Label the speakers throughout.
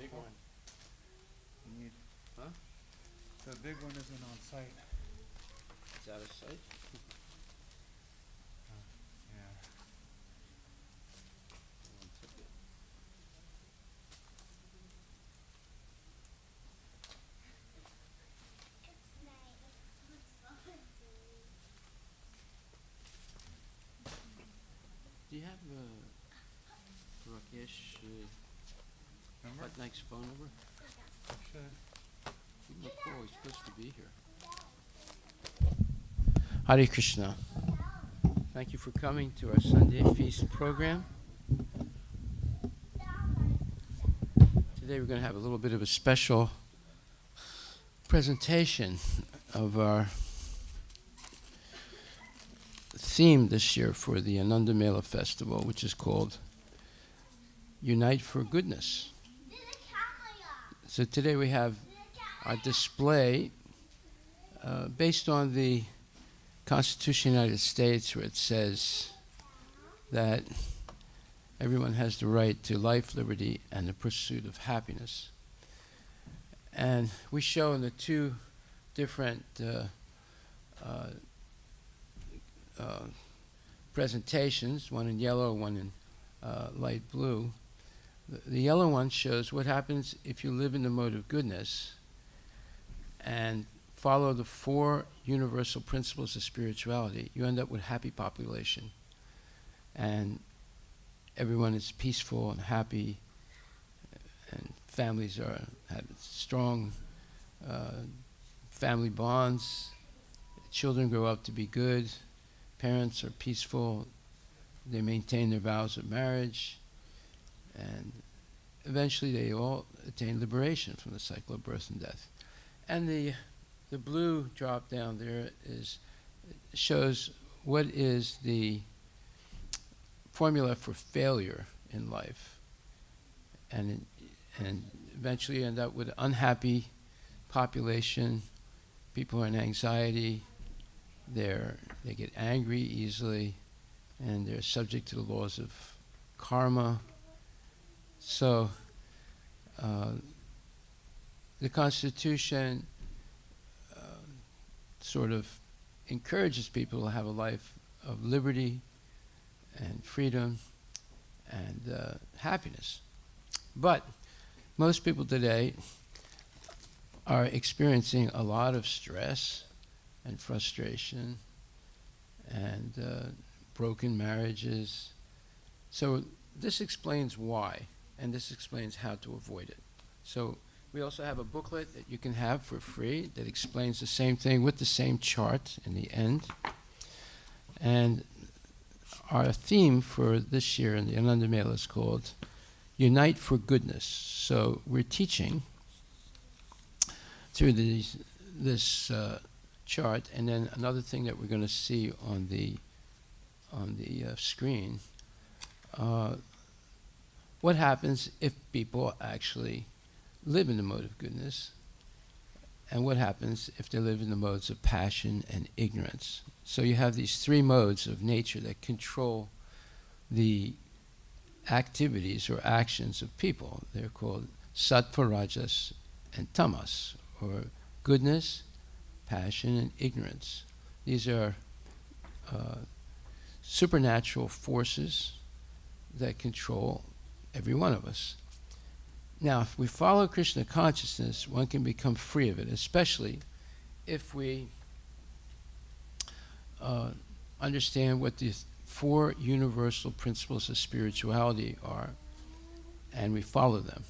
Speaker 1: big one.
Speaker 2: You need,
Speaker 1: Huh?
Speaker 2: the big one isn't on site.
Speaker 1: It's out of sight.
Speaker 2: Yeah.
Speaker 1: One ticket. Do you have Rakesh
Speaker 2: Remember?
Speaker 1: Patnaik's phone number?
Speaker 2: I should.
Speaker 1: Give him a call. He's supposed to be here. Hare Krishna. Thank you for coming to our Sunday Feast program. Today we're going to have a little bit of a special presentation of our theme this year for the Ananda Mela Festival, which is called Unite for Goodness. So today we have our display based on the Constitution of the United States, where it says that everyone has the right to life, liberty, and the pursuit of happiness. And we show in the two different presentations, one in yellow, one in light blue. The yellow one shows what happens if you live in the mode of goodness and follow the four universal principles of spirituality. You end up with happy population, and everyone is peaceful and happy, and families have strong family bonds. Children grow up to be good. Parents are peaceful. They maintain their vows of marriage, and eventually they all attain liberation from the cycle of birth and death. And the blue drop down there shows what is the formula for failure in life, and eventually you end up with an unhappy population. People are in anxiety. They get angry easily, and they're subject to the laws of karma. So the Constitution sort of encourages people to have a life of liberty and freedom and happiness. But most people today are experiencing a lot of stress and frustration and broken marriages. So this explains why, and this explains how to avoid it. So we also have a booklet that you can have for free that explains the same thing with the same chart in the end. And our theme for this year in the Ananda Mela is called Unite for Goodness. So we're teaching through this chart, and then another thing that we're going to see on the screen. What happens if people actually live in the mode of goodness, and what happens if they live in the modes of passion and ignorance? So you have these three modes of nature that control the activities or actions of people. They're called sattva, rajas, and tamas, or goodness, passion, and ignorance. These are supernatural forces that control every one of us. Now, if we follow Krishna consciousness, one can become free of it, especially if we understand what the four universal principles of spirituality are, and we follow them.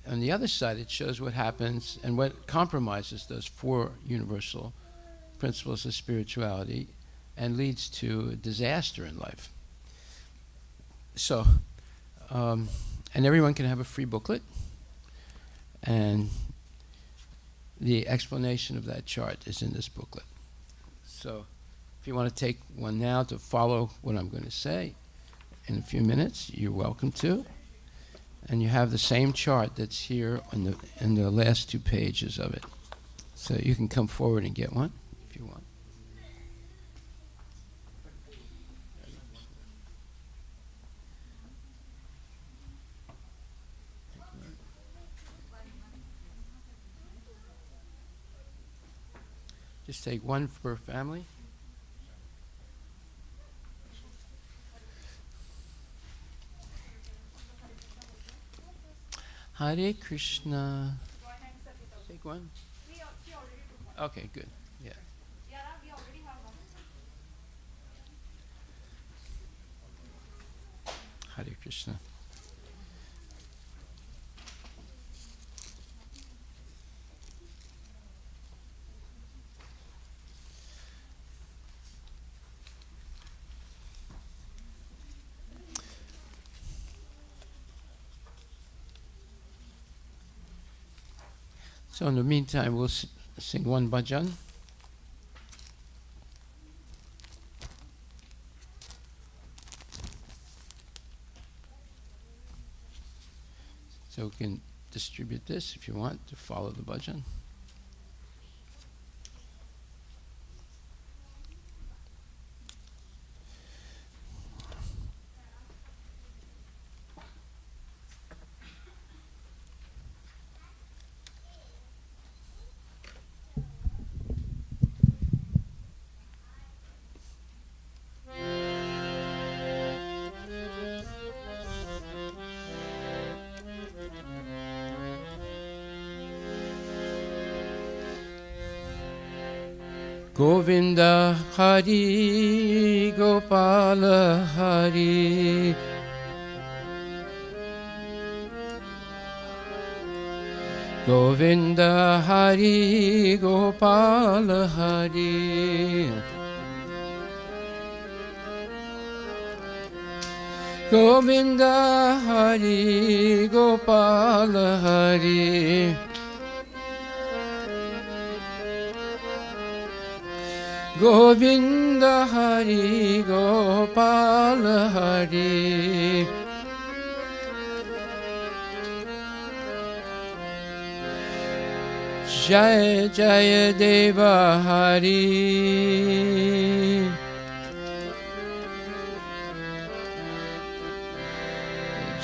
Speaker 1: On the other side, it shows what happens and what compromises those four universal principles of spirituality and leads to disaster in life. So, and everyone can have a free booklet, and the explanation of that chart is in this booklet. So if you want to take one now to follow what I'm going to say in a few minutes, you're welcome to. And you have the same chart that's here on in the last two pages of it. So you can come forward and get one if you want. Just take one per family. Hare Krishna. Take one. Okay, good. Yeah. Hare Krishna. So in the meantime, we'll sing one bhajan. So we can distribute this if you want to follow the bhajan. Govinda Hari Gopala Hari Govinda Hari Gopala Hari Govinda Hari Gopala Hari Govinda Hari Gopala Hari Jaya Jaya Deva Hari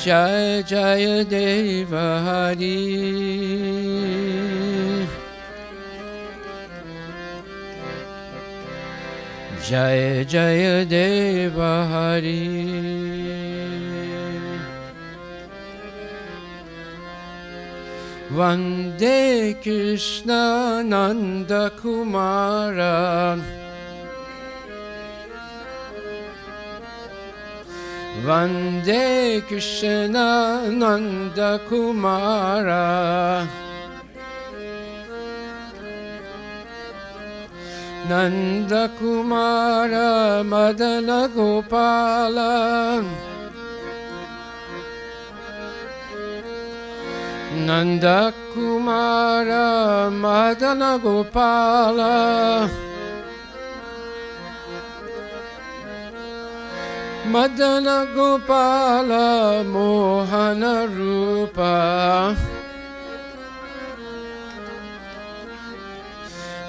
Speaker 1: Jaya Jaya Deva Hari Jaya Jaya Deva Hari Vande Krishna Nanda Kumara Vande Krishna Nanda Kumara Nanda Kumara Madana Gopala Nanda Kumara Madana Gopala Madana Gopala Mohana Rupa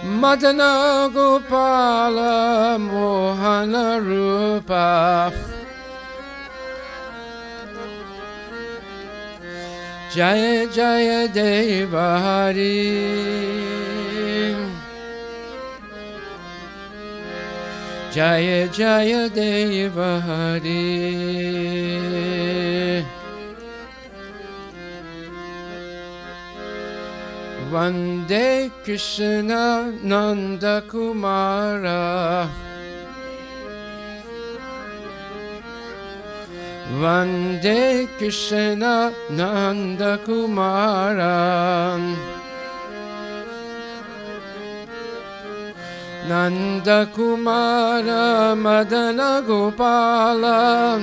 Speaker 1: Madana Gopala Mohana Rupa Jaya Jaya Deva Hari Jaya Jaya Deva Hari Vande Krishna Nanda Kumara Vande Krishna Nanda Kumara Nanda Kumara Madana Gopala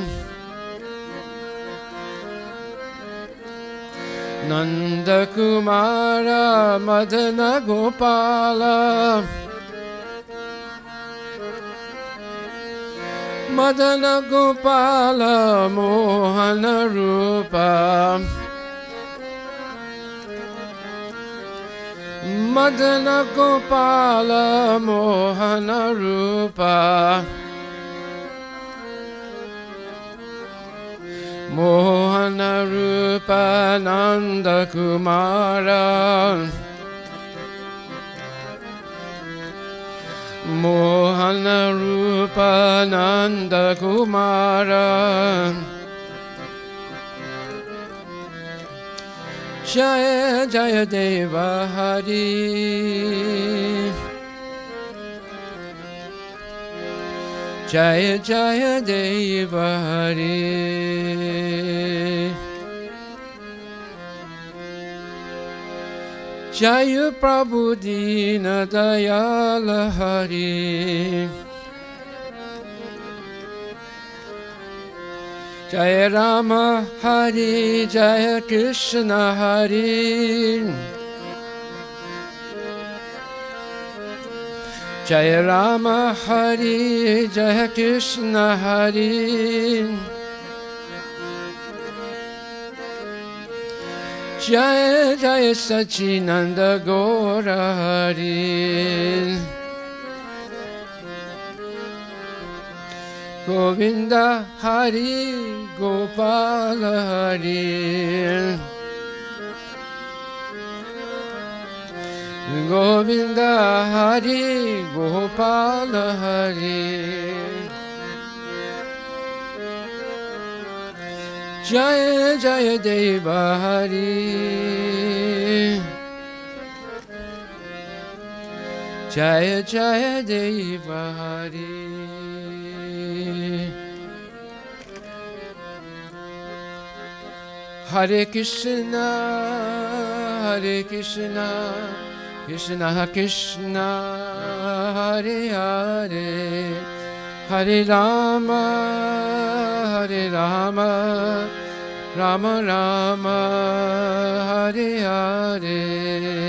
Speaker 1: Nanda Kumara Madana Gopala Madana Gopala Mohana Rupa Madana Gopala Mohana Rupa Mohana Rupa Nanda Kumara Mohana Rupa Nanda Kumara Jaya Jaya Deva Hari Jaya Jaya Deva Hari Jaya Prabhu Dina Dayala Hari Jaya Rama Hari Jaya Krishna Hari Jaya Rama Hari Jaya Krishna Hari Jaya Jaya Sachinanda Gaura Hari Govinda Hari Gopala Hari Govinda Hari Gopala Hari Jaya Jaya Deva Hari Jaya Jaya Deva Hari Hare Krishna Hare Krishna Krishna Krishna Hare Hare Hare Rama Hare Rama Rama Rama Hare Hare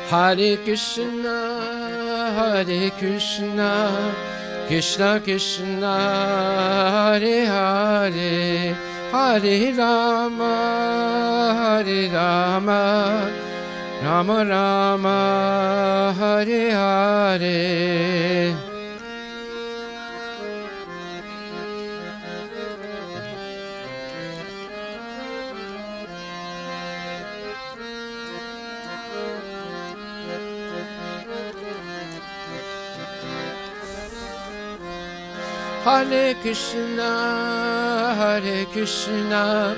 Speaker 1: Hare Krishna, Hare Krishna, Krishna Krishna, Hare Hare, Hare Rama, Hare Rama, Rama Rama, Hare Hare. Hare Krishna, Hare Krishna,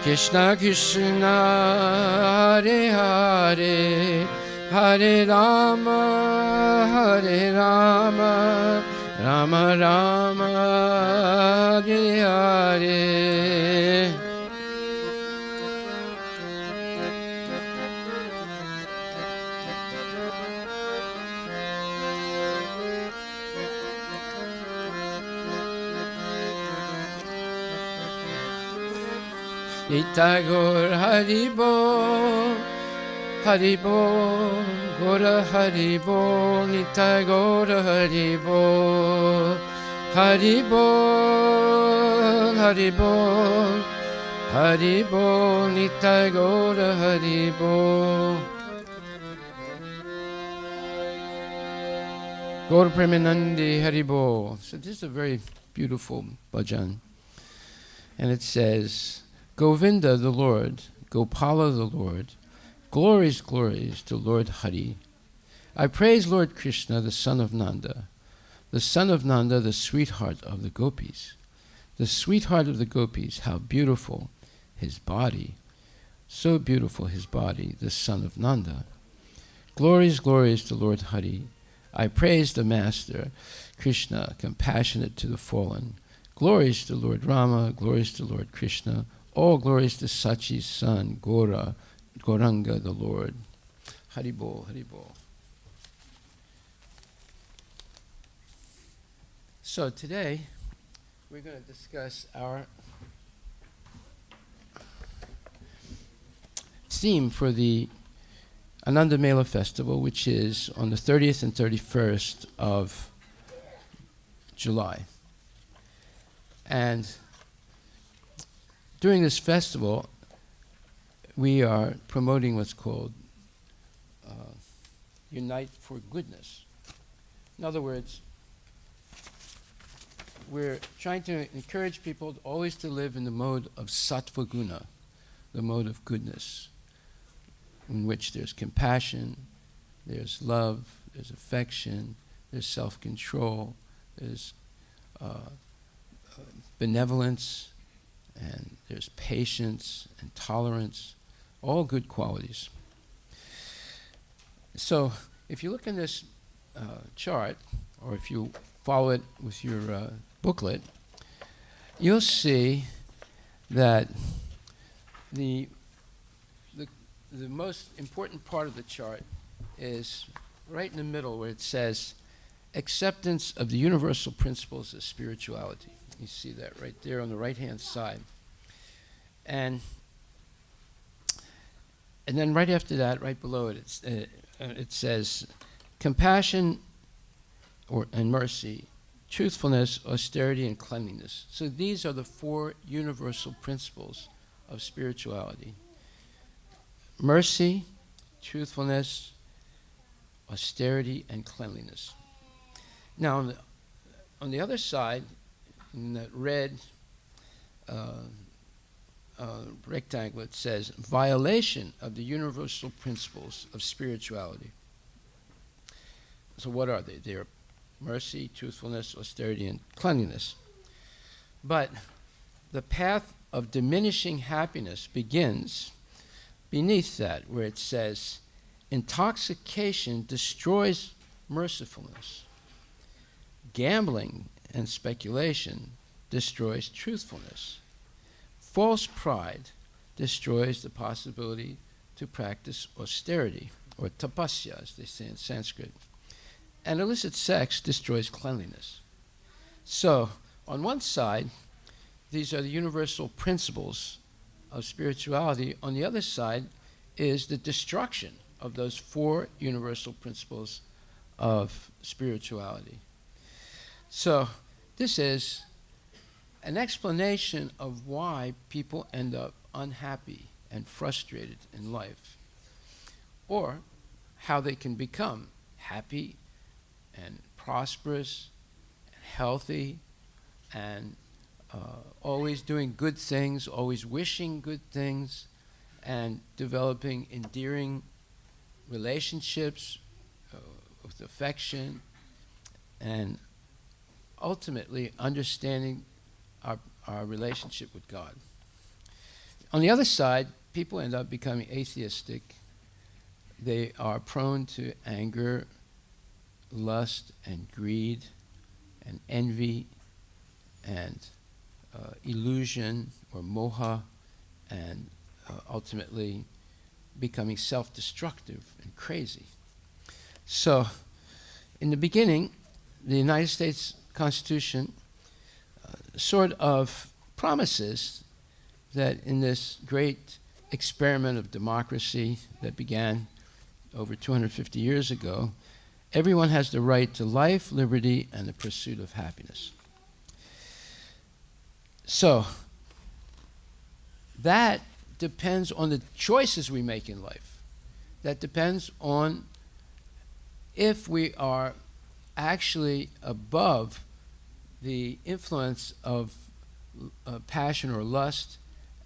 Speaker 1: Krishna Krishna, Hare Hare, Hare Rama, Hare Rama, Rama Rama, Hare Hare. Nitagor Haribo, Haribo, Gora Haribo, Nitagor Haribo, Haribo, Haribo, Haribo, Nitagor Haribo. Gaur Premanandi Haribo. So this is a very beautiful bhajan. And it says, Govinda the Lord, Gopala the Lord, glories, glories to Lord Hari. I praise Lord Krishna, the son of Nanda, the sweetheart of the gopis. The sweetheart of the gopis, how beautiful his body, so beautiful his body, the son of Nanda. Glories, glories to Lord Hari. I praise the Master, Krishna, compassionate to the fallen. Glories to Lord Rama, glories to Lord Krishna, all glories to Sachi's son, Gauranga the Lord. Haribol, Haribol. So today, we're going to discuss our theme for the Ananda Mela Festival, which is on the 30th and 31st of July. And during this festival, we are promoting what's called unite for goodness. In other words, we're trying to encourage people always to live in the mode of sattva guna, the mode of goodness, in which there's compassion, there's love, there's affection, there's self-control, there's benevolence, and there's patience and tolerance, all good qualities. So if you look in this chart, or if you follow it with your booklet, you'll see that the most important part of the chart is right in the middle, where it says acceptance of the universal principles of spirituality. You see that right there on the right-hand side. And then right after that, right below it, it says compassion and mercy, truthfulness, austerity, and cleanliness. So these are the 4 universal principles of spirituality: mercy, truthfulness, austerity, and cleanliness. Now, on the other side, in that red rectangle, it says violation of the universal principles of spirituality. So what are they? They are mercy, truthfulness, austerity, and cleanliness. But the path of diminishing happiness begins beneath that, where it says intoxication destroys mercifulness. Gambling and speculation destroys truthfulness. False pride destroys the possibility to practice austerity, or tapasya, as they say in Sanskrit. And illicit sex destroys cleanliness. So, on one side, these are the universal principles of spirituality. On the other side is the destruction of those 4 universal principles of spirituality. So, this is an explanation of why people end up unhappy and frustrated in life, or how they can become happy and prosperous and healthy and always doing good things, always wishing good things, and developing endearing relationships with affection, and ultimately understanding our relationship with God. On the other side, people end up becoming atheistic. They are prone to anger, lust, and greed, and envy, and illusion, or moha, and ultimately becoming self-destructive and crazy. So, in the beginning, the United States Constitution sort of promises that in this great experiment of democracy that began over 250 years ago, everyone has the right to life, liberty, and the pursuit of happiness. So, that depends on the choices we make in life. That depends on if we are actually above the influence of passion or lust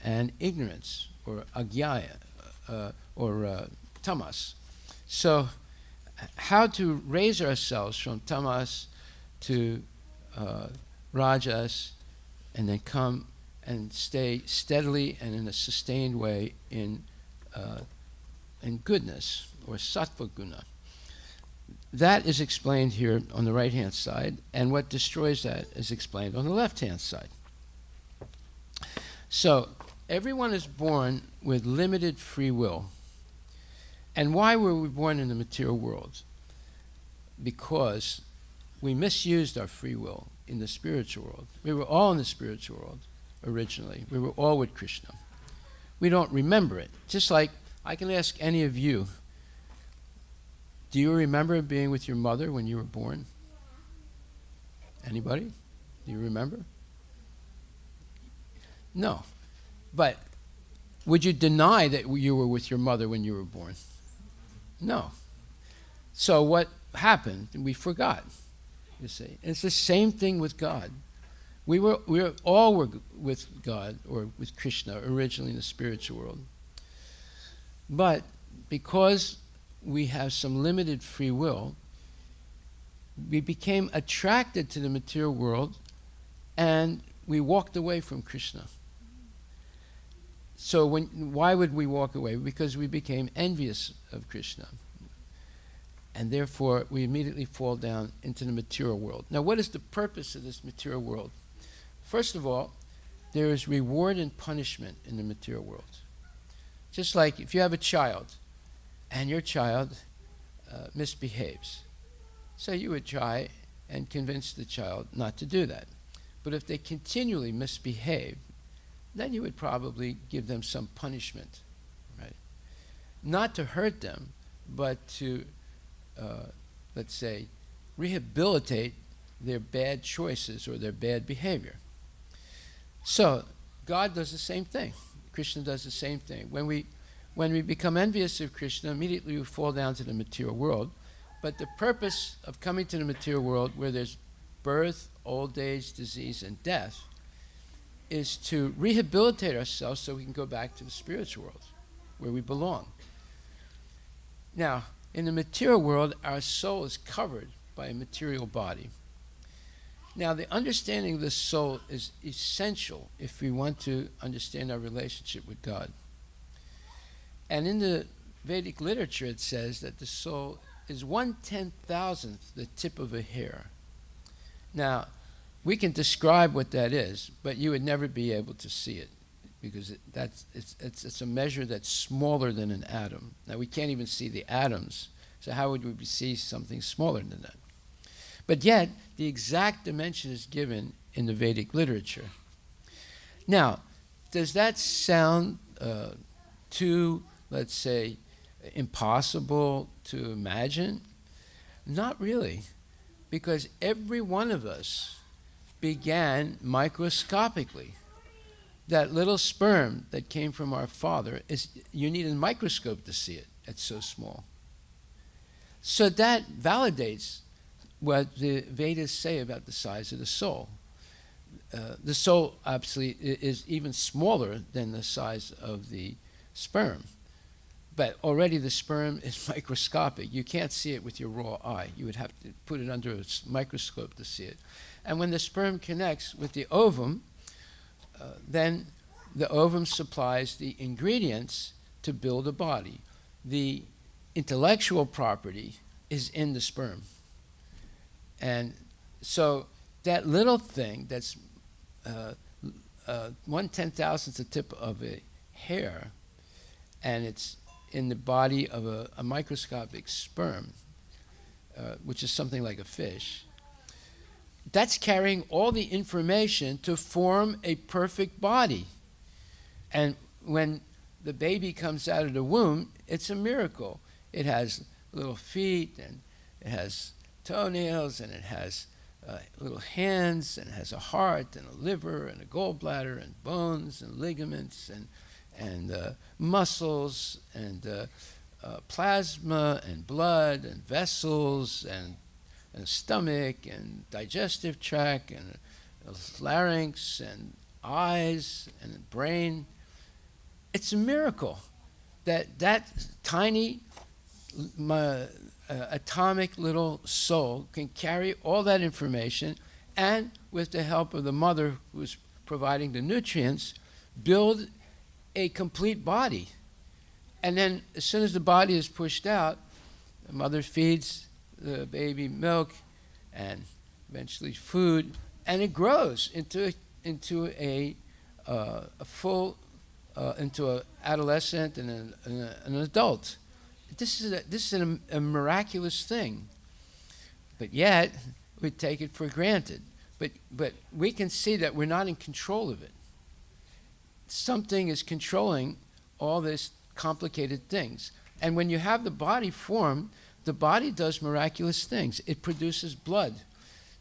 Speaker 1: and ignorance, or agyaya, or tamas. So, how to raise ourselves from tamas to rajas, and then come and stay steadily and in a sustained way in goodness, or sattva guna. That is explained here on the right-hand side, and what destroys that is explained on the left-hand side. So, everyone is born with limited free will. And why were we born in the material world? Because we misused our free will in the spiritual world. We were all in the spiritual world originally. We were all with Krishna. We don't remember it. Just like I can ask any of you, do you remember being with your mother when you were born? Anybody? Do you remember? No. But would you deny that you were with your mother when you were born? No. So what happened? We forgot, you see. And it's the same thing with God. We were all with God or with Krishna originally in the spiritual world. But because we have some limited free will, we became attracted to the material world and we walked away from Krishna. So why would we walk away? Because we became envious of Krishna. And therefore, we immediately fall down into the material world. Now, what is the purpose of this material world? First of all, there is reward and punishment in the material world. Just like if you have a child, and your child misbehaves. So you would try and convince the child not to do that. But if they continually misbehave, then you would probably give them some punishment, right? Not to hurt them, but to, let's say, rehabilitate their bad choices or their bad behavior. So God does the same thing. Krishna does the same thing. When we become envious of Krishna, immediately we fall down to the material world. But the purpose of coming to the material world, where there's birth, old age, disease, and death, is to rehabilitate ourselves so we can go back to the spiritual world, where we belong. Now, in the material world, our soul is covered by a material body. Now, the understanding of the soul is essential if we want to understand our relationship with God. And in the Vedic literature, it says that the soul is 1/10,000th the tip of a hair. Now, we can describe what that is, but you would never be able to see it because it's a measure that's smaller than an atom. Now, we can't even see the atoms, so how would we see something smaller than that? But yet, the exact dimension is given in the Vedic literature. Now, does that sound too, let's say, impossible to imagine? Not really, because every one of us began microscopically. That little sperm that came from our father, you need a microscope to see it. It's so small. So that validates what the Vedas say about the size of the soul. The soul, obviously, is even smaller than the size of the sperm. But already the sperm is microscopic. You can't see it with your raw eye. You would have to put it under a microscope to see it. And when the sperm connects with the ovum, then the ovum supplies the ingredients to build a body. The intellectual property is in the sperm. And so that little thing that's 1/10,000th the tip of a hair, and it's in the body of a microscopic sperm, which is something like a fish, that's carrying all the information to form a perfect body. And when the baby comes out of the womb, it's a miracle. It has little feet, and it has toenails, and it has little hands, and it has a heart, and a liver, and a gallbladder, and bones, and ligaments, and muscles, and plasma, and blood, and vessels, and a stomach, and digestive tract, and a larynx, and eyes, and a brain. It's a miracle that tiny atomic little soul can carry all that information, and with the help of the mother who's providing the nutrients, build a complete body. And then as soon as the body is pushed out, the mother feeds the baby milk and eventually food, and it grows into a full into an adolescent and an adult. This is a miraculous thing, but yet we take it for granted. But we can see that we're not in control of it. Something is controlling all these complicated things. And when you have the body formed, the body does miraculous things. It produces blood.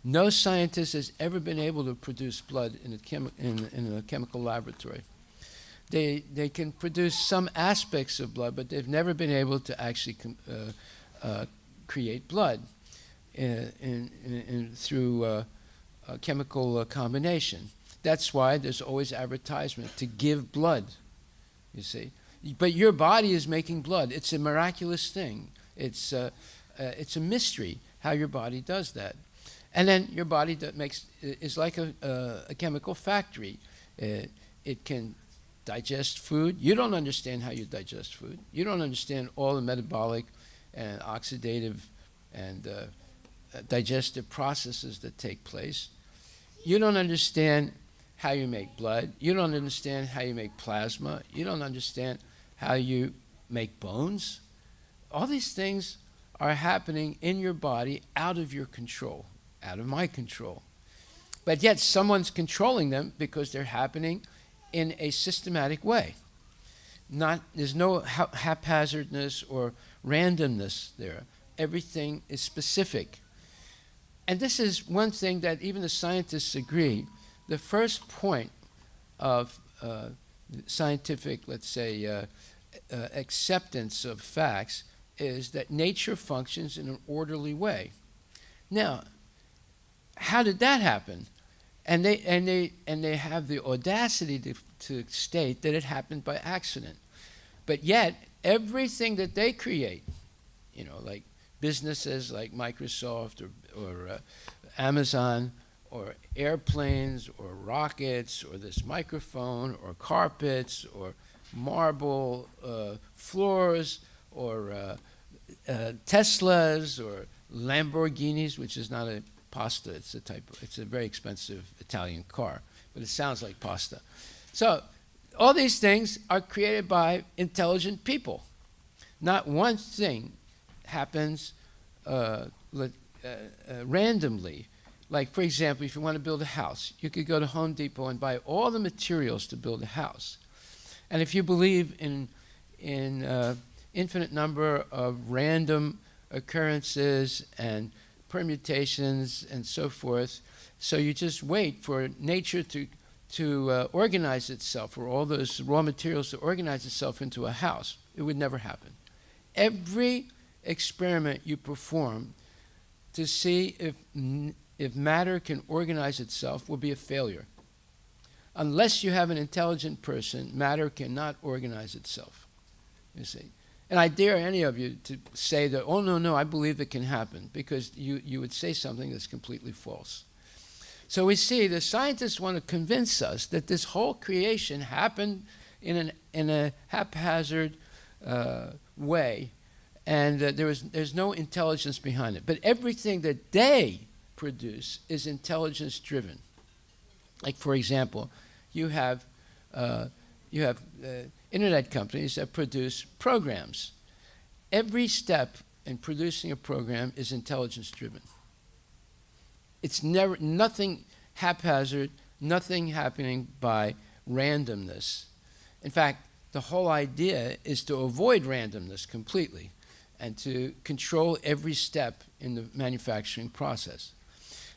Speaker 1: No scientist has ever been able to produce blood in a chemical laboratory. They can produce some aspects of blood, but they've never been able to actually create blood through a chemical combination. That's why there's always advertisement to give blood, you see. But your body is making blood. It's a miraculous thing. It's a mystery how your body does that. And then your body is like a chemical factory. It can digest food. You don't understand how you digest food. You don't understand all the metabolic and oxidative and digestive processes that take place. You don't understand how you make blood. You don't understand how you make plasma. You don't understand how you make bones. All these things are happening in your body out of your control, out of my control. But yet someone's controlling them because they're happening in a systematic way. There's no haphazardness or randomness there. Everything is specific. And this is one thing that even the scientists agree. The first point of scientific, let's say, acceptance of facts is that nature functions in an orderly way. Now, how did that happen? And they have the audacity to state that it happened by accident. But yet, everything that they create, like businesses like Microsoft or Amazon, or airplanes, or rockets, or this microphone, or carpets, or marble floors, or Teslas, or Lamborghinis, which is not a pasta, it's a very expensive Italian car, but it sounds like pasta. So all these things are created by intelligent people. Not one thing happens randomly. Like, for example, if you want to build a house, you could go to Home Depot and buy all the materials to build a house. And if you believe in infinite number of random occurrences and permutations and so forth, so you just wait for nature to organize itself, for all those raw materials to organize itself into a house, it would never happen. Every experiment you perform to see if matter can organize itself will be a failure. Unless you have an intelligent person, matter cannot organize itself, you see. And I dare any of you to say that, oh, no, I believe it can happen, because you would say something that's completely false. So we see the scientists want to convince us that this whole creation happened in a haphazard way, and there's no intelligence behind it. But everything that they produce is intelligence driven. Like, for example, you have internet companies that produce programs. Every step in producing a program is intelligence driven. It's nothing haphazard, nothing happening by randomness. In fact, the whole idea is to avoid randomness completely and to control every step in the manufacturing process.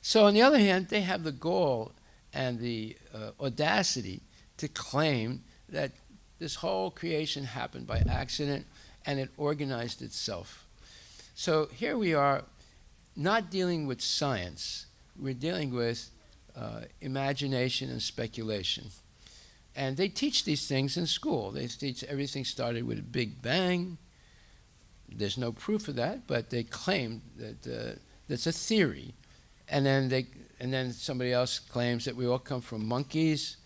Speaker 1: So on the other hand, they have the goal and the audacity to claim that this whole creation happened by accident and it organized itself. So here we are, not dealing with science, we're dealing with imagination and speculation. And they teach these things in school. They teach everything started with a big bang. There's no proof of that, but they claim that that's a theory. And then somebody else claims that we all come from monkeys.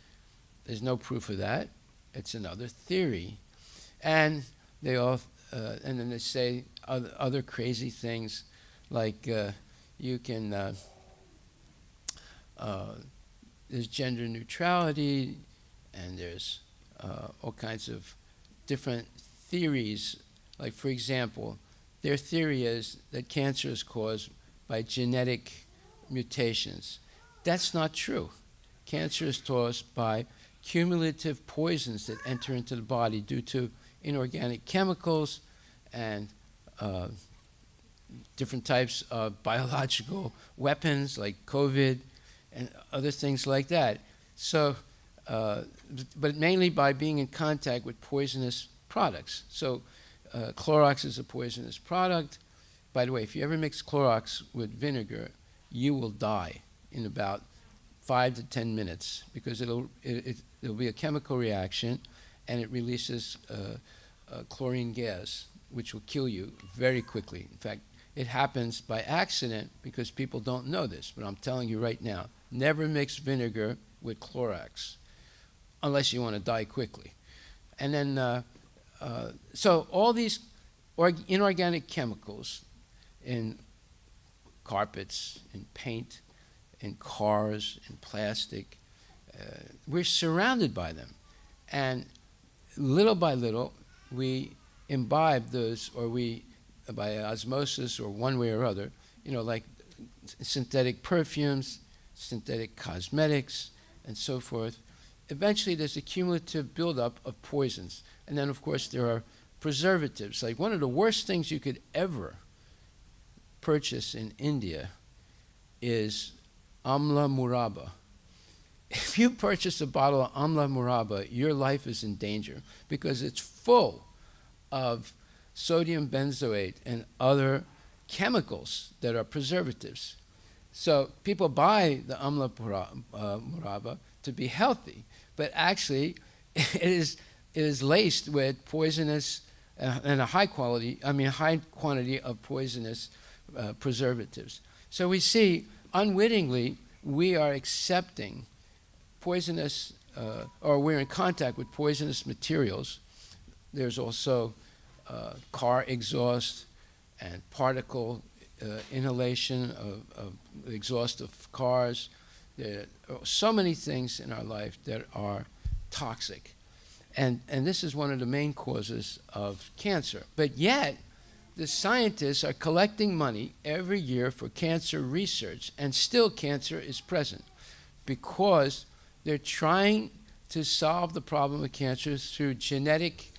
Speaker 1: There's no proof of that. It's another theory. And they all, and then they say other crazy things, like you can, there's gender neutrality, and there's all kinds of different theories. Like, for example, their theory is that cancer is caused by genetic mutations. That's not true. Cancer is caused by cumulative poisons that enter into the body due to inorganic chemicals and different types of biological weapons like COVID and other things like that. So, but mainly by being in contact with poisonous products. So Clorox is a poisonous product, By the way, if you ever mix Clorox with vinegar, you will die in about 5 to 10 minutes because it'll be a chemical reaction, and it releases chlorine gas, which will kill you very quickly. In fact, it happens by accident because people don't know this, but I'm telling you right now, never mix vinegar with Clorox unless you want to die quickly. And then, so all these inorganic chemicals in carpets, in paint, in cars, in plastic, we're surrounded by them. And little by little, we imbibe those, or we, by osmosis or one way or other, like synthetic perfumes, synthetic cosmetics, and so forth. Eventually, there's a cumulative buildup of poisons. And then, of course, there are preservatives. Like one of the worst things you could ever purchase in India is Amla Murabba. If you purchase a bottle of Amla Murabba, your life is in danger because it's full of sodium benzoate and other chemicals that are preservatives. So people buy the Amla Murabba to be healthy, but actually it is laced with poisonous and a high quantity of poisonous preservatives. So we see, unwittingly, we are accepting poisonous, or we're in contact with poisonous materials. There's also car exhaust and particle inhalation of exhaust of cars. There are so many things in our life that are toxic. And this is one of the main causes of cancer. But yet, the scientists are collecting money every year for cancer research, and still cancer is present because they're trying to solve the problem of cancer through genetic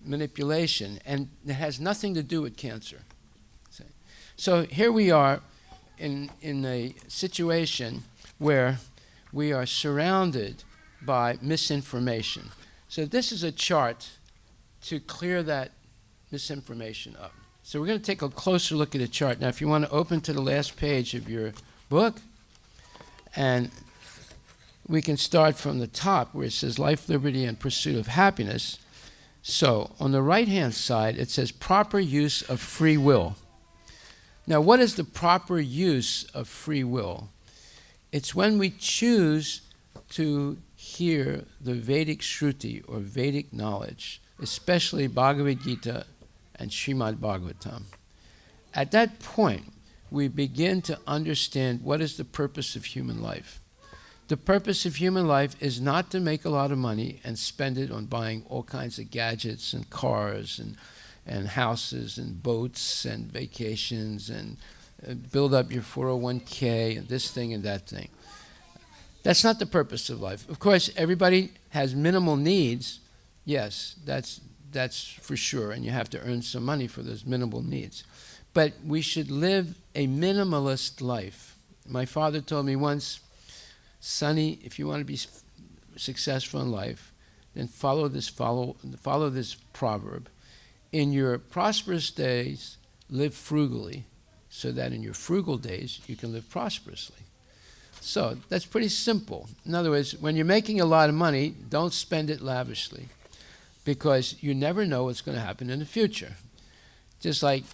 Speaker 1: manipulation, and it has nothing to do with cancer. So here we are in a situation where we are surrounded by misinformation. So this is a chart to clear that misinformation up. So we're going to take a closer look at the chart. Now, if you want to open to the last page of your book, and we can start from the top where it says life, liberty, and pursuit of happiness. So on the right-hand side, it says proper use of free will. Now, what is the proper use of free will? It's when we choose to hear the Vedic Shruti, or Vedic knowledge, especially Bhagavad Gita and Srimad Bhagavatam. At that point, we begin to understand what is the purpose of human life. The purpose of human life is not to make a lot of money and spend it on buying all kinds of gadgets and cars and houses and boats and vacations and build up your 401k and this thing and that thing. That's not the purpose of life. Of course, everybody has minimal needs. Yes, that's for sure, and you have to earn some money for those minimal needs. But we should live a minimalist life. My father told me once, Sonny, if you want to be successful in life, then follow this proverb. In your prosperous days, live frugally, so that in your frugal days, you can live prosperously. So that's pretty simple. In other words, when you're making a lot of money, don't spend it lavishly, because you never know what's going to happen in the future. Just like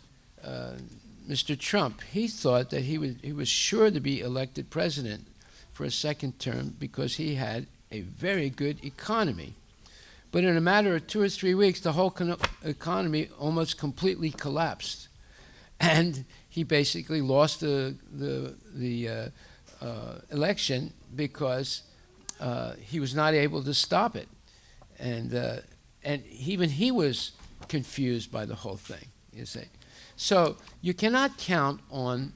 Speaker 1: Mr. Trump, he thought that he was sure to be elected president for a second term because he had a very good economy. But in a matter of 2 or 3 weeks, the whole economy almost completely collapsed. And he basically lost the election because he was not able to stop it. And even he was confused by the whole thing, you see. So you cannot count on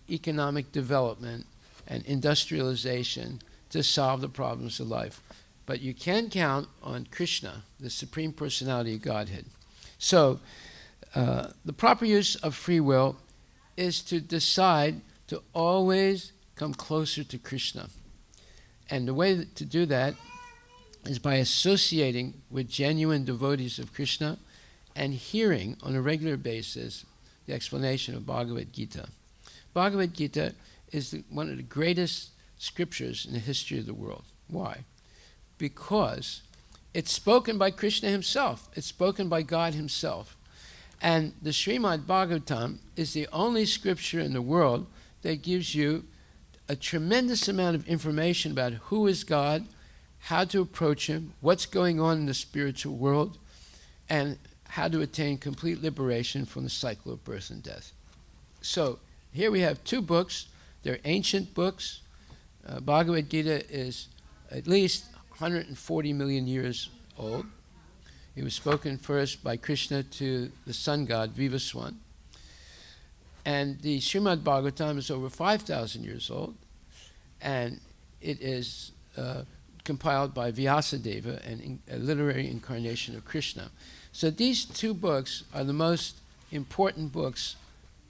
Speaker 1: economic development and industrialization to solve the problems of life. But you can count on Krishna, the Supreme Personality of Godhead. So the proper use of free will is to decide to always come closer to Krishna. And the way to do that is by associating with genuine devotees of Krishna and hearing on a regular basis the explanation of Bhagavad Gita. Bhagavad Gita is one of the greatest scriptures in the history of the world. Why? Because it's spoken by Krishna himself. It's spoken by God himself. And the Srimad Bhagavatam is the only scripture in the world that gives you a tremendous amount of information about who is God, how to approach him, what's going on in the spiritual world, and how to attain complete liberation from the cycle of birth and death. So here we have two books. They're ancient books. Bhagavad Gita is at least 140 million years old. It was spoken first by Krishna to the sun god Vivaswan. And the Srimad Bhagavatam is over 5,000 years old, and it is compiled by Vyasadeva, a literary incarnation of Krishna. So these two books are the most important books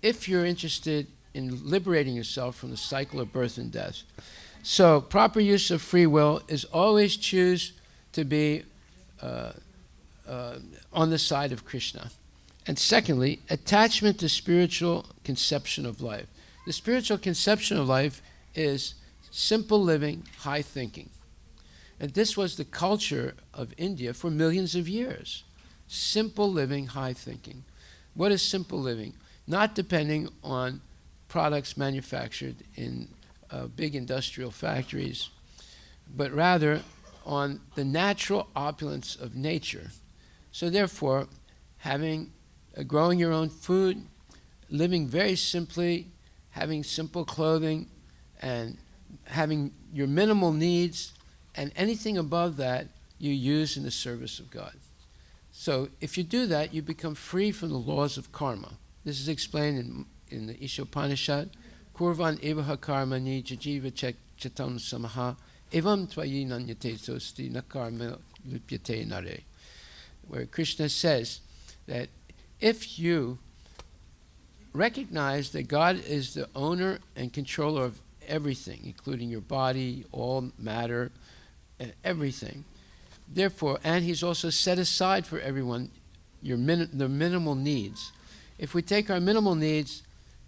Speaker 1: if you're interested in liberating yourself from the cycle of birth and death. So proper use of free will is always choose to be on the side of Krishna. And secondly, attachment to spiritual conception of life. The spiritual conception of life is simple living, high thinking. And this was the culture of India for millions of years. Simple living, high thinking. What is simple living? Not depending on products manufactured in big industrial factories, but rather on the natural opulence of nature. So therefore, growing your own food, living very simply, having simple clothing, and having your minimal needs, and anything above that you use in the service of God. So if you do that, you become free from the laws of karma. This is explained in the Ishopanishad. Kurvan evaha karmani jajiva chatam samaha evam tvayi nanyate sosti nakarma lupyate nare. Where Krishna says that if you recognize that God is the owner and controller of everything, including your body, all matter, everything, therefore, and he's also set aside for everyone the minimal needs. If we take our minimal needs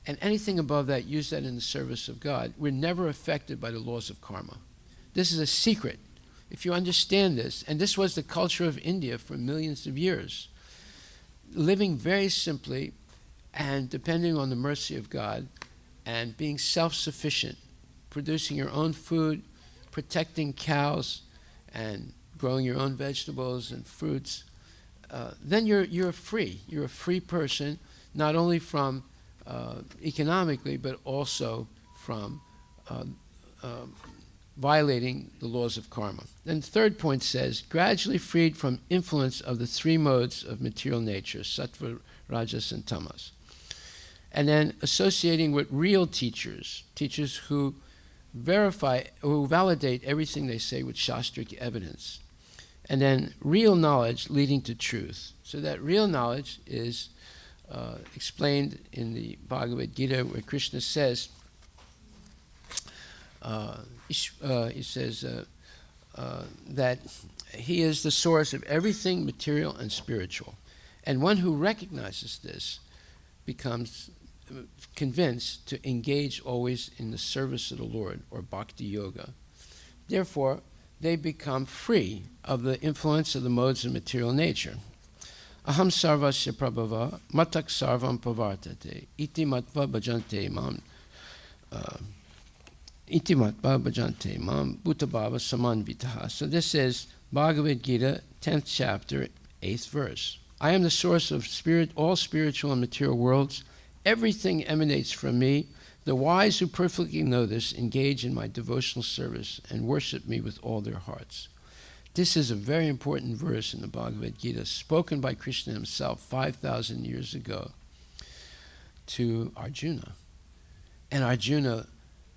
Speaker 1: and anything above that, use that in the service of God, we're never affected by the laws of karma. This is a secret. If you understand this, and this was the culture of India for millions of years, living very simply and depending on the mercy of God and being self-sufficient, producing your own food, protecting cows, and growing your own vegetables and fruits, then you're free. You're a free person, not only from economically, but also from violating the laws of karma. Then the third point says, gradually freed from influence of the three modes of material nature, sattva, rajas, and tamas. And then associating with real teachers who validate everything they say with shastric evidence. And then real knowledge leading to truth. So that real knowledge is explained in the Bhagavad Gita, where Krishna says, he says that he is the source of everything material and spiritual. And one who recognizes this becomes convinced to engage always in the service of the Lord, or bhakti yoga. Therefore, they become free of the influence of the modes of material nature. Aham sarvasya prabhava matak sarvam pavartate iti matva bhajante mam bhutabhava samanvitaha. So this is Bhagavad Gita, 10th chapter, 8th verse. I am the source of all spiritual and material worlds. Everything emanates from me. The wise who perfectly know this engage in my devotional service and worship me with all their hearts. This is a very important verse in the Bhagavad Gita, spoken by Krishna himself 5,000 years ago to Arjuna. And Arjuna,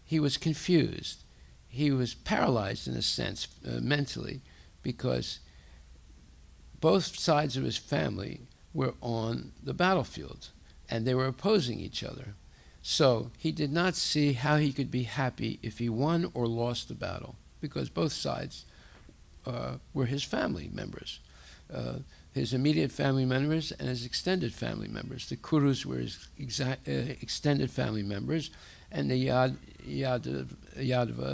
Speaker 1: he was confused. He was paralyzed in a sense, mentally, because both sides of his family were on the battlefield, and they were opposing each other. So he did not see how he could be happy if he won or lost the battle, because both sides were his family members. his immediate family members and his extended family members. The Kurus were his extended family members, and the Yadava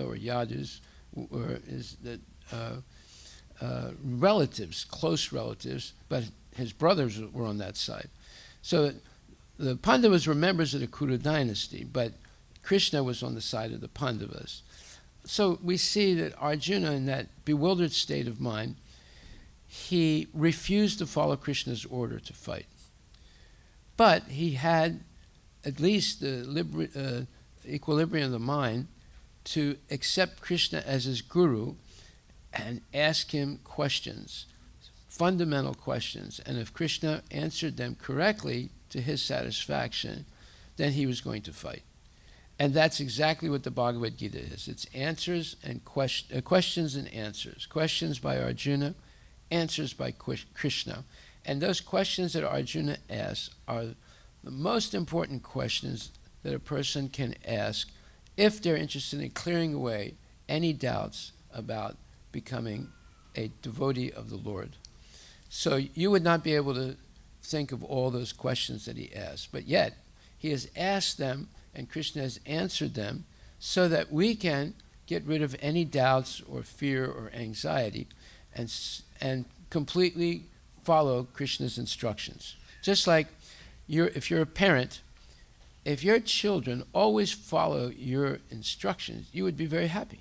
Speaker 1: or Yadus were relatives, close relatives, but his brothers were on that side. So the Pandavas were members of the Kuru dynasty, but Krishna was on the side of the Pandavas. So we see that Arjuna, in that bewildered state of mind, he refused to follow Krishna's order to fight. But he had at least the equilibrium of the mind to accept Krishna as his guru and ask him questions, fundamental questions. And if Krishna answered them correctly to his satisfaction, then he was going to fight. And that's exactly what the Bhagavad Gita is. It's answers and questions and answers. Questions by Arjuna, answers by Krishna. And those questions that Arjuna asks are the most important questions that a person can ask if they're interested in clearing away any doubts about becoming a devotee of the Lord. So you would not be able to think of all those questions that he asked, but yet he has asked them and Krishna has answered them so that we can get rid of any doubts or fear or anxiety and completely follow Krishna's instructions. Just like if you're a parent, if your children always follow your instructions, you would be very happy.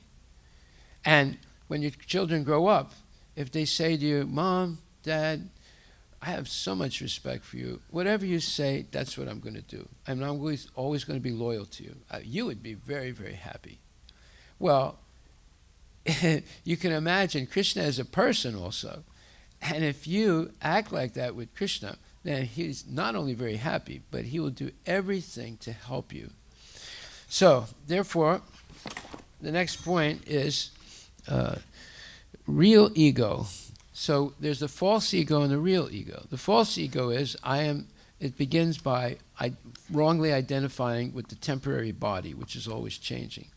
Speaker 1: And when your children grow up, if they say to you, Mom, Dad, I have so much respect for you. Whatever you say, that's what I'm going to do. And I'm always going to be loyal to you. You would be very, very happy. Well, you can imagine Krishna as a person also. And if you act like that with Krishna, then he's not only very happy, but he will do everything to help you. So, therefore, the next point is real ego. So there's the false ego and the real ego. The false ego is it begins by wrongly identifying with the temporary body, which is always changing.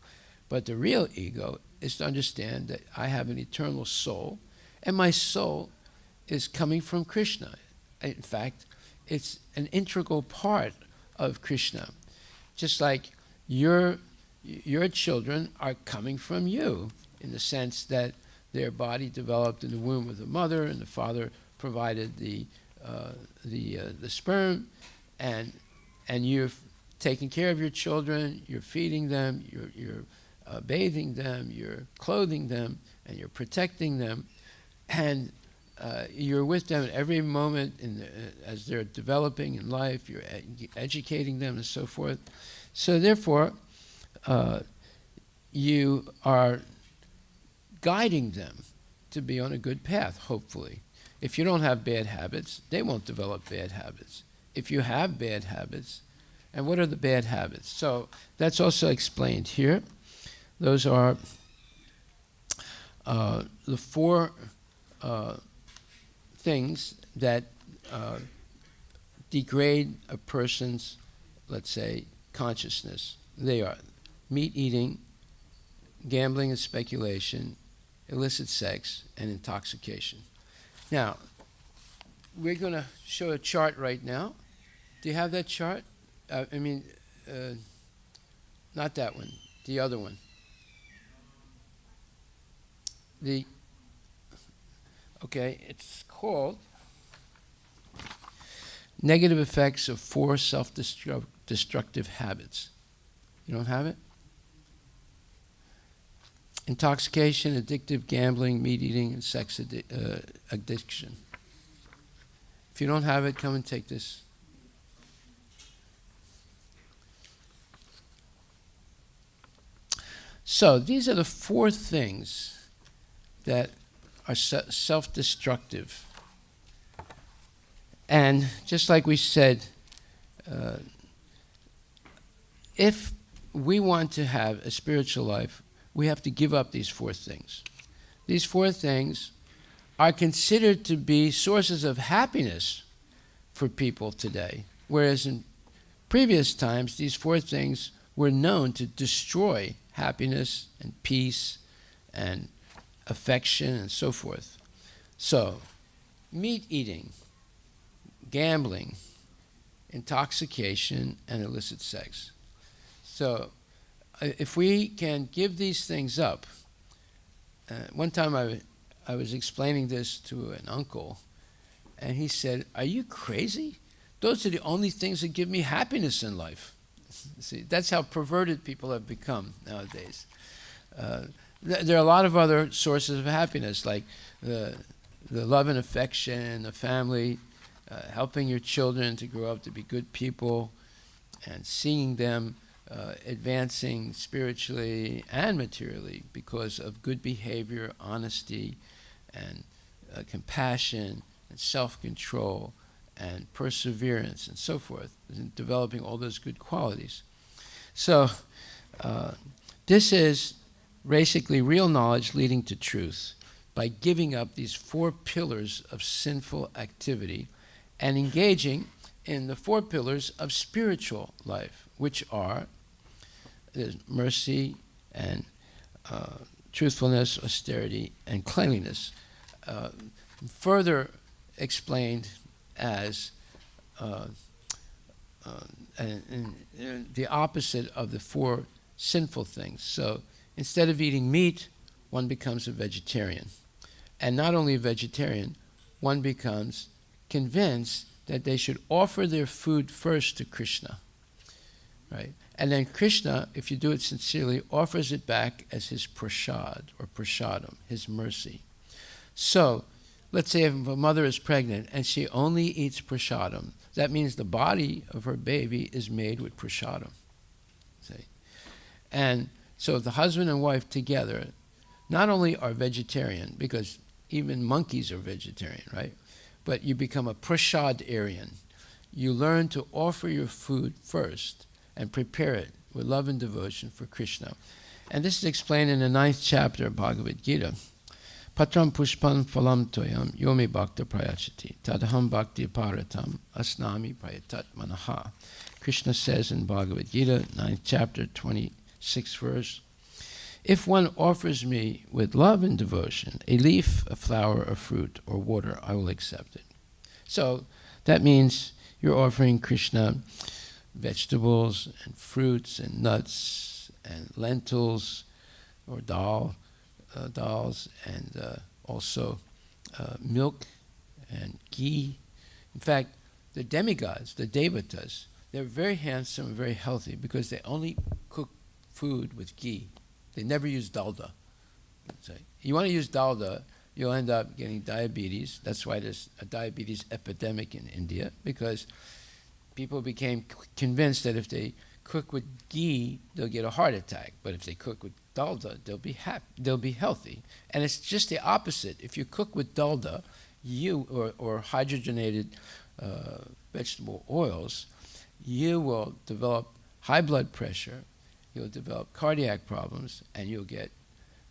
Speaker 1: But the real ego is to understand that I have an eternal soul, and my soul is coming from Krishna. In fact, it's an integral part of Krishna. Just like your children are coming from you, in the sense that their body developed in the womb of the mother, and the father provided the sperm, and you're taking care of your children, you're feeding them, you're bathing them, you're clothing them, and you're protecting them, and you're with them at every moment as they're developing in life. You're educating them and so forth. So therefore, you are guiding them to be on a good path, hopefully. If you don't have bad habits, they won't develop bad habits. If you have bad habits, and what are the bad habits? So that's also explained here. Those are the four things that degrade a person's, let's say, consciousness. They are meat eating, gambling and speculation, illicit sex, and intoxication. Now, we're going to show a chart right now. Do you have that chart? Not that one, the other one. It's called Negative Effects of 4 Self-Destructive Habits. You don't have it? Intoxication, addictive gambling, meat eating, and sex addiction. If you don't have it, come and take this. So these are the 4 things that are self-destructive. And just like we said, if we want to have a spiritual life, we have to give up these 4 things. These 4 things are considered to be sources of happiness for people today, whereas in previous times, these 4 things were known to destroy happiness and peace and affection and so forth. So meat eating, gambling, intoxication, and illicit sex. So if we can give these things up, one time I was explaining this to an uncle, and he said, "Are you crazy? Those are the only things that give me happiness in life." See, that's how perverted people have become nowadays. There are a lot of other sources of happiness, like the love and affection, the family, helping your children to grow up to be good people, and seeing them advancing spiritually and materially because of good behavior, honesty, and compassion, and self-control, and perseverance, and so forth, and developing all those good qualities. So this is basically real knowledge leading to truth by giving up these 4 pillars of sinful activity and engaging in the 4 pillars of spiritual life, which are mercy and truthfulness, austerity, and cleanliness. Further explained as the opposite of the 4 sinful things. So instead of eating meat, one becomes a vegetarian. And not only a vegetarian, one becomes convinced that they should offer their food first to Krishna, right? And then Krishna, if you do it sincerely, offers it back as his prasad or prasadam, his mercy. So let's say if a mother is pregnant and she only eats prasadam, that means the body of her baby is made with prasadam. See? And so the husband and wife together not only are vegetarian, because even monkeys are vegetarian, right? But you become a prasadarian. You learn to offer your food first and prepare it with love and devotion for Krishna. And this is explained in the 9th chapter of Bhagavad Gita. Patram pushpan phalam toyam yomi bhakta prayachati tadaham bhakti paratam asnami prayatat manaha. Krishna says in Bhagavad Gita, 9th chapter, 26th verse, if one offers me with love and devotion a leaf, a flower, a fruit, or water, I will accept it. So that means you're offering Krishna vegetables and fruits and nuts and lentils or dals and also milk and ghee. In fact, the demigods, the devatas, they're very handsome and very healthy because they only cook food with ghee. They never use dalda. You want to use dalda, you'll end up getting diabetes. That's why there's a diabetes epidemic in India, because people became convinced that if they cook with ghee, they'll get a heart attack. But if they cook with dalda, they'll be happy, they'll be healthy. And it's just the opposite. If you cook with dalda, or hydrogenated vegetable oils, you will develop high blood pressure, you'll develop cardiac problems, and you'll get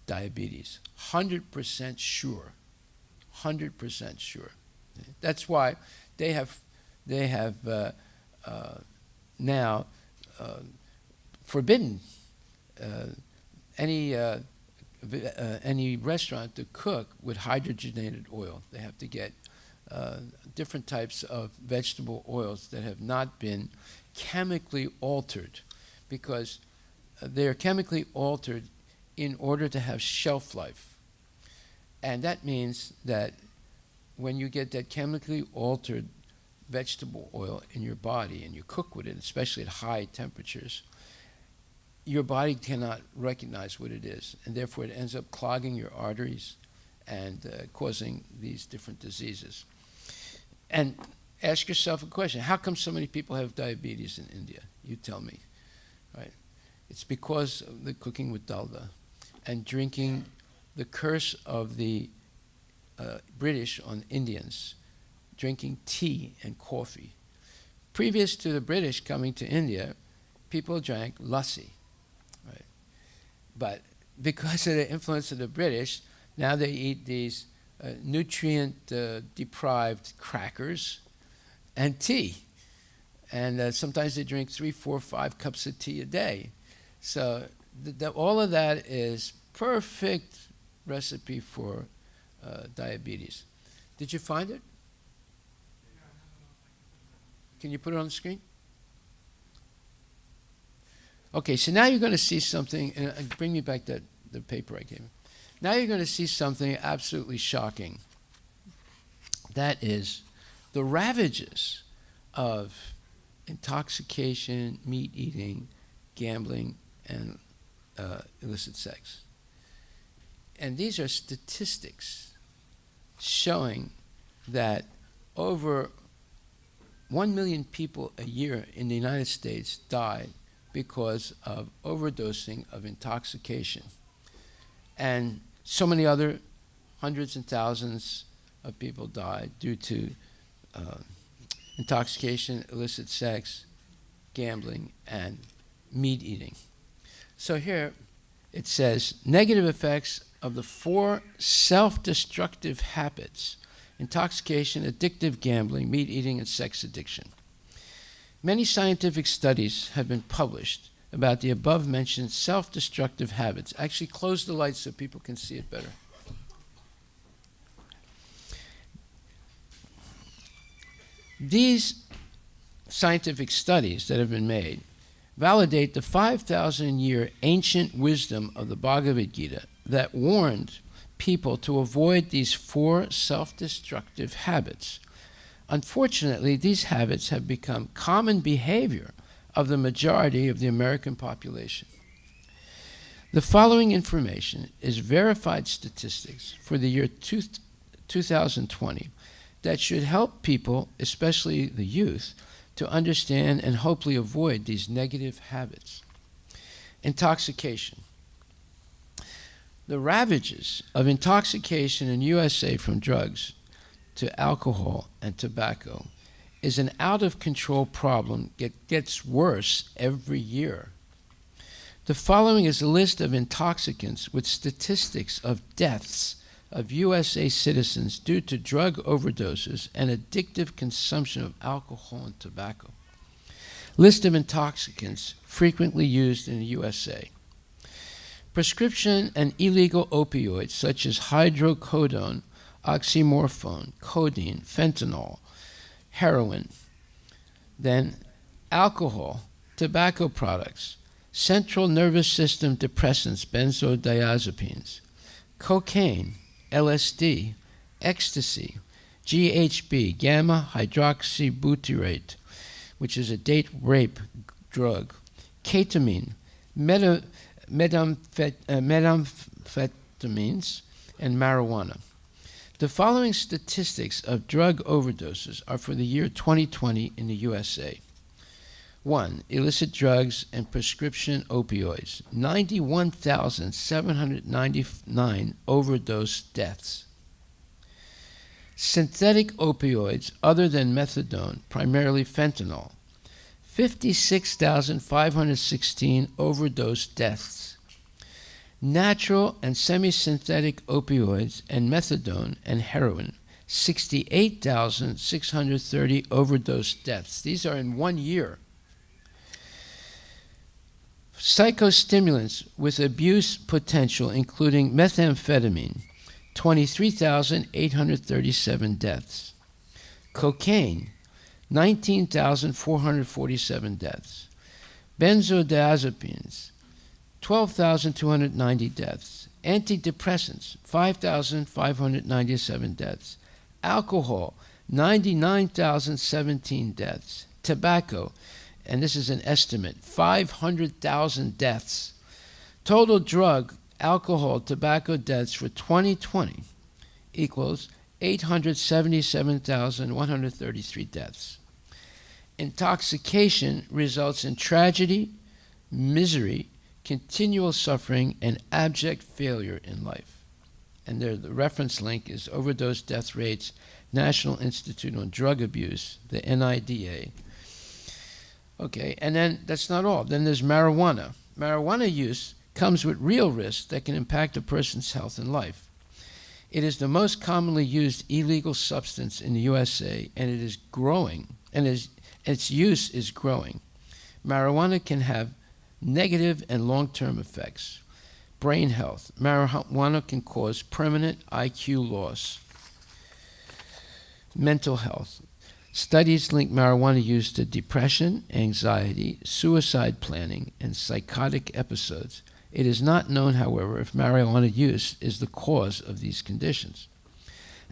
Speaker 1: diabetes. 100% sure. 100% sure. That's why they have now forbidden any restaurant to cook with hydrogenated oil. They have to get different types of vegetable oils that have not been chemically altered, because they're chemically altered in order to have shelf life. And that means that when you get that chemically altered vegetable oil in your body and you cook with it, especially at high temperatures, your body cannot recognize what it is, and therefore it ends up clogging your arteries and causing these different diseases. And ask yourself a question: how come so many people have diabetes in India? You tell me, right? It's because of the cooking with dalda and drinking the curse of the British on Indians, drinking tea and coffee. Previous to the British coming to India, people drank lassi, right? But because of the influence of the British, now they eat these nutrient-deprived crackers and tea. And sometimes they drink 3, 4, 5 cups of tea a day. So all of that is perfect recipe for diabetes. Did you find it? Can you put it on the screen? Okay, so now you're going to see something, and bring me back the paper I gave you. Now you're going to see something absolutely shocking. That is the ravages of intoxication, meat eating, gambling, and illicit sex. And these are statistics showing that over 1 million people a year in the United States die because of overdosing of intoxication. And so many other hundreds and thousands of people die due to intoxication, illicit sex, gambling, and meat eating. So here it says, negative effects of the 4 self-destructive habits: intoxication, addictive gambling, meat eating, and sex addiction. Many scientific studies have been published about the above-mentioned self-destructive habits. Actually, close the lights so people can see it better. These scientific studies that have been made validate the 5,000-year ancient wisdom of the Bhagavad Gita that warned people to avoid these 4 self-destructive habits. Unfortunately, these habits have become common behavior of the majority of the American population. The following information is verified statistics for the year 2020 that should help people, especially the youth, to understand and hopefully avoid these negative habits. Intoxication. The ravages of intoxication in USA from drugs to alcohol and tobacco is an out-of-control problem that gets worse every year. The following is a list of intoxicants with statistics of deaths of USA citizens due to drug overdoses and addictive consumption of alcohol and tobacco. List of intoxicants frequently used in the USA. Prescription and illegal opioids such as hydrocodone, oxymorphone, codeine, fentanyl, heroin. Then alcohol, tobacco products, central nervous system depressants, benzodiazepines, cocaine, LSD, ecstasy, GHB, gamma hydroxybutyrate, which is a date rape drug, ketamine, methamphetamines, and marijuana. The following statistics of drug overdoses are for the year 2020 in the USA. 1. Illicit drugs and prescription opioids, 91,799 overdose deaths. Synthetic opioids other than methadone, primarily fentanyl, 56,516 overdose deaths. Natural and semi-synthetic opioids and methadone and heroin, 68,630 overdose deaths. These are in 1 year. Psychostimulants with abuse potential, including methamphetamine, 23,837 deaths. Cocaine, 19,447 deaths. Benzodiazepines, 12,290 deaths. Antidepressants, 5,597 deaths. Alcohol, 99,017 deaths. Tobacco, and this is an estimate, 500,000 deaths. Total drug, alcohol, tobacco deaths for 2020 equals 877,133 deaths. Intoxication results in tragedy, misery, continual suffering, and abject failure in life. And there, the reference link is Overdose Death Rates, National Institute on Drug Abuse, the NIDA. Okay, and then that's not all. Then there's marijuana. Marijuana use comes with real risks that can impact a person's health and life. It is the most commonly used illegal substance in the USA, and it is growing, and its use is growing. Marijuana can have negative and long-term effects. Brain health. Marijuana can cause permanent IQ loss. Mental health. Studies link marijuana use to depression, anxiety, suicide planning, and psychotic episodes. It is not known, however, if marijuana use is the cause of these conditions.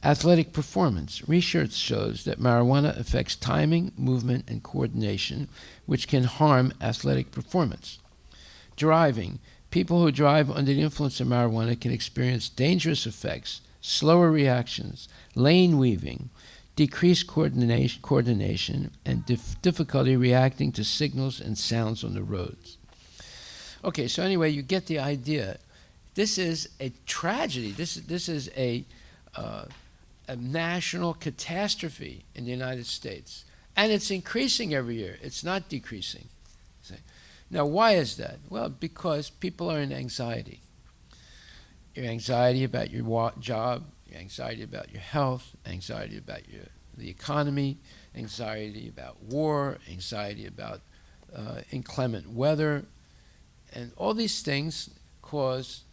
Speaker 1: Athletic performance. Research shows that marijuana affects timing, movement, and coordination, which can harm athletic performance. Driving. People who drive under the influence of marijuana can experience dangerous effects, slower reactions, lane weaving, decreased coordination and difficulty reacting to signals and sounds on the roads. Okay, so anyway, you get the idea. This is a tragedy. This is a national catastrophe in the United States. And it's increasing every year. It's not decreasing. Now, why is that? Well, because people are in anxiety. Your anxiety about your job, your anxiety about your health, anxiety about the economy, anxiety about war, anxiety about inclement weather, and all these things cause,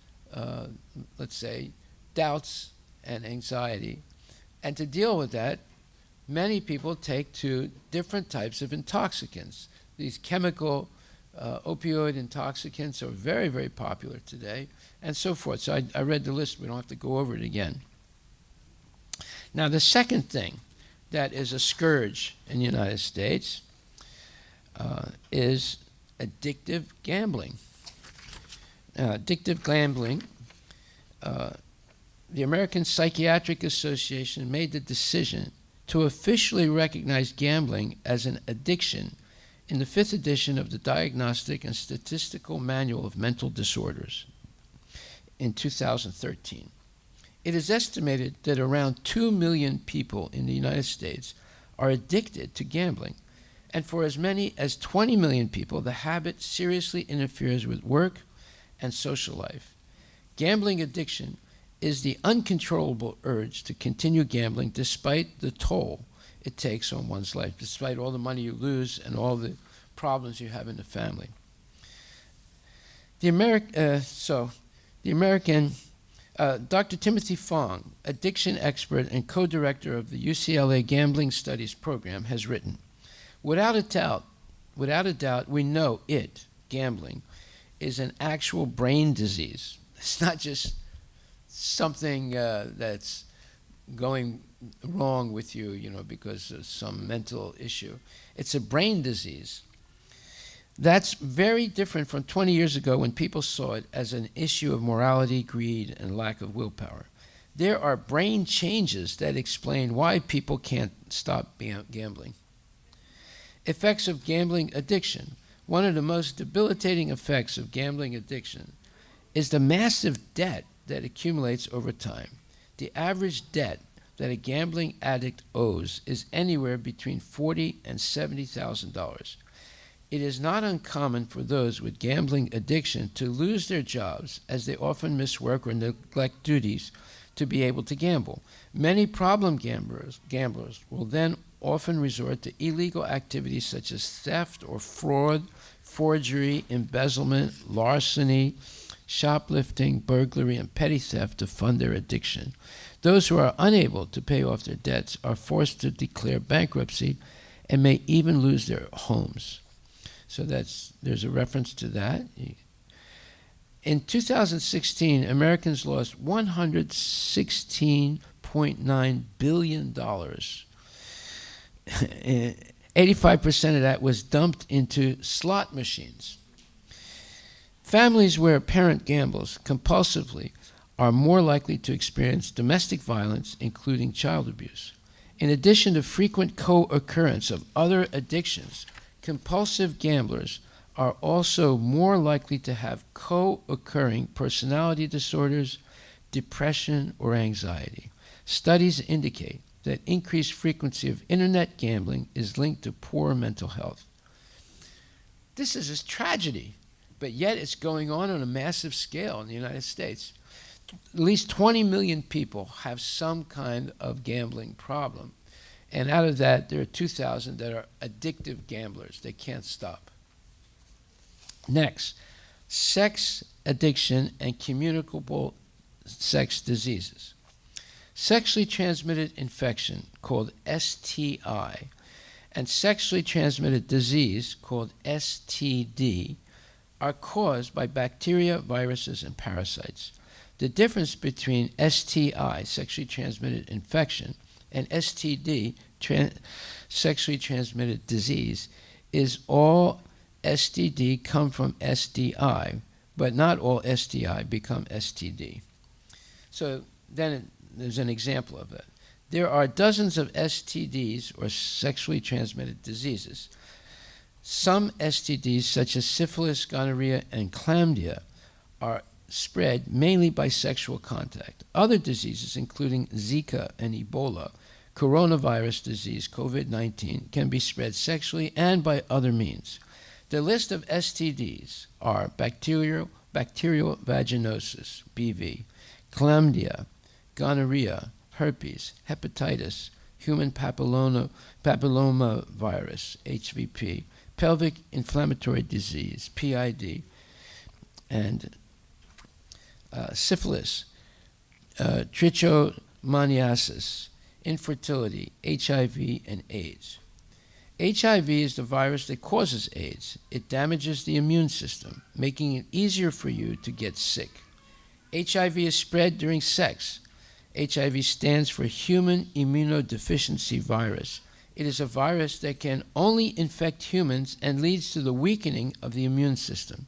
Speaker 1: let's say, doubts and anxiety. And to deal with that, many people take to different types of intoxicants. These chemical opioid intoxicants are very, very popular today, and so forth. So I read the list. We don't have to go over it again. Now, the second thing that is a scourge in the United States is addictive gambling. Addictive gambling, the American Psychiatric Association made the decision to officially recognize gambling as an addiction in the 5th edition of the Diagnostic and Statistical Manual of Mental Disorders in 2013. It is estimated that around 2 million people in the United States are addicted to gambling, and for as many as 20 million people, the habit seriously interferes with work and social life. Gambling addiction is the uncontrollable urge to continue gambling despite the toll it takes on one's life, despite all the money you lose and all the problems you have in the family. Dr. Timothy Fong, addiction expert and co-director of the UCLA Gambling Studies Program, has written, without a doubt, we know gambling, is an actual brain disease. It's not just something that's going wrong with you, because of some mental issue. It's a brain disease. That's very different from 20 years ago when people saw it as an issue of morality, greed, and lack of willpower. There are brain changes that explain why people can't stop gambling. Effects of gambling addiction. One of the most debilitating effects of gambling addiction is the massive debt that accumulates over time. The average debt that a gambling addict owes is anywhere between $40,000 and $70,000. It is not uncommon for those with gambling addiction to lose their jobs, as they often miss work or neglect duties to be able to gamble. Many problem gamblers will then often resort to illegal activities such as theft or fraud, forgery, embezzlement, larceny, shoplifting, burglary, and petty theft to fund their addiction. Those who are unable to pay off their debts are forced to declare bankruptcy and may even lose their homes. So there's a reference to that. In 2016, Americans lost $116.9 billion. 85% of that was dumped into slot machines. Families where a parent gambles compulsively are more likely to experience domestic violence, including child abuse. In addition to frequent co-occurrence of other addictions, compulsive gamblers are also more likely to have co-occurring personality disorders, depression, or anxiety. Studies indicate that increased frequency of internet gambling is linked to poor mental health. This is a tragedy, but yet it's going on a massive scale in the United States. At least 20 million people have some kind of gambling problem. And out of that, there are 2,000 that are addictive gamblers. They can't stop. Next, sex addiction and communicable sex diseases. Sexually transmitted infection, called STI, and sexually transmitted disease, called STD, are caused by bacteria, viruses, and parasites. The difference between STI, sexually transmitted infection, and STD, sexually transmitted disease, is all STD come from SDI, but not all SDI become STD. So then there's an example of that. There are dozens of STDs, or sexually transmitted diseases. Some STDs, such as syphilis, gonorrhea, and chlamydia, are spread mainly by sexual contact. Other diseases, including Zika and Ebola, coronavirus disease, COVID-19, can be spread sexually and by other means. The list of STDs are bacterial vaginosis, BV, chlamydia, gonorrhea, herpes, hepatitis, human papilloma virus, HVP, pelvic inflammatory disease, PID, and syphilis, trichomoniasis, infertility, HIV, and AIDS. HIV is the virus that causes AIDS. It damages the immune system, making it easier for you to get sick. HIV is spread during sex. HIV stands for human immunodeficiency virus. It is a virus that can only infect humans and leads to the weakening of the immune system.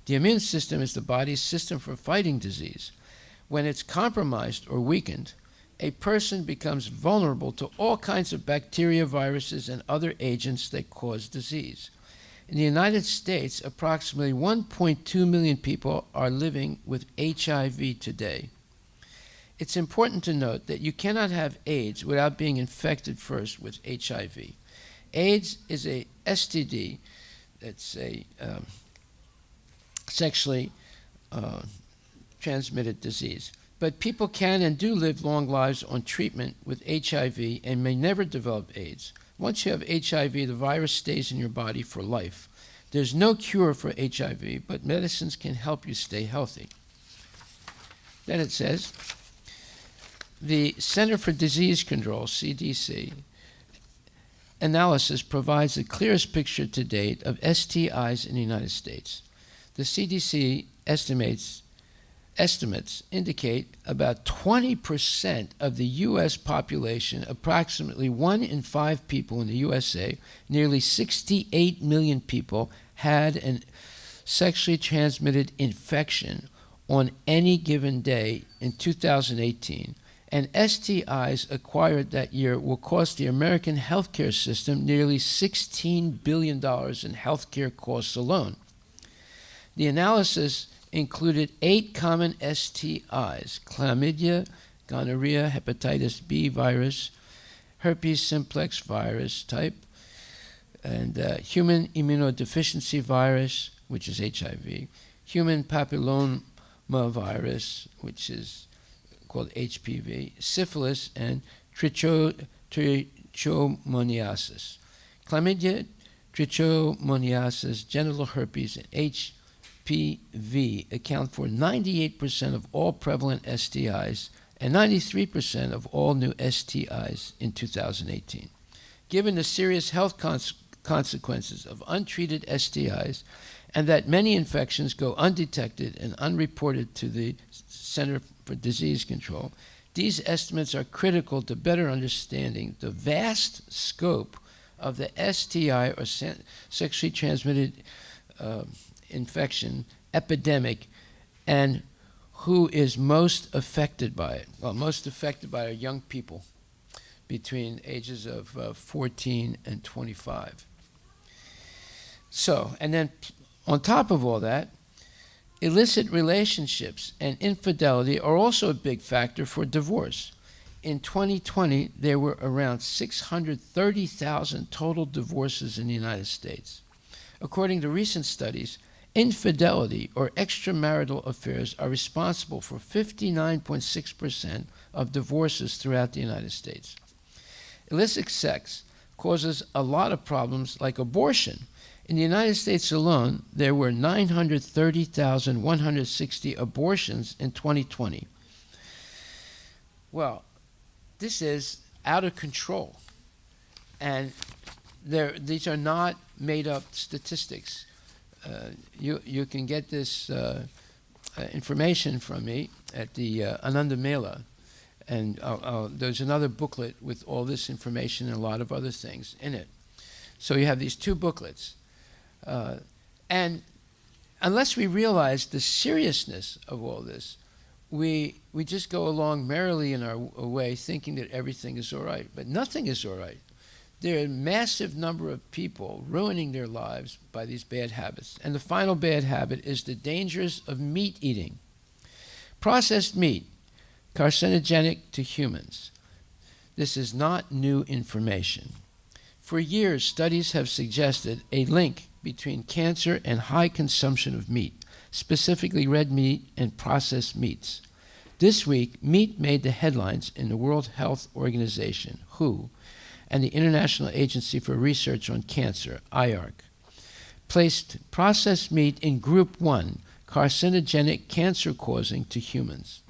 Speaker 1: The immune system is the body's system for fighting disease. When it's compromised or weakened, a person becomes vulnerable to all kinds of bacteria, viruses, and other agents that cause disease. In the United States, approximately 1.2 million people are living with HIV today. It's important to note that you cannot have AIDS without being infected first with HIV. AIDS is a STD, that's a sexually transmitted disease. But people can and do live long lives on treatment with HIV and may never develop AIDS. Once you have HIV, the virus stays in your body for life. There's no cure for HIV, but medicines can help you stay healthy. Then it says, the Center for Disease Control, CDC, analysis provides the clearest picture to date of STIs in the United States. The CDC estimates indicate about 20% of the U.S. population, approximately 1 in 5 people in the USA, nearly 68 million people, had a sexually transmitted infection on any given day in 2018. And STIs acquired that year will cost the American healthcare system nearly $16 billion in healthcare costs alone. The analysis included 8 common STIs: chlamydia, gonorrhea, hepatitis B virus, herpes simplex virus type, and human immunodeficiency virus, which is HIV, human papilloma virus, which is called HPV, syphilis, and trichomoniasis. Chlamydia, trichomoniasis, genital herpes, and HPV account for 98% of all prevalent STIs and 93% of all new STIs in 2018. Given the serious health consequences of untreated STIs and that many infections go undetected and unreported to the Center for Disease Control, these estimates are critical to better understanding the vast scope of the STI, or sexually transmitted infection epidemic, and who is most affected by it. Well, most affected by are young people between ages of 14 and 25. So, and then on top of all that, illicit relationships and infidelity are also a big factor for divorce. In 2020, there were around 630,000 total divorces in the United States. According to recent studies, infidelity or extramarital affairs are responsible for 59.6% of divorces throughout the United States. Illicit sex causes a lot of problems like abortion. In the United States alone, there were 930,160 abortions in 2020. Well, this is out of control. And these are not made-up statistics. You can get this information from me at the Ananda Mela, and there's another booklet with all this information and a lot of other things in it. So you have these two booklets. And unless we realize the seriousness of all this, we just go along merrily in our way thinking that everything is all right. But nothing is all right. There are a massive number of people ruining their lives by these bad habits. And the final bad habit is the dangers of meat eating. Processed meat, carcinogenic to humans. This is not new information. For years, studies have suggested a link between cancer and high consumption of meat, specifically red meat and processed meats. This week, meat made the headlines in the World Health Organization, WHO, and the International Agency for Research on Cancer, IARC, placed processed meat in Group 1, carcinogenic, cancer-causing to humans.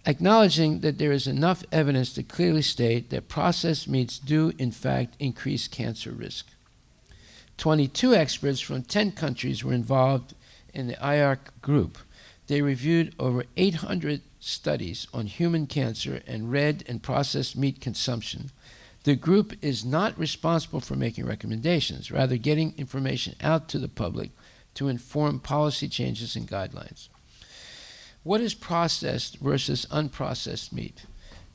Speaker 1: Acknowledging that there is enough evidence to clearly state that processed meats do, in fact, increase cancer risk. 22 experts from 10 countries were involved in the IARC group. They reviewed over 800 studies on human cancer and red and processed meat consumption. The group is not responsible for making recommendations, rather getting information out to the public to inform policy changes and guidelines. What is processed versus unprocessed meat?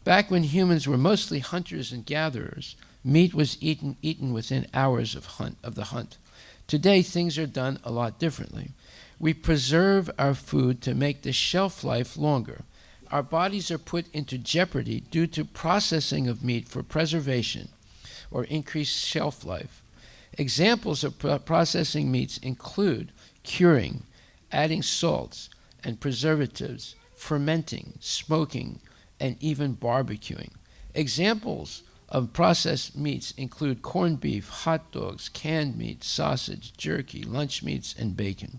Speaker 1: Back when humans were mostly hunters and gatherers, meat was eaten within hours of the hunt. Today, things are done a lot differently. We preserve our food to make the shelf life longer. Our bodies are put into jeopardy due to processing of meat for preservation or increased shelf life. Examples of processing meats include curing, adding salts and preservatives, fermenting, smoking, and even barbecuing. Examples of processed meats include corned beef, hot dogs, canned meat, sausage, jerky, lunch meats, and bacon.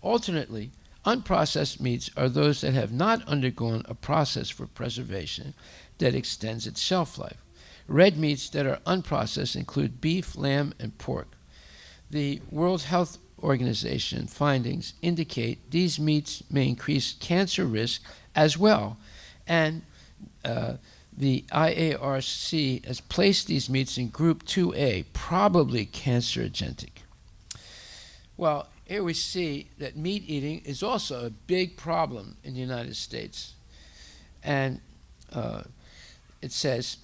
Speaker 1: Alternately, unprocessed meats are those that have not undergone a process for preservation that extends its shelf life. Red meats that are unprocessed include beef, lamb, and pork. The World Health Organization findings indicate these meats may increase cancer risk as well, and the IARC has placed these meats in Group 2A, probably cancerogenic. Well, here we see that meat eating is also a big problem in the United States. And it says,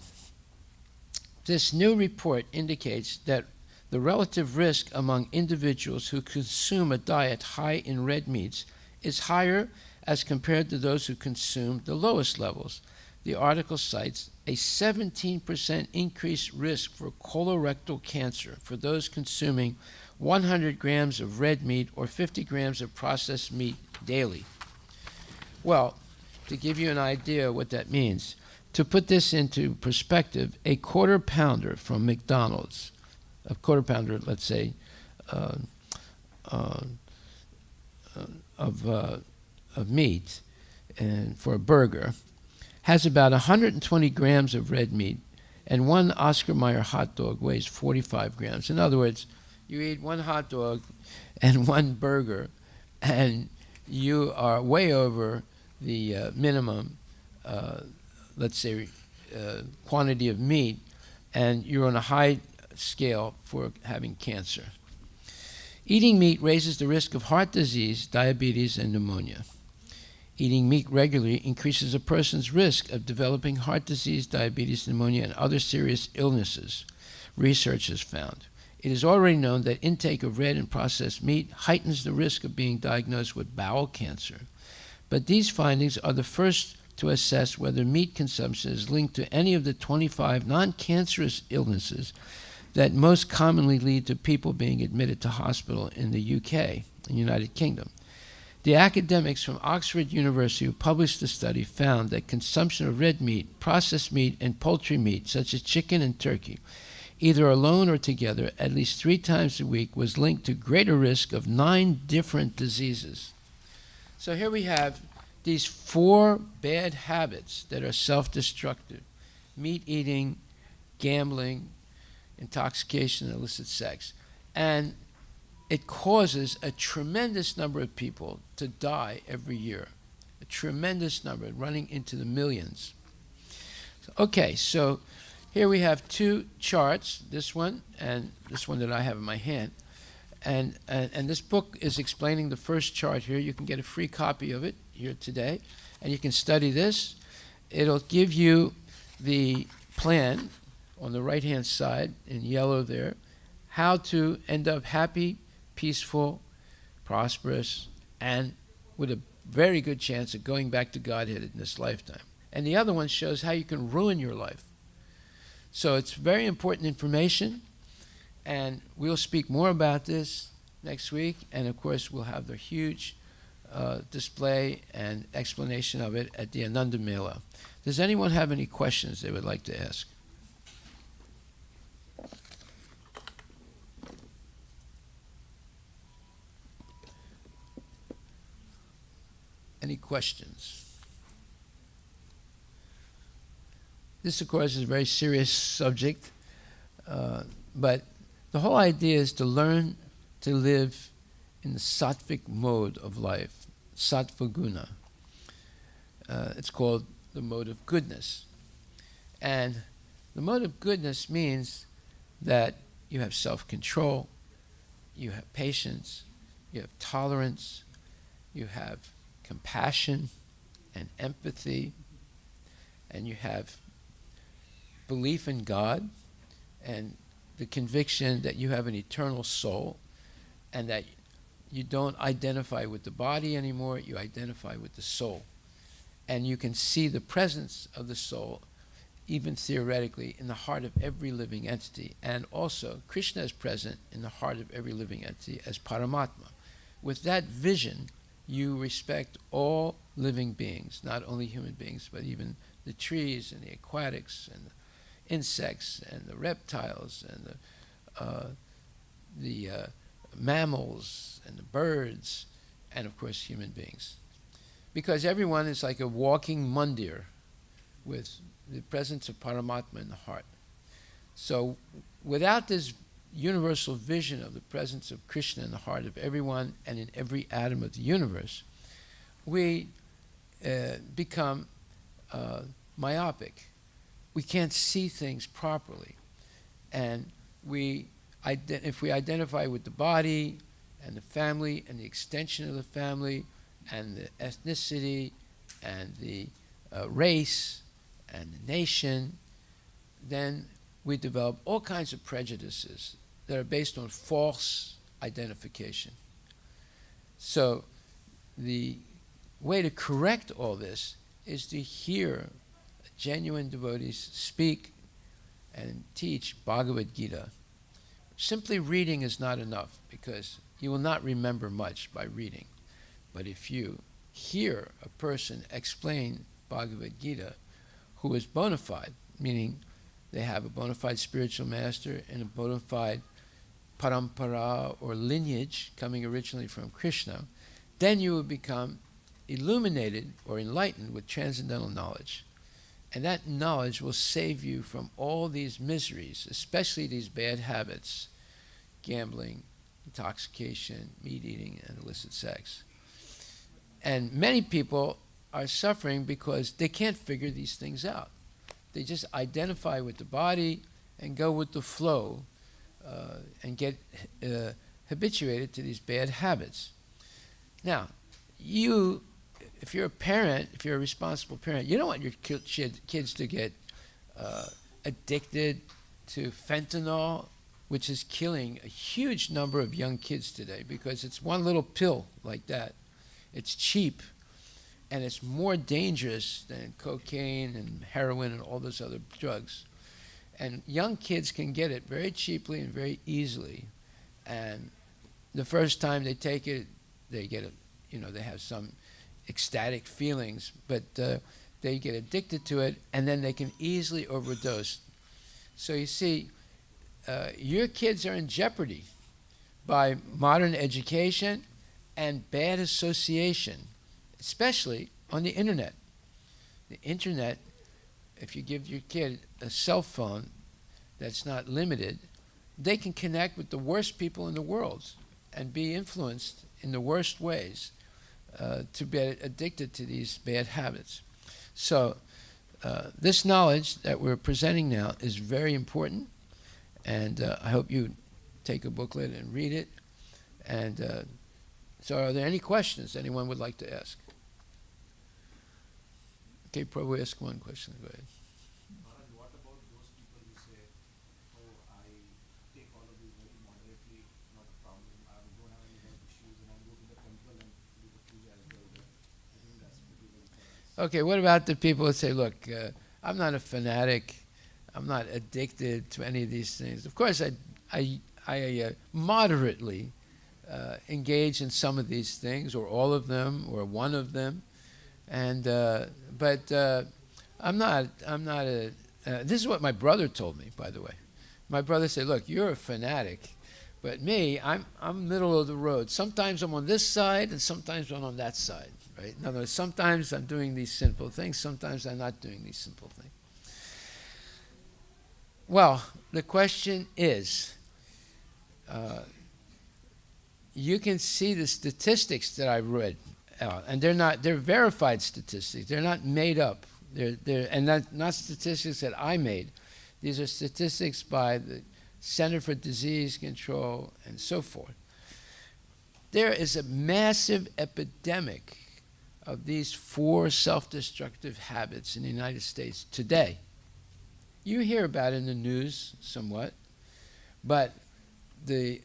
Speaker 1: this new report indicates that the relative risk among individuals who consume a diet high in red meats is higher as compared to those who consume the lowest levels. The article cites a 17% increased risk for colorectal cancer for those consuming 100 grams of red meat or 50 grams of processed meat daily. Well, to give you an idea what that means, to put this into perspective, a quarter pounder from McDonald's, a quarter pounder, let's say, of meat and for a burger, has about 120 grams of red meat, and one Oscar Mayer hot dog weighs 45 grams. In other words, you eat one hot dog and one burger, and you are way over the minimum, let's say, quantity of meat, and you're on a high scale for having cancer. Eating meat raises the risk of heart disease, diabetes, and pneumonia. Eating meat regularly increases a person's risk of developing heart disease, diabetes, pneumonia, and other serious illnesses, research has found. It is already known that intake of red and processed meat heightens the risk of being diagnosed with bowel cancer. But these findings are the first to assess whether meat consumption is linked to any of the 25 non-cancerous illnesses that most commonly lead to people being admitted to hospital in the UK, in the United Kingdom. The academics from Oxford University who published the study found that consumption of red meat, processed meat, and poultry meat, such as chicken and turkey, either alone or together at least 3 times a week, was linked to greater risk of 9 different diseases. So here we have these 4 bad habits that are self-destructive: meat eating, gambling, intoxication, and illicit sex. And it causes a tremendous number of people to die every year. A tremendous number, running into the millions. Okay, so here we have two charts, this one and this one that I have in my hand. And this book is explaining the first chart here. You can get a free copy of it here today, and you can study this. It'll give you the plan on the right-hand side in yellow there, how to end up happy, peaceful, prosperous, and with a very good chance of going back to Godhead in this lifetime. And the other one shows how you can ruin your life. So it's very important information, and we'll speak more about this next week. And of course, we'll have the huge display and explanation of it at the Ananda Mela. Does anyone have any questions they would like to ask? Any questions? This, of course, is a very serious subject, but the whole idea is to learn to live in the sattvic mode of life, sattva guna. It's called the mode of goodness. And the mode of goodness means that you have self-control, you have patience, you have tolerance, you have compassion and empathy, and you have belief in God and the conviction that you have an eternal soul and that you don't identify with the body anymore, you identify with the soul. And you can see the presence of the soul, even theoretically, in the heart of every living entity. And also, Krishna is present in the heart of every living entity as Paramatma. With that vision, you respect all living beings, not only human beings, but even the trees and the aquatics and the insects and the reptiles and the mammals and the birds, and of course human beings. Because everyone is like a walking mandir with the presence of Paramatma in the heart. So without this universal vision of the presence of Krishna in the heart of everyone and in every atom of the universe, we become myopic. We can't see things properly. And if we identify with the body and the family and the extension of the family and the ethnicity and the race and the nation, then we develop all kinds of prejudices that are based on false identification. So the way to correct all this is to hear genuine devotees speak and teach Bhagavad Gita. Simply reading is not enough because you will not remember much by reading. But if you hear a person explain Bhagavad Gita who is bona fide, meaning they have a bona fide spiritual master and a bona fide parampara or lineage coming originally from Krishna, then you will become illuminated or enlightened with transcendental knowledge. And that knowledge will save you from all these miseries, especially these bad habits, gambling, intoxication, meat eating, and illicit sex. And many people are suffering because they can't figure these things out. They just identify with the body and go with the flow and get habituated to these bad habits. Now, if you're a parent, if you're a responsible parent, you don't want your kids to get addicted to fentanyl, which is killing a huge number of young kids today because it's one little pill like that. It's cheap, and it's more dangerous than cocaine and heroin and all those other drugs. And young kids can get it very cheaply and very easily. And the first time they take it, they get it, they have some ecstatic feelings, but they get addicted to it, and then they can easily overdose. So you see, your kids are in jeopardy by modern education and bad association, especially on the internet. The internet, if you give your kid a cell phone, that's not limited, they can connect with the worst people in the world and be influenced in the worst ways to be addicted to these bad habits. So this knowledge that we're presenting now is very important, and I hope you take a booklet and read it. And so are there any questions anyone would like to ask? Okay, probably ask one question. Go ahead.
Speaker 3: Maharaj, what about those people who say, oh, I take all of these very moderately, not a problem, I don't have any health issues, and I go to the temple and do the puja as well there. I think that's pretty well for us.
Speaker 1: Okay, what about the people that say, look, I'm not a fanatic, I'm not addicted to any of these things. Of course, I moderately engage in some of these things, or all of them, or one of them, and but I'm not a. This is what my brother told me, by the way. My brother said, "Look, you're a fanatic, but me, I'm middle of the road. Sometimes I'm on this side, and sometimes I'm on that side. Right? In other words, sometimes I'm doing these sinful things, sometimes I'm not doing these sinful things." Well, the question is, you can see the statistics that I read, and they're verified statistics. They're not made up. They're not statistics that I made. These are statistics by the Center for Disease Control and so forth. There is a massive epidemic of these 4 self-destructive habits in the United States today. You hear about it in the news somewhat, but the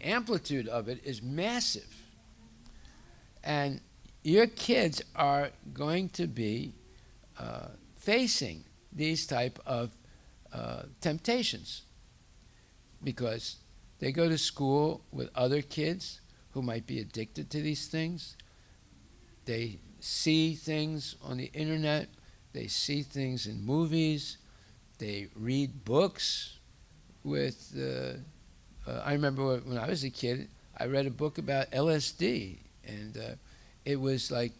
Speaker 1: amplitude of it is massive. And your kids are going to be facing these type of temptations, because they go to school with other kids who might be addicted to these things. They see things on the internet. They see things in movies. They read books with... I remember when I was a kid, I read a book about LSD, and it was like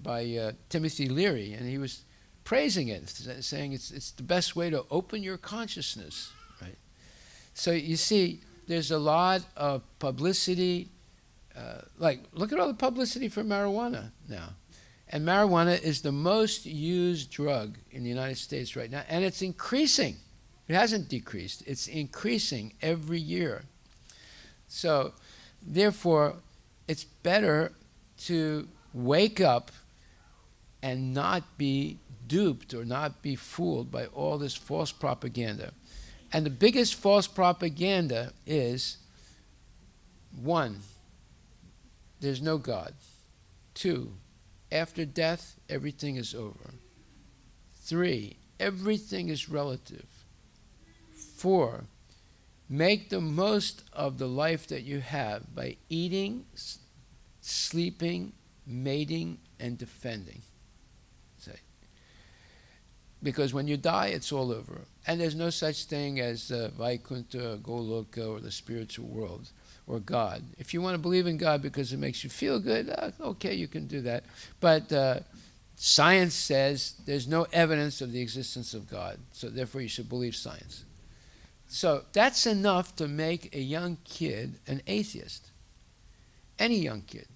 Speaker 1: by Timothy Leary, and he was praising it, saying it's the best way to open your consciousness, right? So you see, there's a lot of publicity. Like, look at all the publicity for marijuana now. And marijuana is the most used drug in the United States right now, and it's increasing. It hasn't decreased. It's increasing every year. So, therefore, it's better to wake up and not be duped or not be fooled by all this false propaganda. And the biggest false propaganda is, 1, there's no God. 2, after death, everything is over. 3, everything is relative. 4, make the most of the life that you have by eating, sleeping, mating, and defending. Say. Because when you die, it's all over. And there's no such thing as Vaikuntha, Goloka, or the spiritual world, or God. If you want to believe in God because it makes you feel good, okay, you can do that. But science says there's no evidence of the existence of God, so therefore you should believe science. So that's enough to make a young kid an atheist. Any young kid.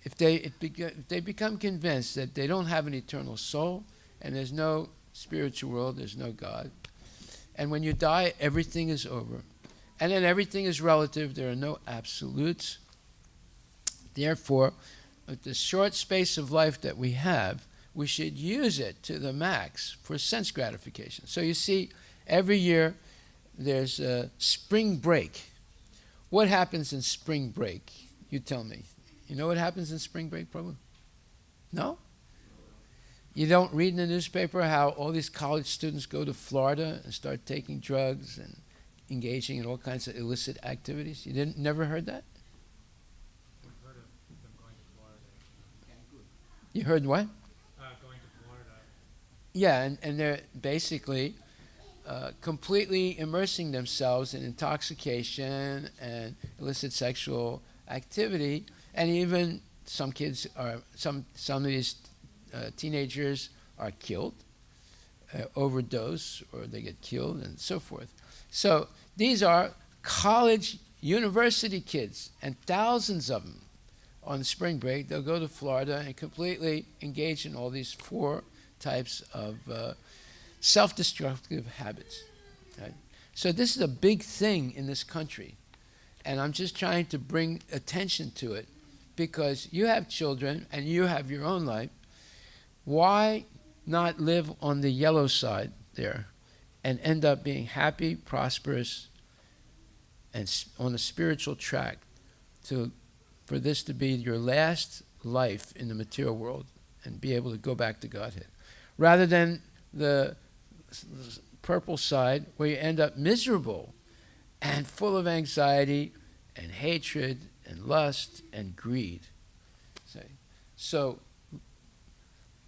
Speaker 1: If they become convinced that they don't have an eternal soul, and there's no spiritual world, there's no God, and when you die, everything is over. And then everything is relative, there are no absolutes. Therefore, with the short space of life that we have, we should use it to the max for sense gratification. So you see, every year there's a spring break. What happens in spring break? You tell me. You know what happens in spring break, Prabhu? No? You don't read in the newspaper how all these college students go to Florida and start taking drugs and engaging in all kinds of illicit activities? You never heard that?
Speaker 3: I've heard of them going to Florida.
Speaker 1: You heard what?
Speaker 3: Going to Florida.
Speaker 1: Yeah, and they're basically completely immersing themselves in intoxication and illicit sexual activity, and even some kids are, some of these teenagers are killed overdose or they get killed and so forth. So these are college, university kids, and thousands of them. On spring break, they'll go to Florida and completely engage in all these 4 types of self-destructive habits. Right? So this is a big thing in this country, and I'm just trying to bring attention to it because you have children and you have your own life. Why not live on the yellow side there and end up being happy, prosperous, and on a spiritual track for this to be your last life in the material world and be able to go back to Godhead, rather than the purple side where you end up miserable and full of anxiety and hatred and lust and greed. So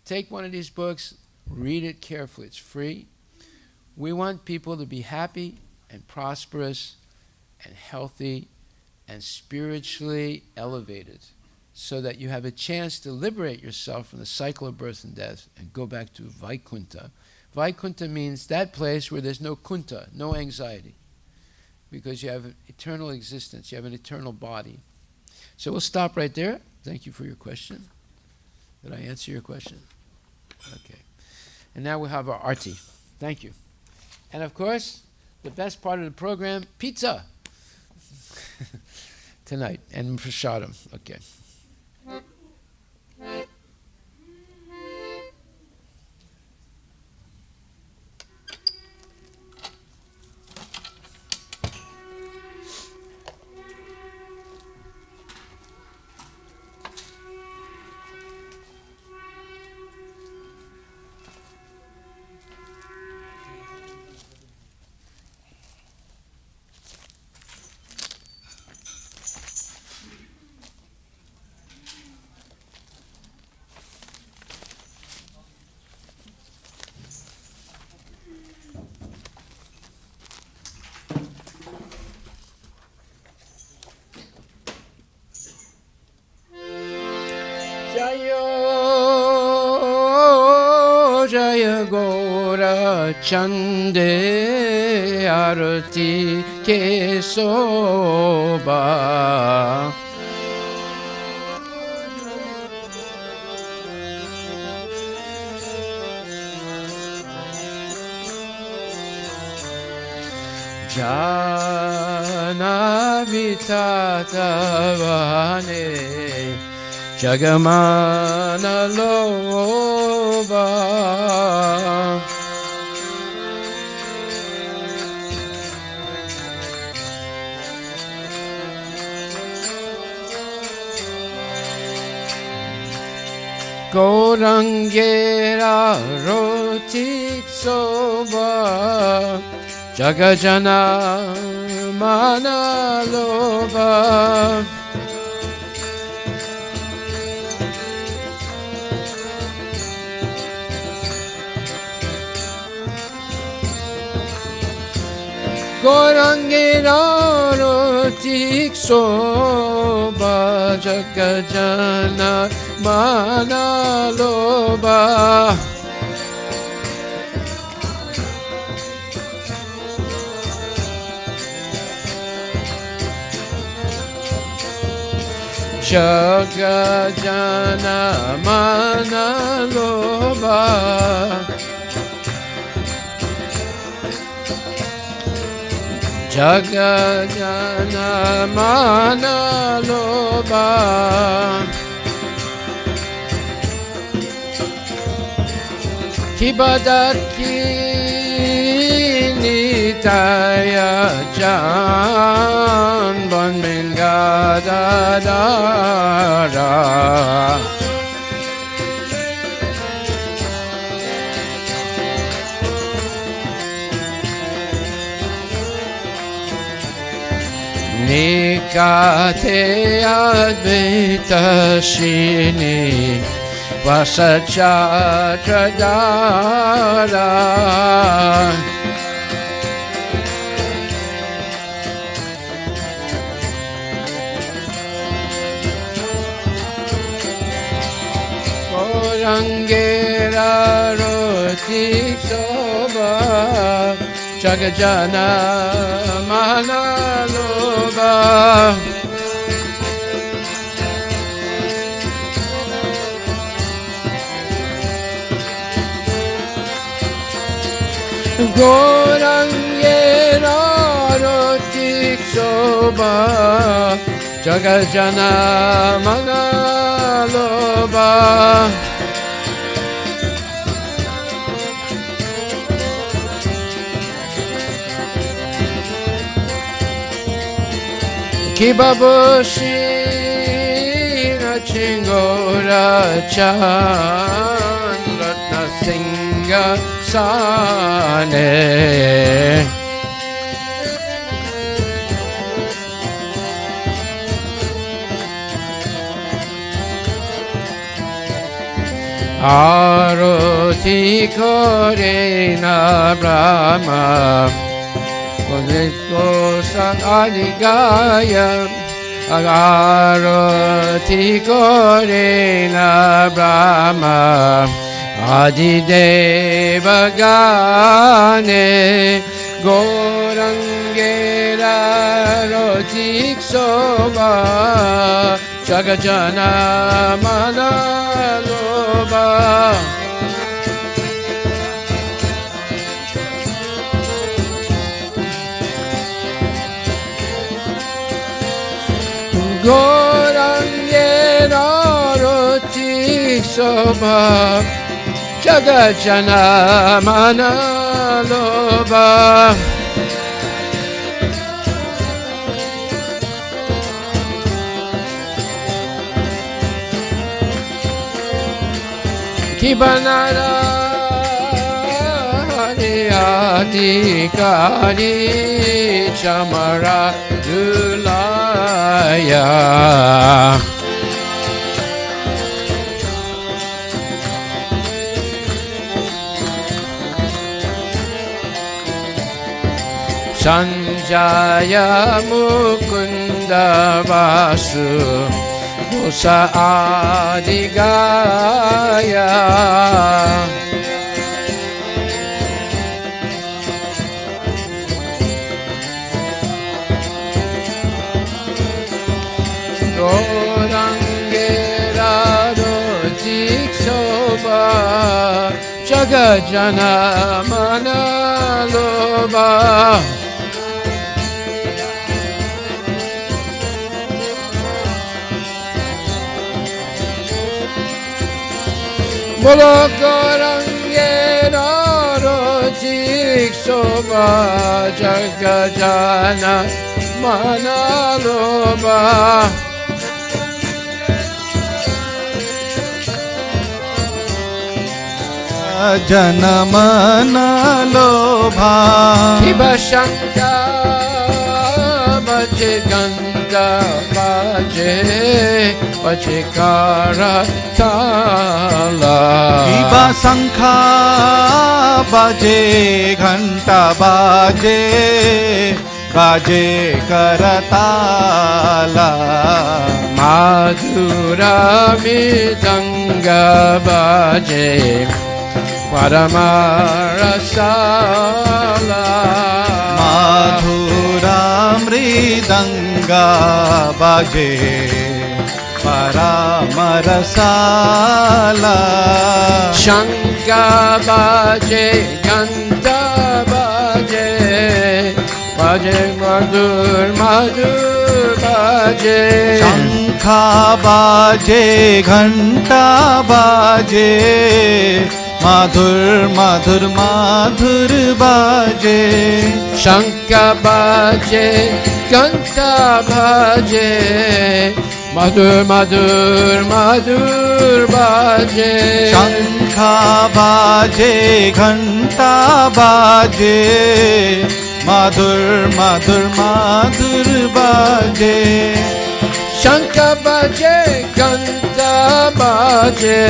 Speaker 1: take one of these books, read it carefully. It's free. We want people to be happy and prosperous and healthy and spiritually elevated so that you have a chance to liberate yourself from the cycle of birth and death and go back to Vaikuntha. Vaikuntha means that place where there's no kunta, no anxiety, because you have an eternal existence, you have an eternal body. So we'll stop right there. Thank you for your question. Did I answer your question? Okay. And now we'll have our arti. Thank you. And of course, the best part of the program, pizza. Tonight, and prasadam. Okay. Jayo Jaya Gora Chande Arati Kesoba Jana Vitatavane Jagamana Loba Gorangera Rotik Soba Jagajana Manaloba Gorangera Rotik Soba Jagajana Manaloba Jagajana Manaloba Jagajana Manaloba Kibadaki Nitaya Jan Bon Bengadadara Nikate Advaita Shini Vasachakradara Gorangera Roti So Jagajana Manaloba Gorangera Rotik Soba Jagajana Manaloba Kibaboshi na chingora chan ratna singa sane Aroti kore na Brahma Kodito sang aligaya Agaroti kore na Brahma Adideva gane Gorangera rotik soba Jagajana manaloba Gorangera rotik soba Jagajana manaloba Kibanara Adhikari Chamara Dulaya Sanjaya Mukunda Vasu Musa Adigaya Gorangera Rotik Soba Jagajana Manaloba Bolo Gorangera Rotik Soba Jagajana Manaloba
Speaker 4: Janamana lobha
Speaker 1: Kiba Shanka Baje Ganga Baje Baje Karatala
Speaker 4: Kiba Sankha baje ghanta baje baje karatala
Speaker 1: Madhura Midanga Baje Paramarasala
Speaker 4: Madhura mridanga baje paramarasala
Speaker 1: Shanka Baje Ganta Baje Baje Madhur Madhur Baje
Speaker 4: Shankha baje ghanta baje madhur madhur madhur baje
Speaker 1: Shanka Baje Ganta Baje Madhur Madhur Madhur Baje
Speaker 4: Shankha baje ghanta baje madhur madhur madhur baje
Speaker 1: Shanka Baje Ganta Baje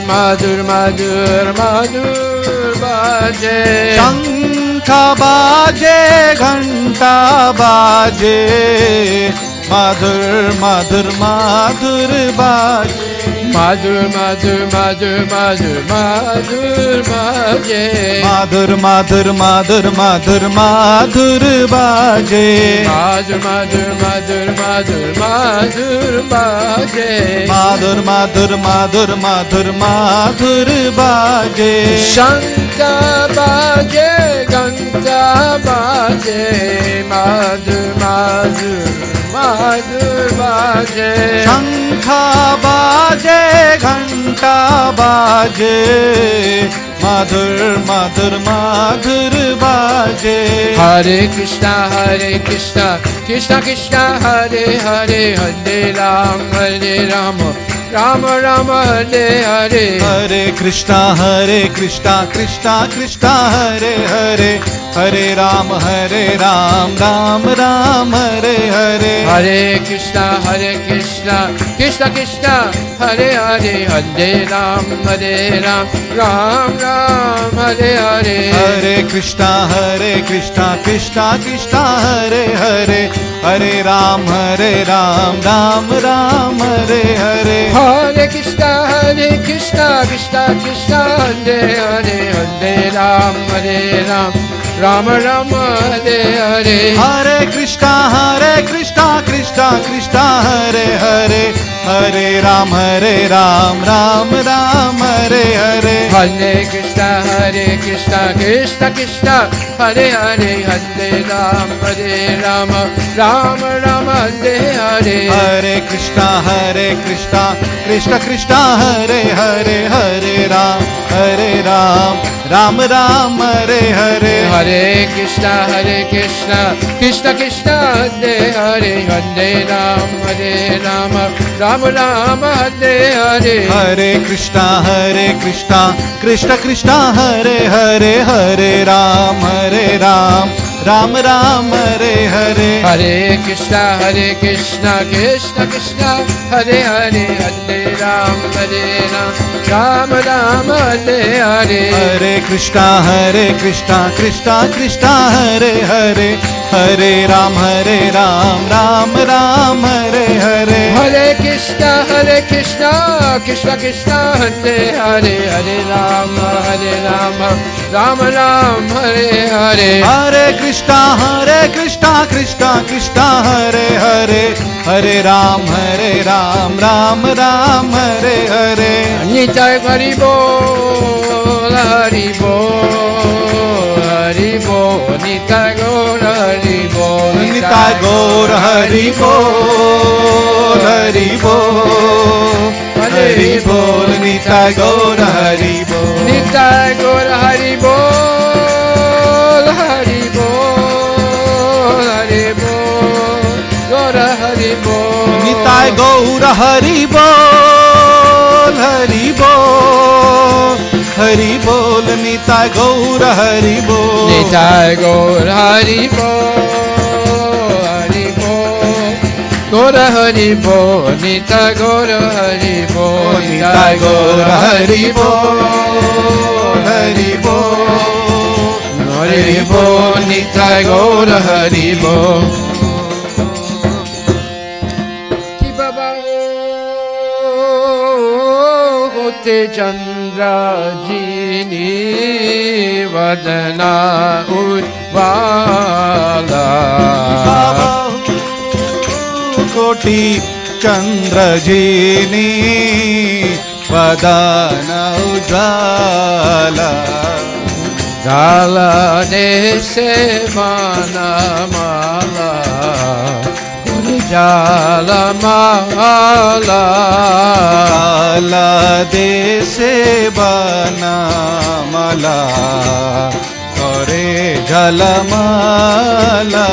Speaker 1: Madhur Madhur Madhur Baje
Speaker 4: Shankha baje ghanta baje madhur madhur madhur baje
Speaker 1: Madhur Madhur Madhur Madhur Madhur Baje
Speaker 4: Madhur Madhur Madhur Madhur Madhur baje
Speaker 1: Madhur Madhur Madhur Madhur Madhur Baje
Speaker 4: Madhur Madhur Madhur Madhur Madhur baje
Speaker 1: Shanta Baje Ganta Baje Madhur Madhur Madhur Baje
Speaker 4: शंखा बाजे घंटा बाजे मधुर मधुर मधुर बाजे
Speaker 1: Hare Krishna Krishna Krishna Hare Hare Hare Rama Rama Rama Hare Hare
Speaker 4: हरे Krishna Krishna Krishna Hare Hare Hare Ram Ram Ram Hare Hare
Speaker 1: Hare Krishna Krishna Krishna Hare Hare Hare Ram Ram Ram Hare Hare
Speaker 4: हरे Krishna Krishna Krishna Hare Hare Hare Ram Ram Ram Hare Hare
Speaker 1: Hare Krishna Krishna Krishna Hare Hare Hare Ram Ram Ram Hare Hare
Speaker 4: हरे Krishna Krishna Krishna Hare Hare Hare Ram Ram Ram Hare Hare
Speaker 1: Hare Krishna Krishna Krishna Hare Hare Hare Ram Ram Ram Hare Hare
Speaker 4: हरे Krishna Krishna Hare Hare Hare Ram Ram Hare Hare
Speaker 1: Hare Krishna Krishna Krishna Hare Hare Hare Ram Ram Hare Hare
Speaker 4: हरे Krishna Krishna Hare Hare Hare Ram Ram Hare Hare
Speaker 1: Hare Krishna Krishna Krishna Hare Hare Hare Ram Ram Hare Hare
Speaker 4: हरे Krishna Krishna Krishna Hare Hare Hare Ram Ram Hare Hare
Speaker 1: Hare Krishna Krishna Krishna Hare Hare Hare Ram Ram Hare Hare
Speaker 4: हरे Krishna Krishna Krishna Hare Hare Hare Ram Ram Hare Hare
Speaker 1: Nitai Hari Bol Hari Bol Hari Bol Nitai Gaur Hari Bol
Speaker 4: Nitai गौर हरि बोल हरि बोल हरि बोल निताय गौर हरि बोल
Speaker 1: Nitai Gaur Hari Bol Hari Bol Hari Bol Gaur Hari Bol
Speaker 4: Nitai गौर हरि बोल हरि बोल हरि बोल निताय गौर हरि बोल
Speaker 1: Nitai Gaur Hari Bol Hari Bol Gaur Hari Bol Nitai Gaur Hari Bol
Speaker 4: Nitai गौर हरि बोल हरि बोल
Speaker 1: Hari Bol Nitai Gaur Hari Bol Ki Baba Hote Chandra Jini Vadana Udvala
Speaker 4: कोटि चंद्र जीनी वदन उजाला
Speaker 1: Jala Dese Mana Mala Kuri Jala Mala
Speaker 4: काला देसे बना मला करे जलमाला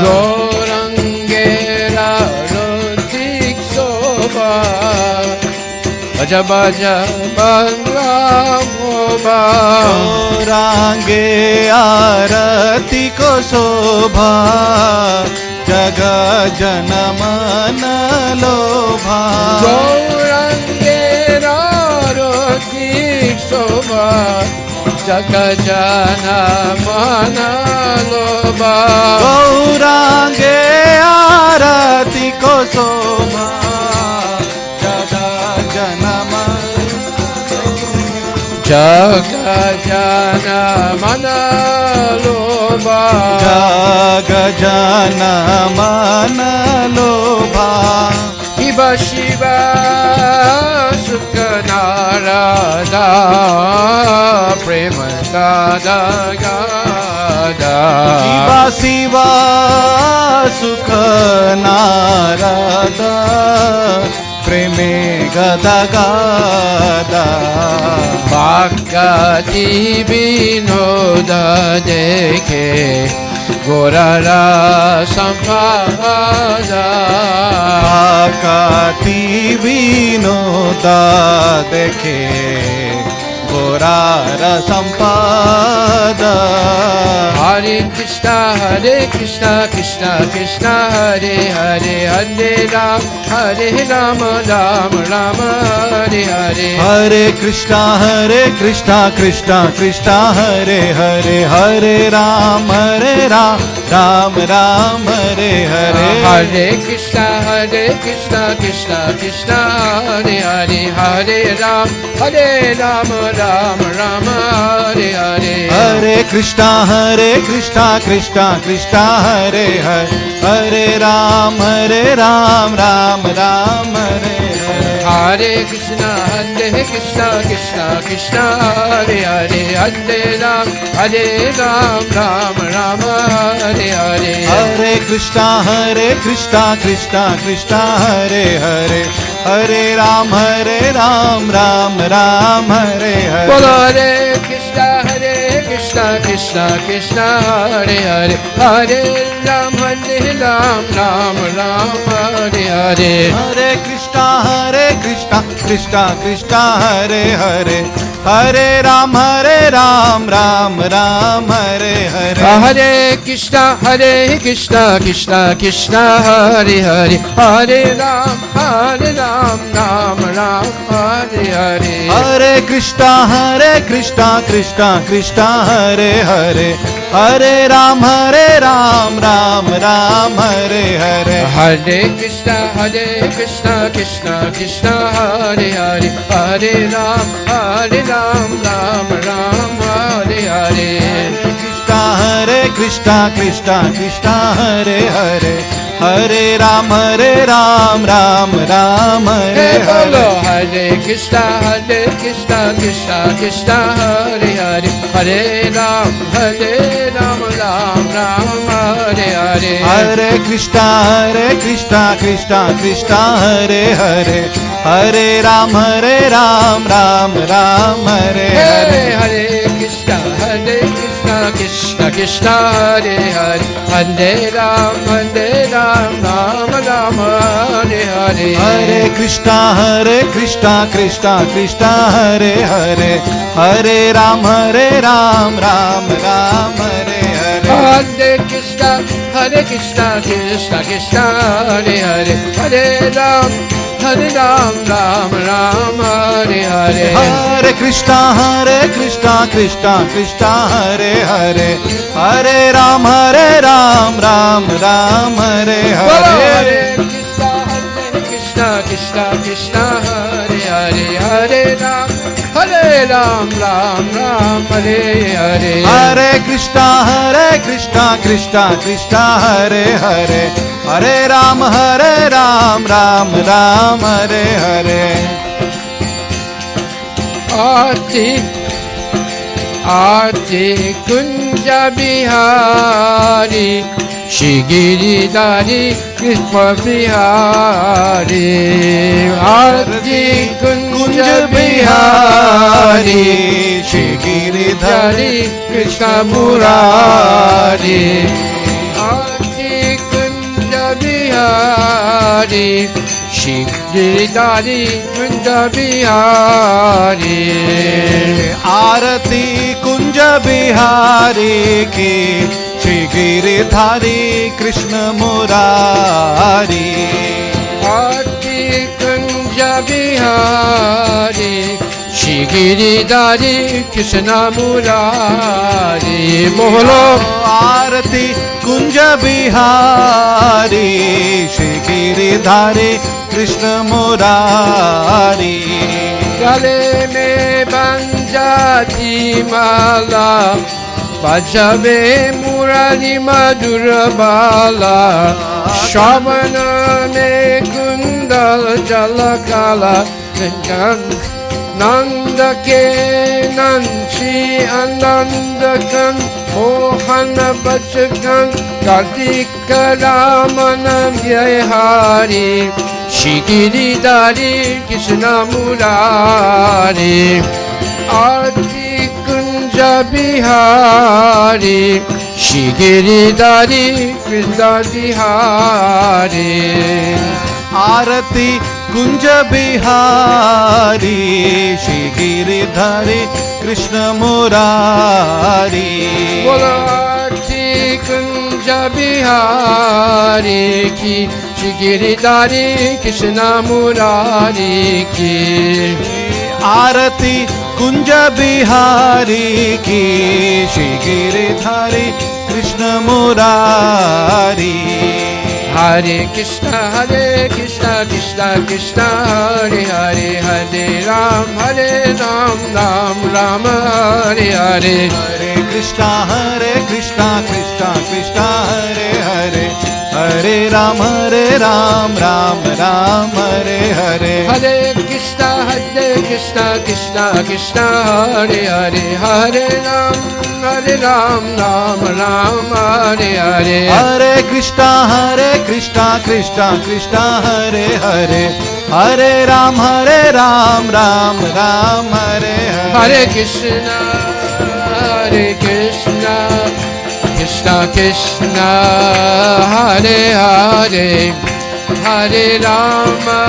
Speaker 1: Gorangera Rotik Soba Baja Baja Bangamoba
Speaker 4: रांगे आरती को शोभा जग जन मन लोभा
Speaker 1: Gorangera Rotik Soba Jakajana Mana Loba
Speaker 4: गौरांगे आरती को शोभा जग जनम
Speaker 1: जग जन मन लोभा
Speaker 4: जग जन मन लोभा
Speaker 1: शिव शिव सुख नारदा प्रेम गादा गादा
Speaker 4: शिवा शिवा सुख नारद प्रेमे गदा गदा
Speaker 1: भक्ति विनोद देखे गोरारा संपादा
Speaker 4: भक्ति विनोद देखे गोरार संपाद
Speaker 1: हरे कृष्णा कृष्णा कृष्णा हरे हरे हरे राम राम राम हरे हरे
Speaker 4: हरे कृष्णा कृष्णा कृष्णा हरे हरे हरे राम राम राम हरे हरे
Speaker 1: हरे कृष्णा कृष्णा कृष्णा हरे हरे हरे राम राम राम हरे हरे
Speaker 4: हरे कृष्णा कृष्णा कृष्णा हरे हरे राम राम राम हरे
Speaker 1: हरे कृष्णा कृष्णा कृष्णा हरे हरे हरे राम राम राम हरे हरे
Speaker 4: हरे कृष्णा कृष्णा कृष्णा हरे हरे राम राम हरे
Speaker 1: बोलो
Speaker 4: हरे
Speaker 1: हरे कृष्णा कृष्णा हरे हरे राम राम हरे हरे
Speaker 4: हरे कृष्णा कृष्णा हरे हरे राम राम हरे हरे
Speaker 1: हरे कृष्णा कृष्णा हरे हरे राम राम हरे हरे
Speaker 4: हरे कृष्णा कृष्णा हरे हरे राम राम हरे हरे
Speaker 1: हरे कृष्णा कृष्णा हरे हरे राम राम हरे हरे
Speaker 4: कृष्णा कृष्णा हरे हरे राम राम हरे
Speaker 1: बोलो
Speaker 4: हरे
Speaker 1: हरे कृष्णा कृष्णा हरे हरे राम राम हरे हरे
Speaker 4: हरे कृष्णा कृष्णा हरे हरे राम राम हरे हरे
Speaker 1: हरे कृष्णा कृष्णा हरे हरे राम राम हरे हरे
Speaker 4: हरे कृष्णा कृष्णा हरे हरे राम राम हरे हरे
Speaker 1: हरे कृष्णा कृष्णा हरे राम राम हरे हरे
Speaker 4: हरे कृष्णा कृष्णा हरे राम राम हरे हरे
Speaker 1: कृष्णा हरे राम राम हरे हरे
Speaker 4: हरे कृष्णा कृष्णा हरे राम राम हरे हरे
Speaker 1: आरती कुंज बिहारी श्री गिरिधारी कृष्ण बिहारी आरती कुंज बिहारी
Speaker 4: श्री गिरिधारी
Speaker 1: कृष्ण मुरारी आरती कुंज बिहारी श्री गिरिधारी कुंज बिहारी
Speaker 4: आरती कुंज बिहारी की श्री गिरिधारी कृष्ण मुरारी
Speaker 1: आरती Kunj Bihari Shri Giridhari Krishna Murari Mohlo
Speaker 4: Arati Kunja Bihari Shri Giridhari Krishna Murari
Speaker 1: Gale me banjati mala Bajabe murari madhura bala Shravana me kundal jalakala Nanda ke nanchi anandakan Mohana bachakan Kartika ramana vyahari Shri Giridhari Krishna Murari Arti Kunja Bihari Shri Giridhari Krishna Bihari
Speaker 4: Arati Kunja Bihari Shri Giridhari Krishna Murari
Speaker 1: Bola Arti Kunja Bihari ki Shri Giridhari Krishna Murari ki
Speaker 4: Arati Kunja Bihari ki Shri Giridhari Krishna Murari
Speaker 1: Hare Krishna Krishna Krishna Hare Hare Hare Ram Ram Ram Hare Hare
Speaker 4: Hare Krishna Krishna Krishna Hare Hare Hare Ram Ram Ram Hare Hare
Speaker 1: Hare Krishna Krishna Krishna Hare Hare Hare Ram Ram Ram Hare Hare
Speaker 4: Hare Krishna Krishna Krishna Hare Hare Hare Ram Ram Hare Hare
Speaker 1: Hare Krishna Krishna Krishna Hare Hare Hare Rama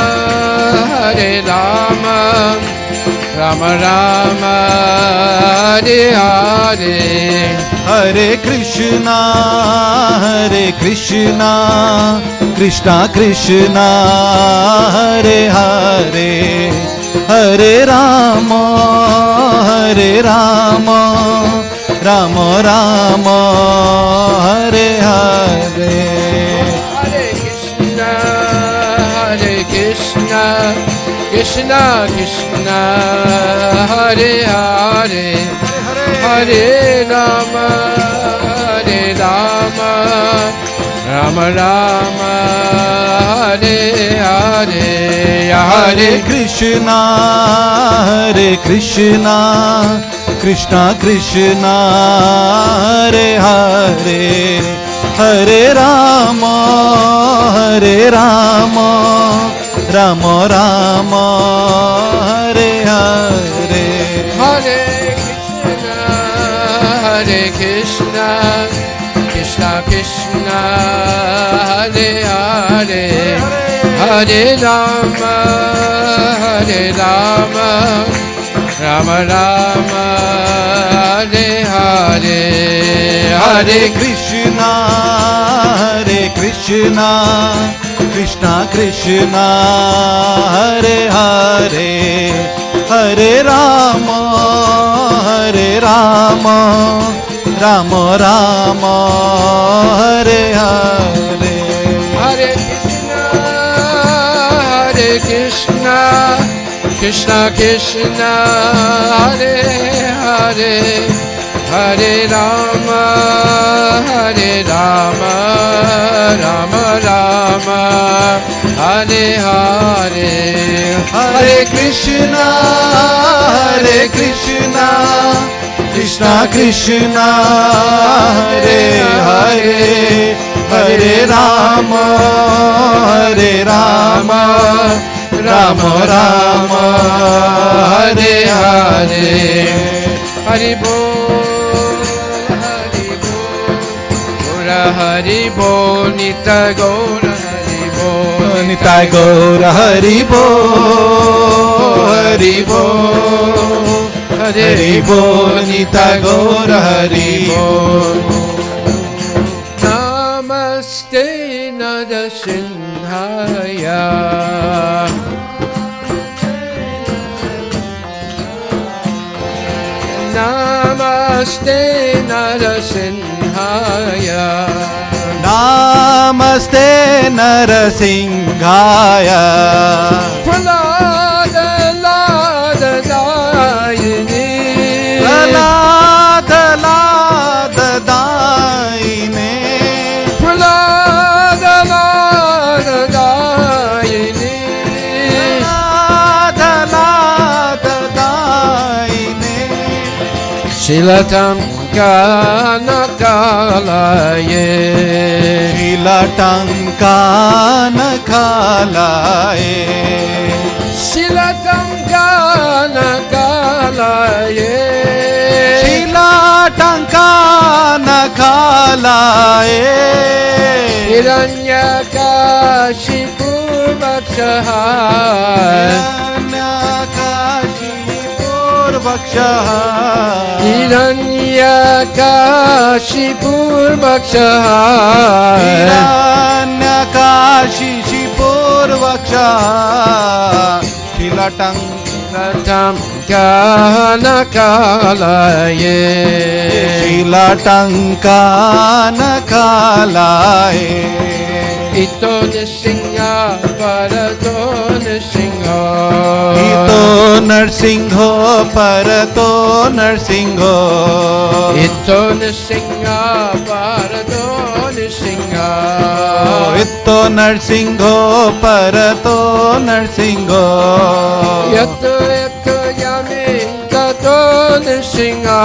Speaker 1: Rama Rama Hare Hare
Speaker 4: Hare Krishna Krishna Krishna Hare Hare Hare Rama Rama Rama Hare Hare
Speaker 1: Hare Krishna Krishna Krishna Hare Hare Hare Rama Rama Rama Hare Hare
Speaker 4: Hare Krishna Krishna Krishna Hare Hare Hare Rama Rama Rama Hare Hare
Speaker 1: Hare Krishna Krishna Krishna Hare Hare Hare Rama Rama Rama Hare Hare
Speaker 4: Hare Krishna Krishna Krishna Hare Hare Hare Rama Rama Rama Hare Hare
Speaker 1: Hare Krishna Krishna Krishna Hare Hare Hare Rama Rama Rama Hare Hare
Speaker 4: Hare Krishna Krishna Krishna Hare Hare Hare Rama Rama Rama Hare Hare
Speaker 1: Hari Bol Hari Bol Nita Gaura Hari Bol
Speaker 4: Nitai Gaur Hari Bol Hari Bol Hari Bol Nitai Gaur Hari Bol
Speaker 1: Namaste Nada Sinhaya Namaste Narasimhaya.
Speaker 4: Namaste Narasimhaya.
Speaker 1: Pralada Lada Dayini.
Speaker 4: Pralada Lada Daine.
Speaker 1: Pralada Lada Dayini.
Speaker 4: Pralada Lada Daine.
Speaker 1: Shilatam Kanakalaye.
Speaker 4: Shilatankan khalaye.
Speaker 1: Shilatam Kanakalaye.
Speaker 4: Shilatankan khalaye.
Speaker 1: Hiranyakashipu Vakshahai.
Speaker 4: Hiranyakashipur Vakshahai.
Speaker 1: Hiranyakashipu Vakshahai.
Speaker 4: Hiranyakashipur Vakshahai.
Speaker 1: Ratam Kanakalaye.
Speaker 4: Shilatankan khalaye.
Speaker 1: Ito Nisingha Parato Nisingha.
Speaker 4: Ito Narsingho Parato Narsingho.
Speaker 1: Ito Nisingha Parato Nisingha.
Speaker 4: Ito Narsingho Parato Narsingho.
Speaker 1: Yato Yato Yami Tato Nisingha.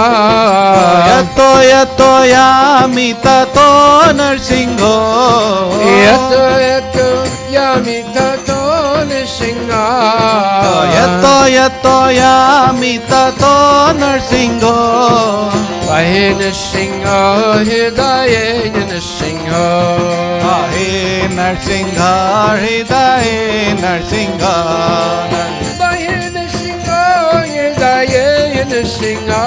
Speaker 4: Yato Yato Yami Tato Narsingho.
Speaker 1: Yato Yato Yami Tato Nisingha.
Speaker 4: Yato Yato Yami Tato Narsingho.
Speaker 1: Vahe Nisingha Hidaye Nisingha.
Speaker 4: Ahe Narsingha Hridaye Narsingha.
Speaker 1: Vahe Nisingha Hidaye Nisingha.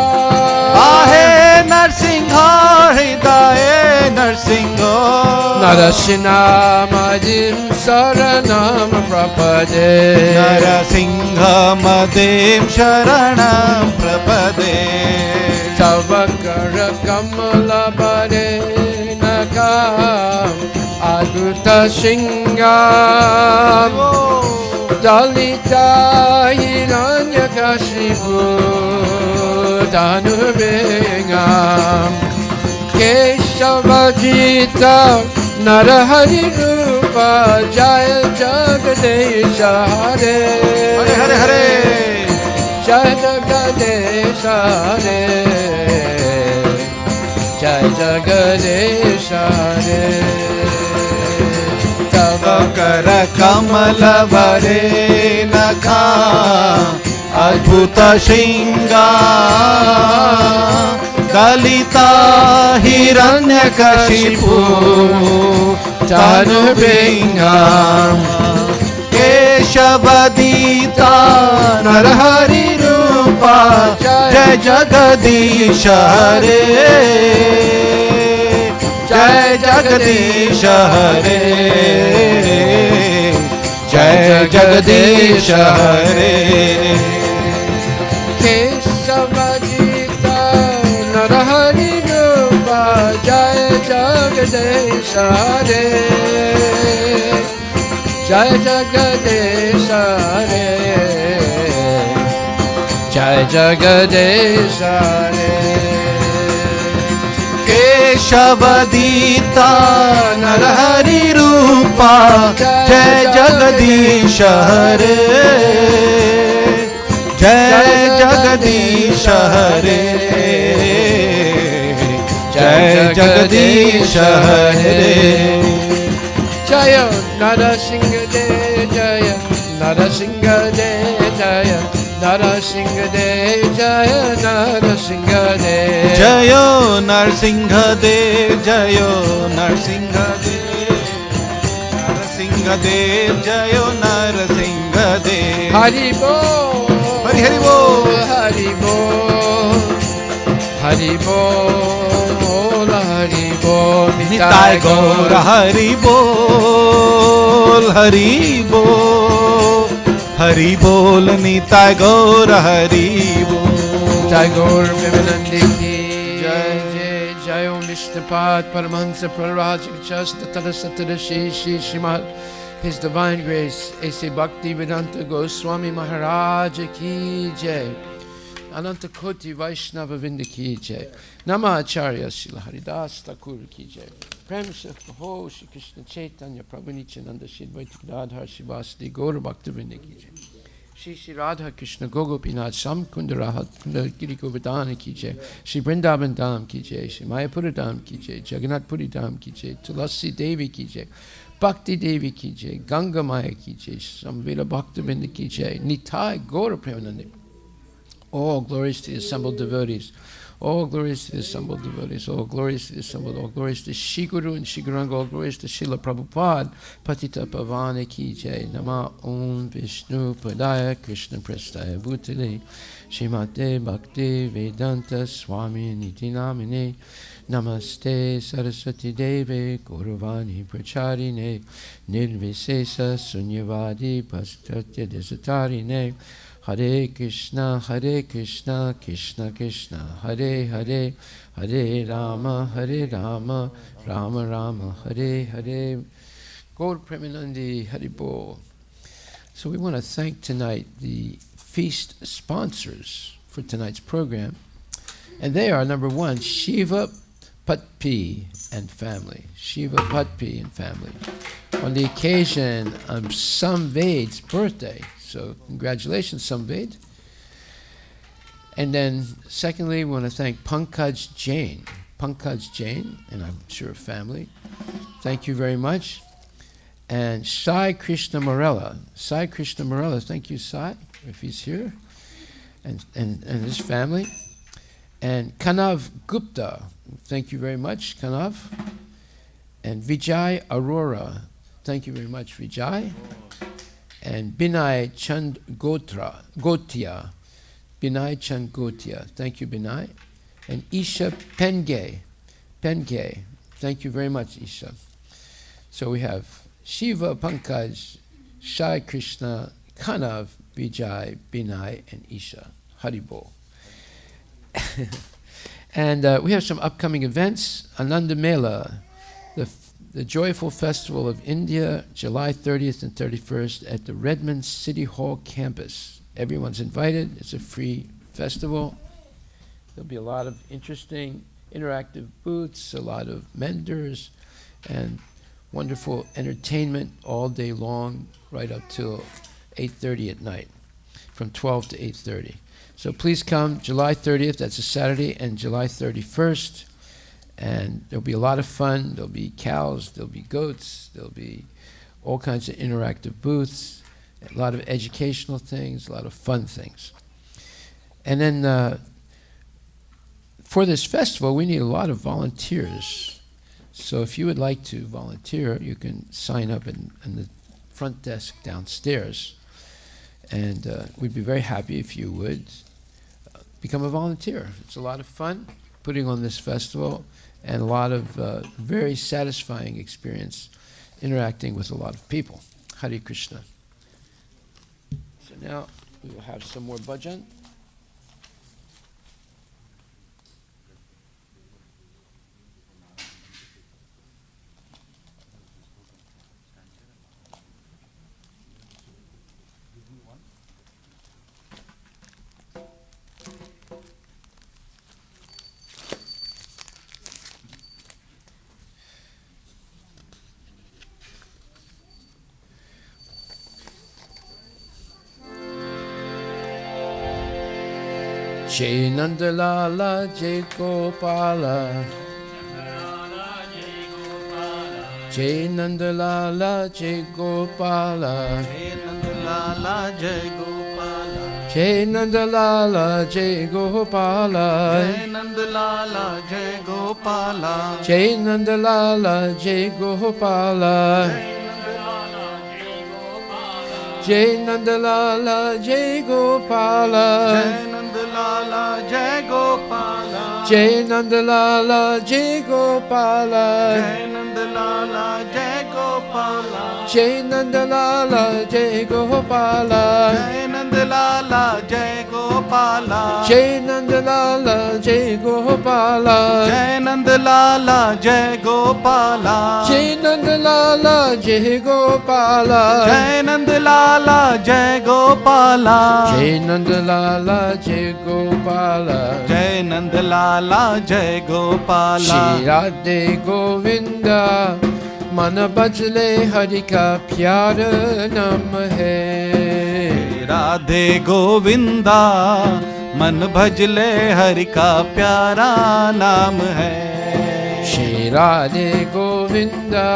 Speaker 4: Ahe Narsingha Hridaye Narsingha.
Speaker 1: Narasimhadim Saranam Prapade.
Speaker 4: Narasingha Madim Sharanam Prapade.
Speaker 1: Tavakara Kamala Bade Nakam Adhuta Singam. Dalita Hiranyakashipu Dhanubengam. Keshavajita Narahari Rupa Jaya Jagadesha Hare.
Speaker 4: Hare Hare Hare.
Speaker 1: Jaya Jagadesha Hare. Jaya Jagadesha Hare.
Speaker 4: Kara Kamala Vare Nakha Adbhuta Shinga. Dalita Hiranyakashipu Dhanubengam. Keshavadita Narahari Rupa Jai Jagadisha Hare. Jai Jagadisha Hare. Jai Jagadisha Hare.
Speaker 1: Keshavajita Narahari Rupa Jaya Jagadesha Hare. Jaya Jagadesha Hare. Jaya Jagadesha Hare.
Speaker 4: Keshavadita Narahari Rupa Jai Jagadisha Hare. Jai Jagadisha Hare. Jai Jagadisha Hare.
Speaker 1: Jaya Narasingha De Jaya Narasingha De Jaya Narasingha De Jaya Narasingha De.
Speaker 4: Jayo Narsingha Dev Jayo Narsingha Dev. Narsingha Dev Jayo Narsingha Dev.
Speaker 1: Hari Bol
Speaker 4: Hari Hari Bol.
Speaker 1: Hari Bol Hari Bol Hari Bol
Speaker 4: Nitai Gaur Hari Bol Hari Bol Hari Bol Nitai Gaur Hari Bol.
Speaker 1: Nitai Gaur Premanandi ki Jai Jai Om Vishnupad Paramahansa Prarajik Chasta Tadasatara Shri Shrimad His Divine Grace A.C. Bhakti Vedanta Goswami Maharaj ki Jai Ananta Koti Vaishnava Vinda ki Jai Nama Acharya Srila Haridas Thakur ki Jai Prem Se Ho Shri Krishna Chaitanya Prabhu Nityananda Shri Advaita Gadadhar Shivasadi Gaura Bhakta Vinda ki Jai Shri Shri Radha Krishna Gogopinath Sam Kunda Rahat Kunda Giri Govardhana ki Jai Shri Vrindavan Dham ki Jai Shri Mayapura Dham ki Jai Jagannath Puri Dham ki Jai Tulasi Devi ki Jai Bhakti Devi ki Jai Ganga Maya ki Jai Samveda Bhakta Vinda ki Jai Nitai Gaura Premanandi. All glories to the assembled devotees. All glories to the assembled devotees. All glories to the assembled. All glories to Shri Guru and Shri Guranga. All glories to Srila Prabhupada. Patita Pavane ki Jai. Nama Om Vishnu Padaya Krishna Prestaya Bhutale. Shrimate Bhakti Vedanta Swami Niti Namine. Namaste Saraswati Deve Gauravani Pracharine. Nirvisesa Sunyavadi Pastatya Desatarine. Hare Krishna, Krishna Krishna, Hare Hare, Hare Rama, Rama Rama, Hare Hare. Gaur Premanandi Haribol. So we want to thank tonight the feast sponsors for tonight's program. And they are, number one, Shiva Patpi and family. Shiva Patpi and family. On the occasion of Samved's birthday. So congratulations, Samved. And then secondly, we want to thank Pankaj Jain. Pankaj Jain, and I'm sure family. Thank you very much. And Sai Krishna Morella. Sai Krishna Morella, thank you, Sai, if he's here. And his family. And Kanav Gupta, thank you very much, Kanav. And Vijay Arora, thank you very much, Vijay. And Binay Chand Gotia. Binay Chand Gotia. Thank you, Binay. And Isha Penge. Thank you very much, Isha. So we have Shiva, Pankaj, Shai Krishna, Kanav, Vijay, Binay, and Isha. Haribol. And we have some upcoming events. Ananda Mela, the Joyful Festival of India, July 30th and 31st at the Redmond City Hall campus. Everyone's invited. It's a free festival. There'll be a lot of interesting interactive booths, a lot of vendors, and wonderful entertainment all day long, right up till 8:30 at night, from 12 to 8:30. So please come July 30th, that's a Saturday, and July 31st. And there'll be a lot of fun. There'll be cows, there'll be goats, there'll be all kinds of interactive booths, a lot of educational things, a lot of fun things. And then for this festival, we need a lot of volunteers. So if you would like to volunteer, you can sign up in the front desk downstairs. And we'd be very happy if you would become a volunteer. It's a lot of fun putting on this festival, and a lot of very satisfying experience interacting with a lot of people. Hare Krishna. So now we will have some more bhajan. Jai Nandalala Jai Gopala, Jai Nandalala Jai Gopala, Jai Nandalala Jai Gopala, Jai Nandalala Jai Gopala, Jai Nandalala Jai Gopala,
Speaker 4: Jai Gopala,
Speaker 1: Jai Nandalala Jai Gopala,
Speaker 4: Jai Nandalala Jai Gopala,
Speaker 1: Jai Nandalala Jai Gopala,
Speaker 4: Jai Nandalala लाला जय गोपाला
Speaker 1: जय नंद लाला जय गोपाला
Speaker 4: जय नंद लाला जय गोपाला
Speaker 1: जय नंद लाला जय गोपाला
Speaker 4: जय नंद लाला जय गोपाला
Speaker 1: जय नंद लाला जय गोपाला
Speaker 4: जय नंद लाला जय गोपाला
Speaker 1: श्री राधे गोविंदा मन बजले हरि का प्यारा नाम है
Speaker 4: राधे गोविंदा मन भजले हरि का प्यारा नाम है
Speaker 1: श्री राधे गोविंदा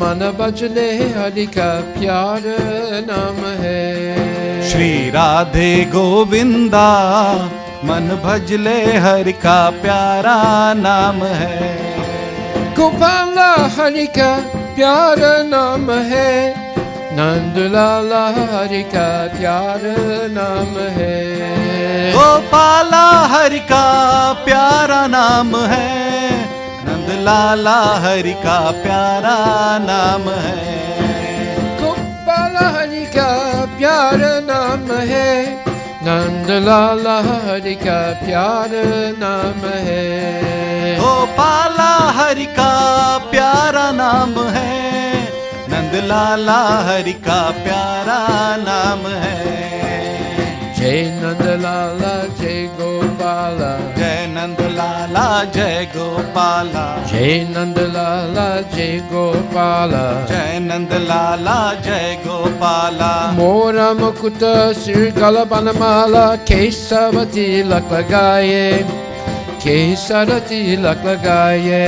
Speaker 1: मन बजले हरि का प्यारा नाम है
Speaker 4: श्री राधे गोविंदा मन भजले हरि का प्यारा नाम है
Speaker 1: गोपाला हरि का प्यारा नाम है नंद लाला हरि का प्यारा नाम है
Speaker 4: गोपाला हरि का प्यारा नाम है नंद लाला हरि का प्यारा नाम है
Speaker 1: गोपाला हरि का प्यारा नाम है नंद लाला हरि का प्यारा नाम है
Speaker 4: गोपाला हरि का प्यारा नाम है नंद लाला हरि का प्यारा नाम है
Speaker 1: जय नंद लाला जय गोपाला
Speaker 4: जय नंद लाला जय गोपाला
Speaker 1: जय नंद लाला जय गोपाला
Speaker 4: जय नंद लाला जय गोपाला
Speaker 1: मोरा मुकुट सिर गला बनमाला केसव तिलक लगाए केसर तिलक लगाए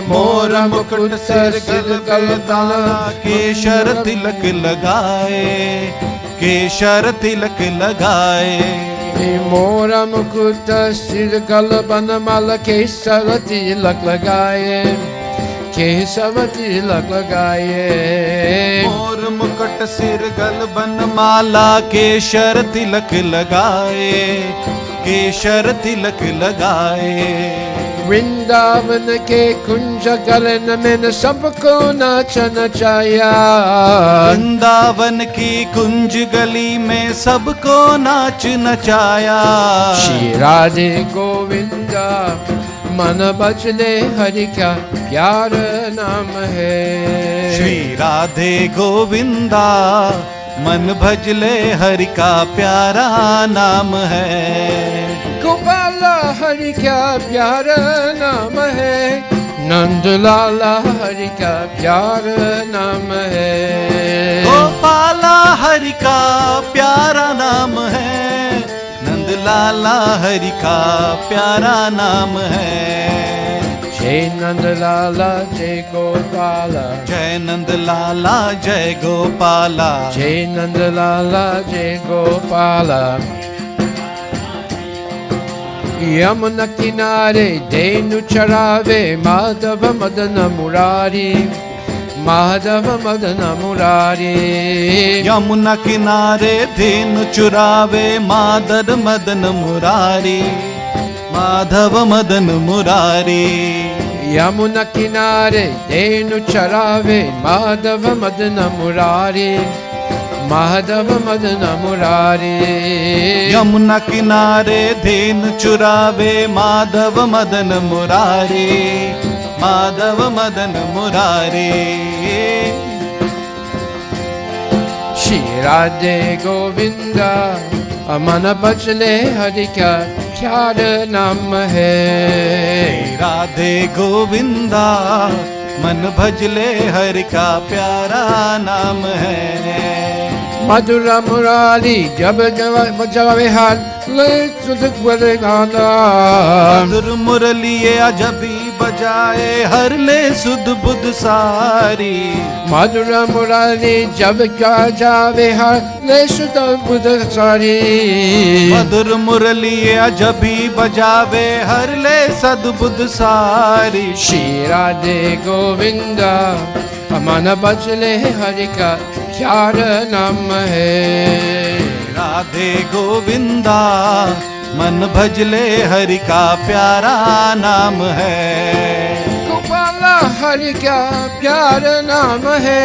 Speaker 4: मोर मुकुट सिर गल दाला केशर तिलक लगाए केशर तिलक लगाए
Speaker 1: मोरा मुकुट सिर गल बनमाला केसर तिलक लगाए केसव तिलक लगाए
Speaker 4: मोर मुकुट सिर गल बनमाला केशर तिलक लगाए केशर तिलक लगाए
Speaker 1: वृंदावन के कुंज गलन में सबको नाच नचाया
Speaker 4: वृंदावन की कुंज गली में सबको नाच नचाया
Speaker 1: श्री राधे गोविंदा मन बजले हरि का प्यारा नाम है
Speaker 4: श्री राधे गोविंदा मन भजले हरि का प्यारा नाम है
Speaker 1: गोपाला हरि का प्यारा नाम है नंद लाला हरि का प्यारा नाम है
Speaker 4: गोपाला हरि का प्यारा नाम है नंद लाला हरि का प्यारा नाम है
Speaker 1: जय नंद लाला जय गोपाला
Speaker 4: जय नंद लाला जय गोपाला
Speaker 1: जय नंद लाला जय गोपाला यमुना किनारे धेनु चरावे माधव मदन मुरारी माधव मदन मुरारी
Speaker 4: यमुना किनारे धेनु चुरावे माधव मदन मुरारी माधव मदन मुरारी
Speaker 1: यमुना किनारे धेनु चरावे माधव मदन मुरारी माधव मदन मुरारी
Speaker 4: यमुना किनारे धेनु चुरावे माधव मदन मुरारी माधव मदन मुरारी
Speaker 1: श्री राधे गोविंदा मन बजले हरि का प्यारा नाम है
Speaker 4: राधे गोविंदा मन भजले हरि का प्यारा नाम है
Speaker 1: मधुरा मुरारी जब बजावे हाथ ले सुध गाना
Speaker 4: मधुर मुरलिए अजबी बजाए हर ले सुध बुध सारी
Speaker 1: मधुरा मुरारी जब जावे हाथ ले सुध बुध सारी
Speaker 4: मधुर मुरलिए अजबी बजावे हर ले सदबुद सारी
Speaker 1: श्री राधे गोविंदा मन बजले हरि का प्यारा नाम है
Speaker 4: राधे गोविंदा मन भजले हरि का प्यारा नाम है
Speaker 1: गोपाला हरि का प्यारा नाम है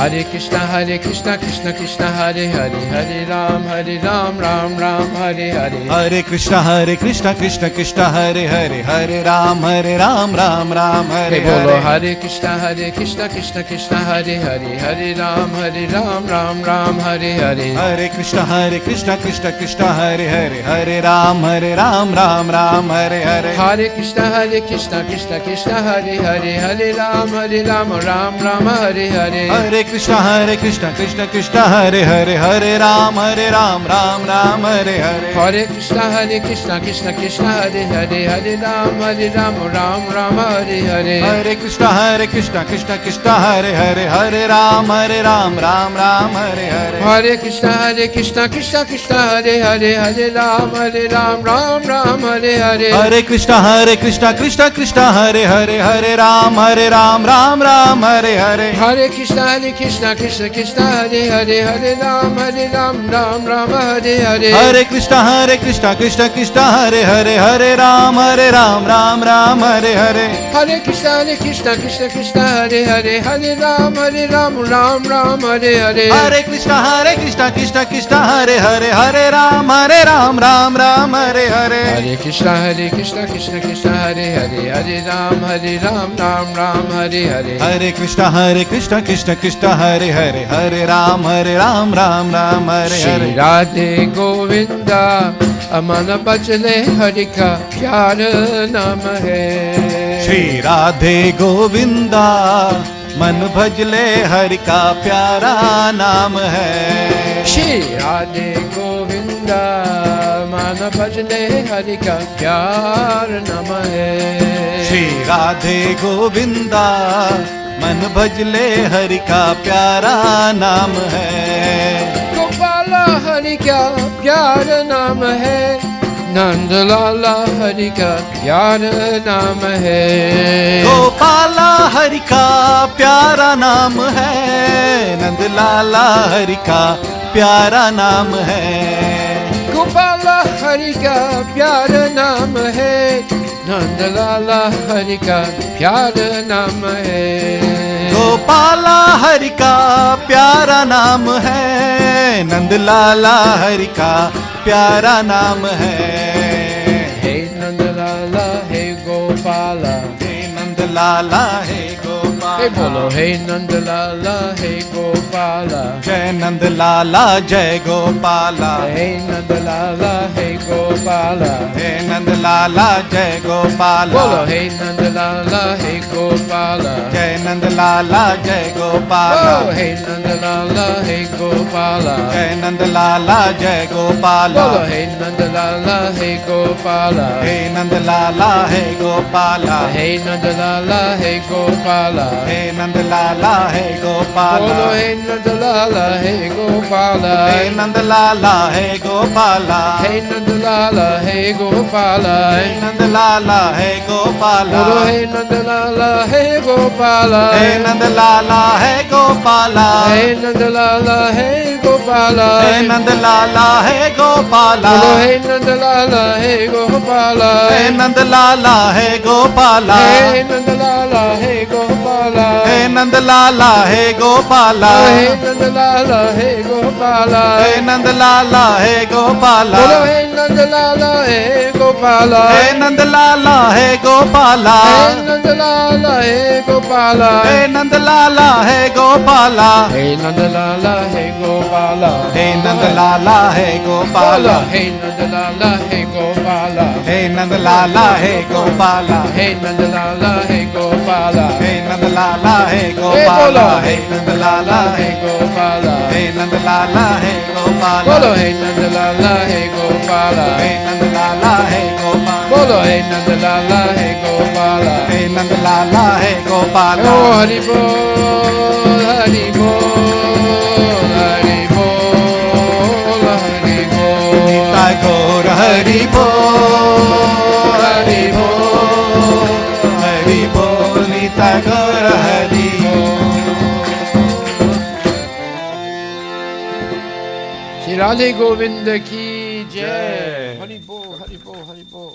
Speaker 1: Hare Krishna, Krishna Krishna, Hare Hare, Hare Ram, Ram Ram, Hare Hare.
Speaker 4: Hare Krishna, Krishna Krishna, Hare Hare, Hare Ram, Ram Ram, Hare
Speaker 1: Hey, bolo
Speaker 4: Hare.
Speaker 1: Hare Krishna, Krishna Krishna, Hare Hare, Hare Ram, Ram Ram, Hare Hare.
Speaker 4: Hare Krishna, Krishna Krishna, Hare Hare, Hare Ram, Ram Ram, Hare Hare.
Speaker 1: Hare Krishna, Krishna Krishna, Hare Hare, Hare Ram, Ram Ram, Hare Hare.
Speaker 4: Hare Krishna, Krishna Krishna, Hare Hare, Hare Ram, Ram Ram, Hare Hare.
Speaker 1: Hare Krishna, Krishna Krishna, Hare Hare, Hare Ram, Ram Ram, Hare Hare.
Speaker 4: Hare Krishna, Krishna Krishna, Hare Hare, Hare Ram, Ram Ram, Hare Hare.
Speaker 1: Hare Krishna, Krishna Krishna, Hare Hare, Hare Ram, Ram Ram, Hare Hare.
Speaker 4: Hare Krishna, Krishna Krishna, Hare Hare, Hare Ram, Ram Ram, Hare Hare.
Speaker 1: Hare Krishna, Krishna Krishna, Hare Hare, Hare Ram, Ram Ram, Hare Hare.
Speaker 4: Hare Krishna, Krishna Krishna, Hare Hare, Hare Ram, Ram Hare Hare.
Speaker 1: Hare Krishna, Krishna Krishna, Hare Hare, Hare Ram, Ram Hare Hare.
Speaker 4: Hare Krishna, Krishna Krishna, Hare Hare, Hare Ram, Ram Hare Hare.
Speaker 1: Hare Krishna, Krishna Krishna, Hare Hare, Hare Ram, Ram Hare Hare.
Speaker 4: Hare Krishna, Krishna Krishna, Hare Hare, Hare Ram, Ram Hare
Speaker 1: Shri
Speaker 4: Hare.
Speaker 1: Radhe Govinda, अमन बचले हरि का प्यार नाम है.
Speaker 4: श्री राधे गोविंदा, मन भजले हरि का प्यारा नाम है.
Speaker 1: श्री राधे गोविंदा, मन भजले हरि का प्यार नाम है.
Speaker 4: श्री राधे गोविंदा, मन भजले हरि का प्यारा नाम है.
Speaker 1: गोपाला हरि का प्यार नाम है, नंदलाला हरि का प्यार नाम है.
Speaker 4: गोपाला हरि का प्यारा नाम है, नंदलाला हरि का प्यारा नाम है.
Speaker 1: गोपाला हरि का प्यार नाम है, नंदलाला हरि का प्यार नाम है.
Speaker 4: गोपाला हरि का प्यारा नाम है, नंदलाला हरि का प्यारा नाम है.
Speaker 1: हे नंदलाला हे गोपाला,
Speaker 4: हे नंदलाला हे
Speaker 1: हे
Speaker 4: गोपाला.
Speaker 1: बोलो हे नंदलाला हे गोपाला.
Speaker 4: जय नंदलाला जय गोपाला.
Speaker 1: हे नंदलाला हे गोपाला.
Speaker 4: हे नंदलाला जय गोपाला.
Speaker 1: बोलो हे नंदलाला हे गोपाला.
Speaker 4: जय नंदलाला जय गोपाला.
Speaker 1: बोलो हे नंदलाला हे गोपाला.
Speaker 4: जय नंदलाला जय गोपाला.
Speaker 1: बोलो हे नंदलाला हे गोपाला.
Speaker 4: हे नंदलाला हे गोपाला.
Speaker 1: हे नंदलाला हे गोपाला.
Speaker 4: हे नंदलाला हे गोपाला.
Speaker 1: बोलो हे नंदलाला हे गोपाला.
Speaker 4: हे नंदलाला हे गोपाला.
Speaker 1: हे नंदलाला हे गोपाला.
Speaker 4: हे नंदलाला हे गोपाला.
Speaker 1: बोलो हे नंदलाला हे गोपाला.
Speaker 4: हे नंदलाला हे गोपाला.
Speaker 1: हे नंदलाला हे गोपाला.
Speaker 4: हे नंदलाला हे गोपाला.
Speaker 1: बोलो हे नंदलाला हे गोपाला.
Speaker 4: हे नंदलाला हे गोपाला.
Speaker 1: हे नंदलाला हे गोपाला.
Speaker 4: हे नंदलाला हे गोपाला.
Speaker 1: हे नंदलाला हे गोपाला.
Speaker 4: हे नंदलाला हे गोपाला.
Speaker 1: बोलो हे नंदलाला हे गोपाला.
Speaker 4: हे नंदलाला हे गोपाला.
Speaker 1: हे नंदलाला हे गोपाला.
Speaker 4: हे नंदलाला हे गोपाला.
Speaker 1: हे नंदलाला हे गोपाला.
Speaker 4: हे नंदलाला हे गोपाला.
Speaker 1: बोलो हे नंदलाला हे गोपाला.
Speaker 4: हे नंदलाला हे गोपाला.
Speaker 1: हे नंदलाला हे गोपाला.
Speaker 4: हे नंदलाला हे
Speaker 1: हे
Speaker 4: गोपाला.
Speaker 1: बोलो
Speaker 4: हे नंदलाला
Speaker 1: हे
Speaker 4: हे
Speaker 1: गोपाला.
Speaker 4: हे नंदलाला हे गोपाला.
Speaker 1: बोलो हे नंदलाला हे गोपाला.
Speaker 4: हे नंदलाला हे गोपाला.
Speaker 1: बोलो हे नंदलाला हे गोपाला.
Speaker 4: हे नंदलाला हे गोपाला.
Speaker 1: ओ हरि बोल हरि बोल हरि बोल हरि बोल.
Speaker 4: निताय गौर हरि बोल हरि बोल हरि बोल. निताय गौर हरि
Speaker 1: श्री राधे गोविंद की जय.
Speaker 4: जय.
Speaker 1: हरि बोल हरि बोल हरि बोल.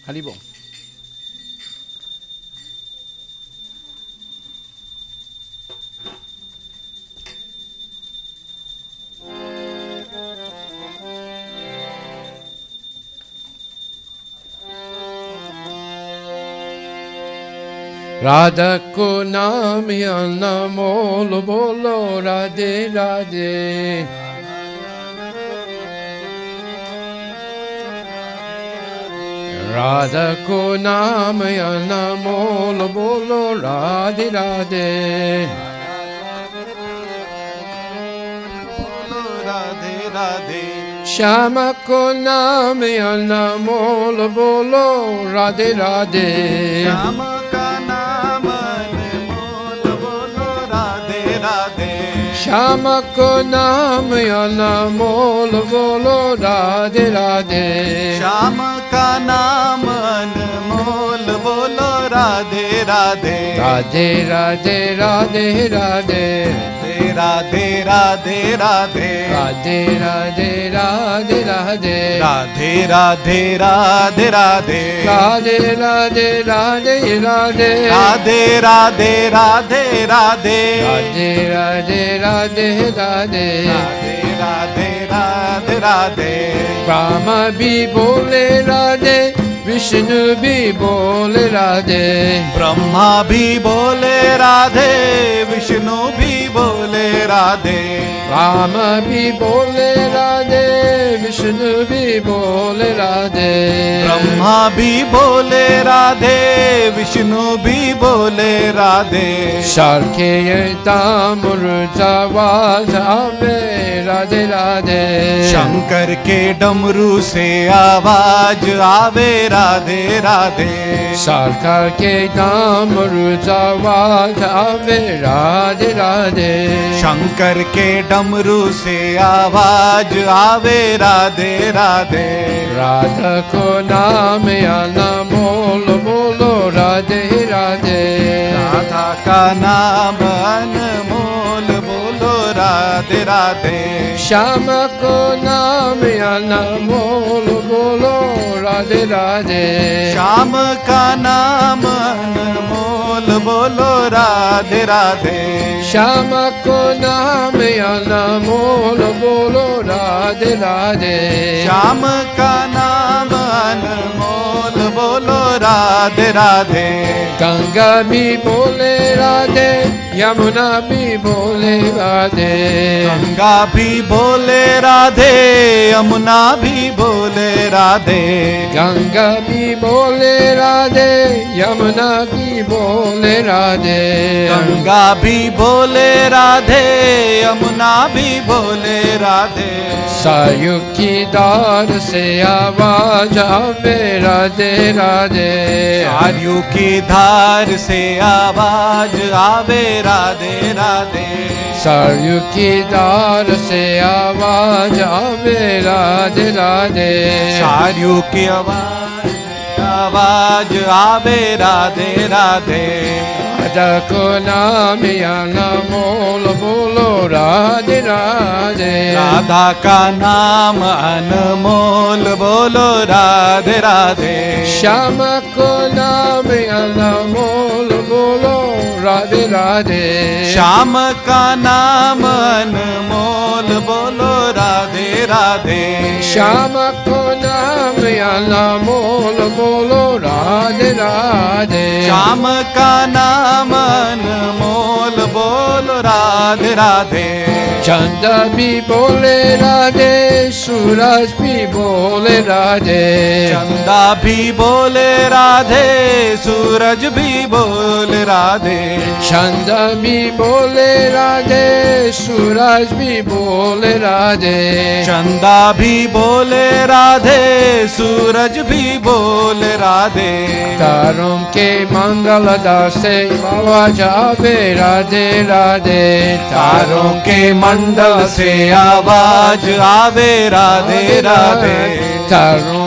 Speaker 1: Haribo. Radha ko naam anamol bolo Radhe Radhe. Radha ko naam anamol bolo Radhe Radhe.
Speaker 4: बोलो Radhe Radhe
Speaker 1: Shama ko naam anamol bolo Radhe Radhe.
Speaker 4: Shyam का नाम अनमोल बोलो Radhe Radhe
Speaker 1: Shama ko naam anamol bolo Radhe Radhe.
Speaker 4: Shyam का नाम अनमोल बोलो Radhe Radhe
Speaker 1: Radhe Radhe Radhe Radhe.
Speaker 4: Radhe Radhe Radhe
Speaker 1: Radhe Radhe Radhe Radhe.
Speaker 4: Radhe Radhe Radhe Radhe
Speaker 1: Radhe Radhe Radhe Radhe.
Speaker 4: Radhe Radhe Radhe Radhe
Speaker 1: Radhe Radhe Radhe Radhe.
Speaker 4: Radhe Radhe Radhe Radhe
Speaker 1: Brahma bhi bole Radhe, Vishnu bhi bole Radhe.
Speaker 4: Brahma भी बोले राधे विष्णु भी बोले Radhe
Speaker 1: Rama bhi bole Radhe, Vishnu bhi bole Radhe.
Speaker 4: Brahma भी बोले राधे विष्णु भी बोले Radhe
Speaker 1: Sarke tamurjavaz ave Radhe Radhe.
Speaker 4: Shankar के डमरू से आवाज आवे Radhe Radhe
Speaker 1: Sarkar ke tamurjavaz ave Radhe Radhe.
Speaker 4: Shankar के डमरू से आवाज आवे Radhe Radhe
Speaker 1: Radha ko naam anamol bolo Radhe Radhe.
Speaker 4: Radha का नाम अनमोल बोलो Radhe Radhe
Speaker 1: Shama ko naam anamol bolo Radhe Radhe.
Speaker 4: Shyam का नाम अनमोल बोलो Radhe Radhe
Speaker 1: Shama ko naam anamol bolo Radhe Radhe.
Speaker 4: Shyam का नाम अनमोल बोलो Radhe Radhe
Speaker 1: Ganga bhi bole Radhe, Yamuna bhi bole Radhe.
Speaker 4: Ganga भी बोले राधे यमुना भी बोले Radhe
Speaker 1: Ganga bhi bole Radhe, Yamuna bhi bole Radhe.
Speaker 4: Ganga भी बोले राधे यमुना भी बोले राधे
Speaker 1: सायु की दार से आवाज आवे राधे राधे.
Speaker 4: आर्यू की धार से आवाज आवे राधे राधे
Speaker 1: सायु की दार से आवाज आवे राधे राधे.
Speaker 4: सारियों की आवाज आवे राधे राधे
Speaker 1: राधा को नाम अनमोल बोलो राधे राधे.
Speaker 4: राधा का नाम अनमोल बोलो राधे राधे
Speaker 1: श्याम को नाम अनमोल बोलो राधे राधे.
Speaker 4: श्याम का नाम अनमोल बोलो राधे राधे
Speaker 1: श्याम को नाम अनमोल बोलो राधे राधे.
Speaker 4: श्याम का नाम अनमोल बोलो राधे राधे
Speaker 1: चंद भी बोले राधे, सूरज भी बोले राधे.
Speaker 4: चंदा भी बोले राधे सूरज भी बोले राधे
Speaker 1: चंद भी बोले राधे, सूरज भी बोले राधे.
Speaker 4: चंदा भी बोले राधे सूरज भी बोले राधे
Speaker 1: तारों के मंगल दासे आवाज आवे राधे राधे.
Speaker 4: तारों के मंडल से आवाज आवे राधे राधे
Speaker 1: तारों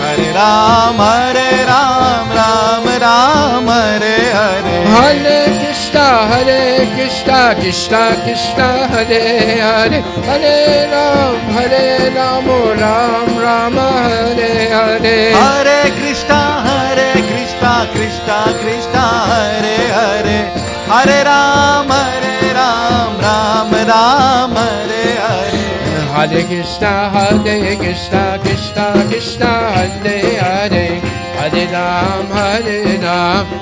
Speaker 4: Hare Ram, Ram Ram, Hare Hare.
Speaker 1: Hare Krishna, Krishna Krishna, Hare Hare. Hare Ram, Ram Ram, Hare Hare.
Speaker 4: Hare Krishna, Krishna Krishna, Hare Hare. Hare Ram, Ram Ram, Hare Hare.
Speaker 1: Hare Krishna, Krishna Krishna, Hare Hare. Hare Ram,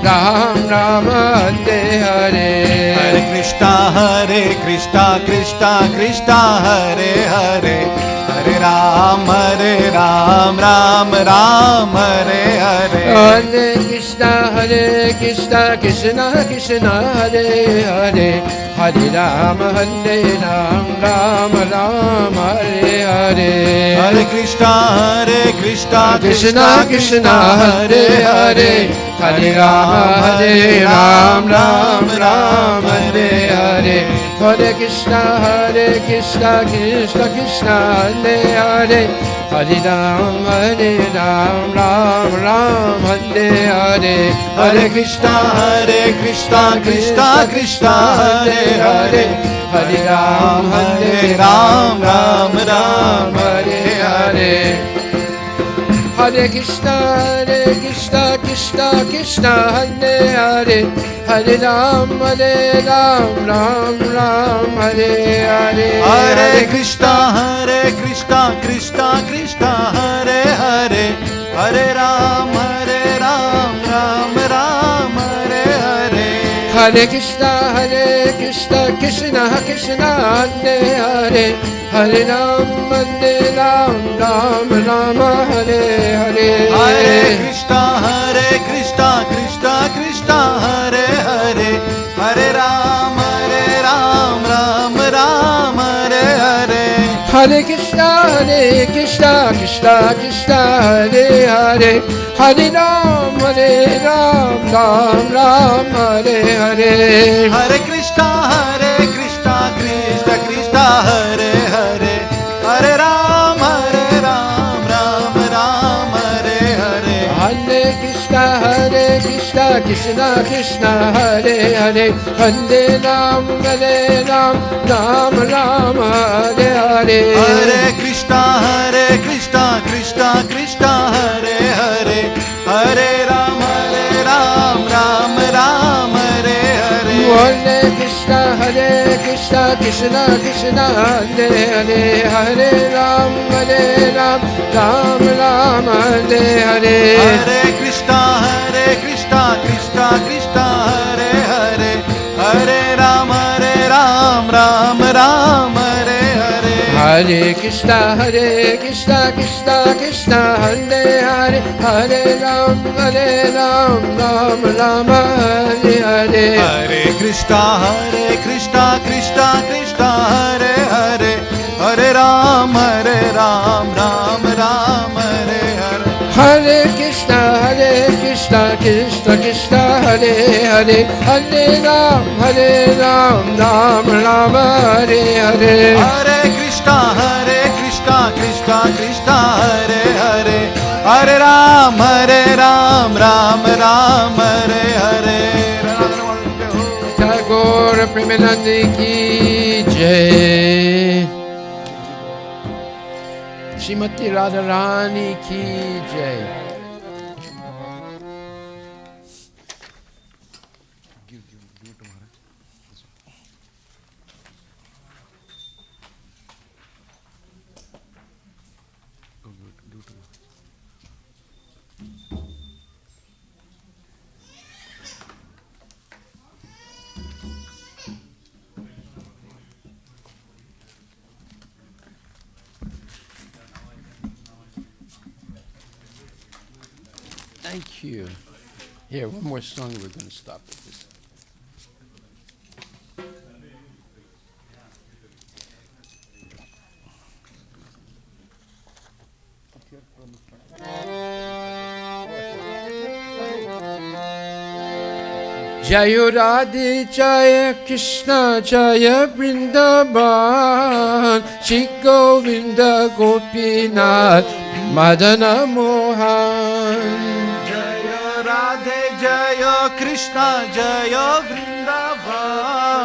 Speaker 1: Ram Ram, Hare Hare.
Speaker 4: Hare Krishna, Krishna Krishna, Hare Hare. Hare Ram, Ram Hare Hare.
Speaker 1: Hare Krishna, Krishna Krishna, Hare Hare. Hare Ram, Ram Hare Hare.
Speaker 4: Hare Krishna, Krishna
Speaker 1: Krishna Krishna, Hare Hare. Hare Ram, Ram Hare Hare. Hare Krishna, Krishna Krishna, Hare Hare. Hare Ram, Ram Hare Hare.
Speaker 4: Hare Krishna, Krishna Krishna, Hare Hare.
Speaker 1: Hare Ram,
Speaker 4: Ram
Speaker 1: Hare Hare. Hare Krishna, Krishna Krishna, Hare Hare. Hare Ram, Ram Hare Hare.
Speaker 4: Hare Krishna, Krishna Krishna, Hare Hare. Hare Ram, Ram Hare Hare.
Speaker 1: Hare Krishna, Krishna Krishna, Hare Hare. Hare Ram, Ram Hare Hare.
Speaker 4: Hare Krishna, Krishna Krishna, Hare Hare. Hare Ram, Ram Hare Hare.
Speaker 1: Hare Krishna, Krishna Krishna, Hare Hare. Hare Ram, Ram Hare Hare.
Speaker 4: Hare Krishna, Krishna Krishna, Hare Hare. Hare Ram, Ram Hare Hare.
Speaker 1: Hare Krishna, Krishna Krishna, Hare Hare. Hare Ram, Ram Hare Hare.
Speaker 4: Hare Krishna, Krishna Krishna, Hare Hare. Hare Ram, Ram Hare Hare.
Speaker 1: Hare Krishna, Krishna Krishna, Hare Hare. Hare Ram, Ram Hare Hare.
Speaker 4: Hare Krishna, Krishna Krishna, Hare Hare. Hare Ram, Ram Hare Hare.
Speaker 1: Hare Krishna, Krishna Krishna, Hare Hare. Hare Ram, Ram Hare Hare.
Speaker 4: Hare Krishna, Krishna Krishna, Hare Hare. Hare Ram, Ram Hare Hare.
Speaker 1: Hare Krishna, Krishna Krishna, Hare Hare. Hare Ram, Ram Hare Hare.
Speaker 4: Hare Krishna, Krishna Krishna, Hare Hare. Hare Ram, Ram Hare Hare.
Speaker 1: Tagore Premanandi ki jai. Shrimati Radharani ki jai. Thank you. Here, one more song, we're going to stop with this. Jaya Radhe Jaya Krishna Jaya Vrindavan Shri Govinda Gopinath Madana Mohan.
Speaker 4: Jaya Radhe Jaya Krishna Jaya Vrindavan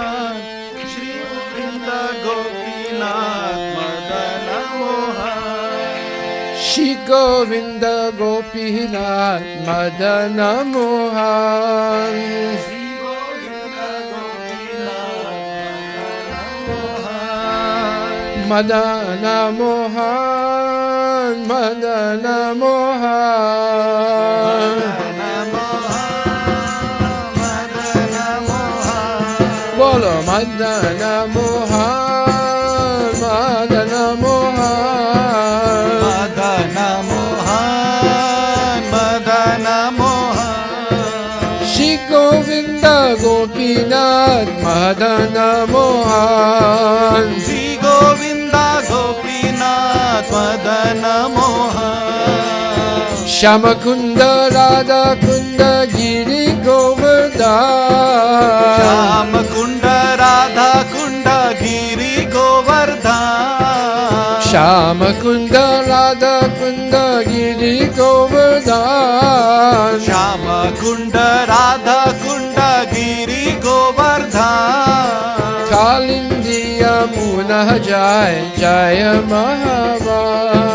Speaker 4: Shri Govinda Gopinath Madana Mohan
Speaker 1: Shri Govinda Gopinath Madana Mohan.
Speaker 4: Shri Govinda Gopinath Madana Mohan
Speaker 1: Madana Mohan. Madana Mohan. Bolo Madana Mohan. Madana Mohan.
Speaker 4: Madana Mohan Madana Mohan
Speaker 1: Shri Govinda Gopinath Madana Mohan.
Speaker 4: Shri Govinda Gopinath Madana Mohan
Speaker 1: Shama Kunda Radha Kunda Giri Govardhan.
Speaker 4: Shama Kunda Radha Kunda Giri Govardhan
Speaker 1: Shama Kunda Radha Kunda Giri Govardhan.
Speaker 4: Shama Kunda Radha Kunda Giri Govardhan
Speaker 1: Kalindi Yamuna Jai Jaya Mahavan.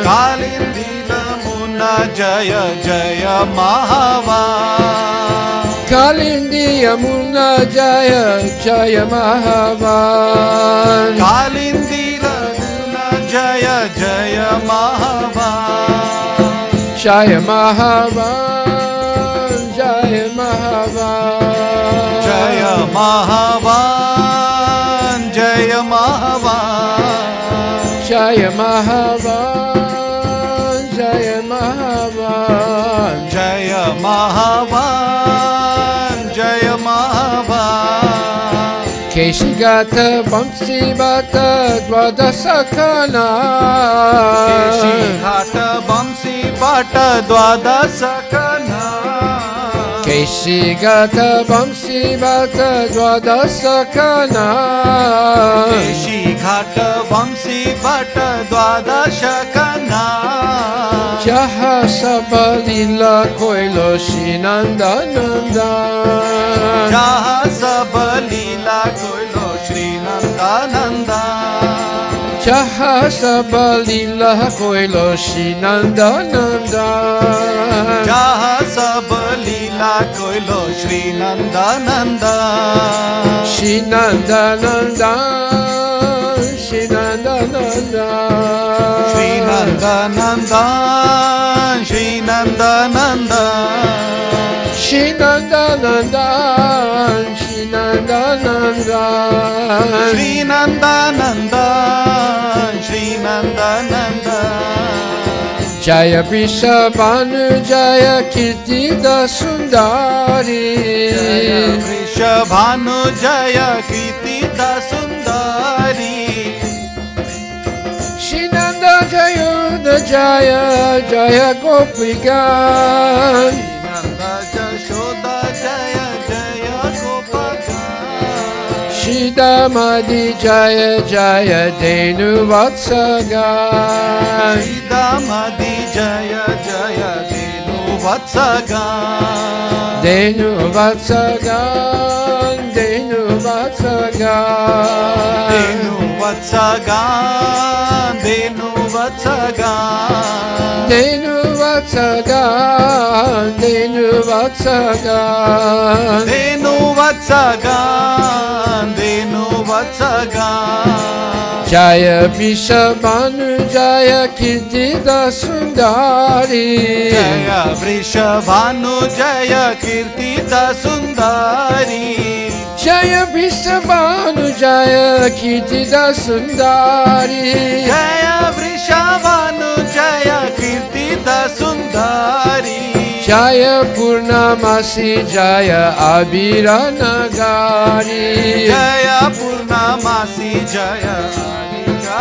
Speaker 4: Kalindi Yamuna Jaya Jaya Mahavan
Speaker 1: Kalindi Yamuna Jaya Jaya Mahavan.
Speaker 4: Kalindi Yamuna Jaya Jaya Mahavan
Speaker 1: Jaya Mahavan. Jaya Mahavan.
Speaker 4: Jaya Mahavan Jaya Mahavan
Speaker 1: Jaya Mahavan. Jaya Mahavan.
Speaker 4: Jaya Mahavan Jaya Mahavan
Speaker 1: Keshigata Vamsi Bata Dwadasakana.
Speaker 4: Keshi Ghata Bamsi Bata Dwadasakana
Speaker 1: Keshigata Vamsi Bata Dwadasakana.
Speaker 4: Keshi Ghata Bamsi Bata Dwadasakana
Speaker 1: Jaha Sabalila Koilo Shinandananda.
Speaker 4: Jaha Sabalila Koilo Shri Nandananda
Speaker 1: Jaha Sabalila Koilo Shinandananda.
Speaker 4: Jaha Sabalila Koilo Shri Nandananda
Speaker 1: Shinandananda. Shinandananda.
Speaker 4: Shri Nandananda Shri Nandananda
Speaker 1: Shinandananda. Shinandananda.
Speaker 4: Shri Nandananda Shri Nandananda
Speaker 1: Jaya Vrishabhanu Jaya Kirtida Sundari.
Speaker 4: Jaya Vrishabhanu Jaya Kirtida Sundari
Speaker 1: Shinanda Jayuda Jaya Jaya Gopigan.
Speaker 4: Nanda Jashoda Jaya Jaya Gopagan
Speaker 1: Shidamadi Jaya Jaya Denu Vatsagan.
Speaker 4: Sridamadi Jaya Jaya Denu Vatsagan
Speaker 1: Denu Vatsagan. Denu Vatsagan.
Speaker 4: Denu Vatsagan Denu Vatsagan
Speaker 1: Denu Vatsagan. Denu Vatsagan.
Speaker 4: Denu Vatsagan Denu Vatsagan
Speaker 1: Jaya Vrishabhanu Jaya Kirtida Sundari.
Speaker 4: Jaya Vrishabhanu Jaya Kirtida Sundari
Speaker 1: Jaya Vrishabhanu Jaya Kirtida Sundari.
Speaker 4: Jaya Vrishabhanu Jaya Kirtida Sundari
Speaker 1: Jaya Purnamasi Jaya Abira Nagari.
Speaker 4: Jaya Purnamasi Jaya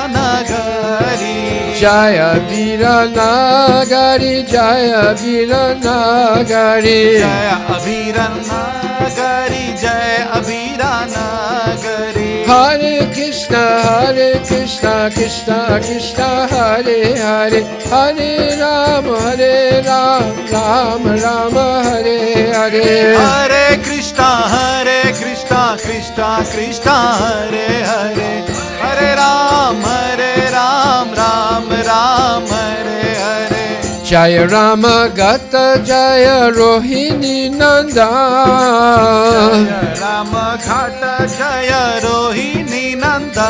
Speaker 4: Nagari
Speaker 1: Jaya Abira Nagari. Jaya Abira Nagari.
Speaker 4: Jaya Abira Nagari Jaya Abira Nagari
Speaker 1: Hare Krishna, Krishna Krishna, Hare Hare, Hare Ram, Ram Rama, Hare Hare.
Speaker 4: Hare Krishna, Krishna Krishna, Hare Hare, Hare Ram, Ram Ram, Hare Hare.
Speaker 1: Jaya Rama Gata Jaya Rohini Nanda,
Speaker 4: Jaya Rama Ghata Jaya Rohini Nanda,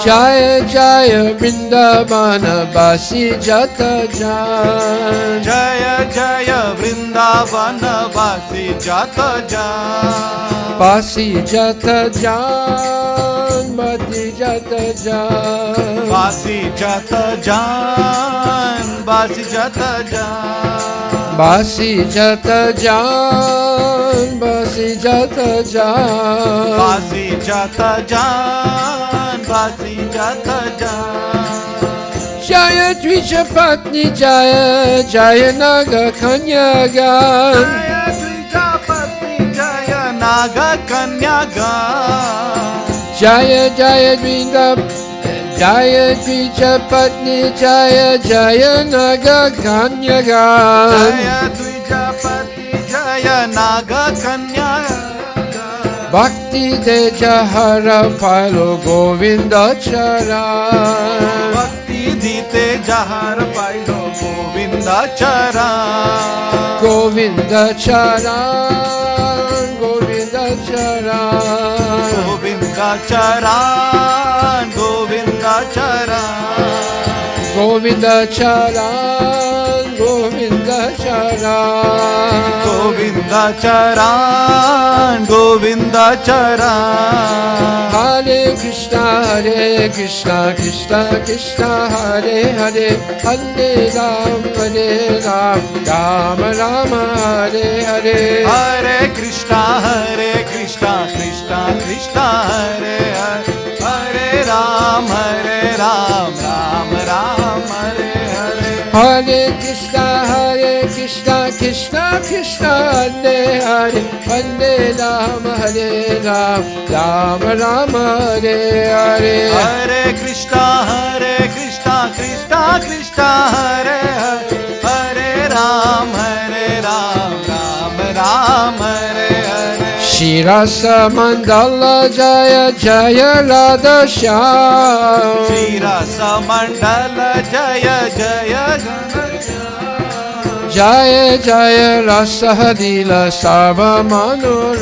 Speaker 1: Jaya Jaya Vrindavana Basi Jata Jan,
Speaker 4: Jaya Jaya Vrindavana Vasi Jata Jan,
Speaker 1: Basi Jata Jan, Basi Jata Jan,
Speaker 4: Vasi Jata Jan, Vasi Jata Jan,
Speaker 1: Basi Jata Jan, Basi Jata Jan,
Speaker 4: Vasi Jata Jan, Vasi Jata Jan.
Speaker 1: Jaya Dvija Patni Jaya, Jaya Naga Kanyagan,
Speaker 4: Jaya Trija Patni Jaya Naga Kanyaga,
Speaker 1: Jaya Jaya Dvinda, Jaya Dvija Patni Jaya, Jaya Naga Kanyagan,
Speaker 4: Jaya Trija Patni Jaya Naga Kanyaga,
Speaker 1: Bhakti Deja Hara Pailo Govinda Charan,
Speaker 4: Bhakti Dite Jahar Pailo Govinda Charan,
Speaker 1: Govinda Charan, Govinda Charan,
Speaker 4: Govinda Charan, Govinda Charan,
Speaker 1: Govinda Charan, Govinda Charan,
Speaker 4: Govinda Charan, Govinda Charan.
Speaker 1: Hare Krishna, Krishna Krishna, Hare Hare, Hare Ram, Ram Rama, Hare Hare.
Speaker 4: Hare Krishna, Krishna Krishna, Hare Hare, Hare Ram, Ram Ram, Hare Hare.
Speaker 1: Hare Krishna, Krishna Krishna, Hare Hare, Hare Ram, Ram Rama, Hare Hare.
Speaker 4: Hare Krishna, Krishna Krishna, Hare Hare, Hare Ram, Ram Ram, Hare Hare.
Speaker 1: Shirasa Mandala Jaya Jaya Radha Shyam,
Speaker 4: Shirasa Mandala Jaya Jaya
Speaker 1: Jaya Jaya Rasa Hadila Sarva Manoram,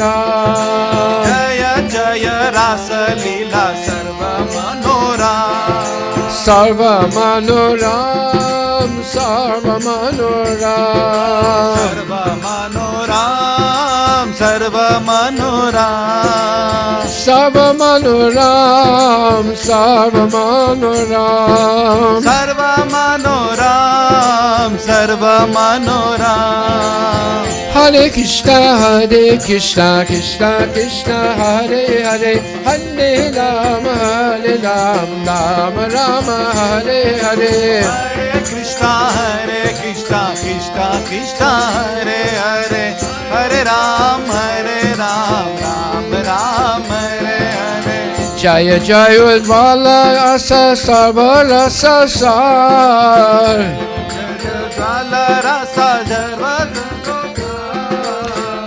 Speaker 4: Jaya Jaya Rasa Leela Sarva Manoram,
Speaker 1: Sarva Manoram, Sarva Manoram,
Speaker 4: Sarva Manoram, Sarva Manoram,
Speaker 1: Sarva Manoram, Sarva Manoram,
Speaker 4: Sarva Manoram, Sarva Manoram.
Speaker 1: Hare Krishna, Krishna Krishna, Hare Hare, Hare Ram, Ram Rama, Hare Hare.
Speaker 4: Hare Krishna, Krishna Krishna, Hare Hare, Hare Ram, Ram Ram, Hare Hare.
Speaker 1: Jaya Jaya Udvala Asa Sarva Rasa Sar,
Speaker 4: Jala Rasa Jarva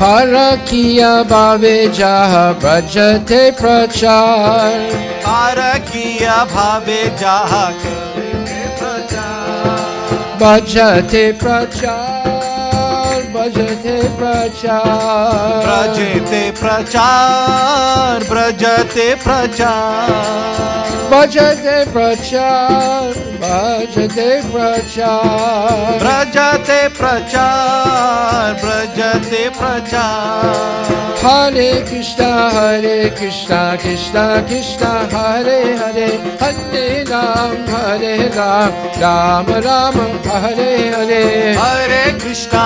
Speaker 1: Parakiya Bhave Jaha Brajate Prachar,
Speaker 4: Parakiya Bhave Jaha Kare Prachar,
Speaker 1: Bhajate Prachar, Bhajate Prachar,
Speaker 4: Brajete Prachar, Brajate Prachar,
Speaker 1: Bhajate Prachar, Bhajate Prachar,
Speaker 4: Brajate Prachar, Brajate Prachar.
Speaker 1: Hare Krishna, Krishna Krishna, Hare Hare, Hare Ram, Ram Rama, Hare Hare.
Speaker 4: Hare Krishna,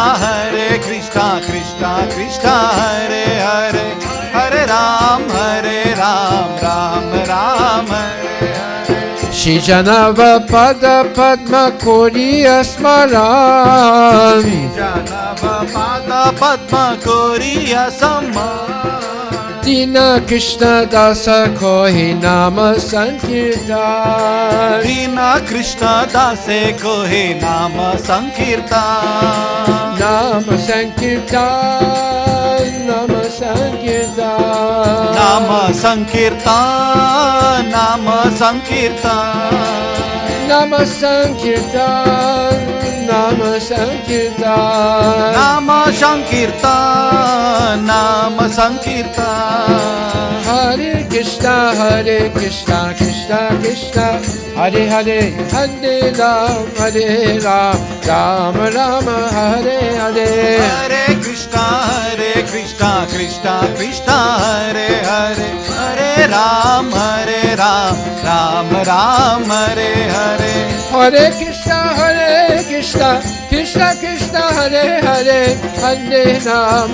Speaker 4: Krishna Krishna, Hare Hare, Hare Ram, Ram Ram, Hare Hare.
Speaker 1: Shijanava Pada Padma Koriya Smaran,
Speaker 4: Janava Pada Padma Koriya Samma,
Speaker 1: Dina Krishna Dasa Kohi Nama Sankirtan.
Speaker 4: Dina Krishna Dase Kohe Nama Sankirtan.
Speaker 1: Nama Sankirtan, Nama Sankirtan.
Speaker 4: Nama Sankirtan, Nama Sankirtan.
Speaker 1: Nama Sankirtan, Nama Sankirtan.
Speaker 4: Nama Sankirtan, Nama Sankirtan.
Speaker 1: Hare Krishna, Krishna Krishna, Hare Hare, Hare Ram, Rama Rama, Hare Hare.
Speaker 4: Hare Krishna, Krishna Krishna, Hare Hare, Hare Ram, Ram Ram, Hare Hare.
Speaker 1: Hare Krishna, Krishna Krishna, Hare Hare, Hare Ram,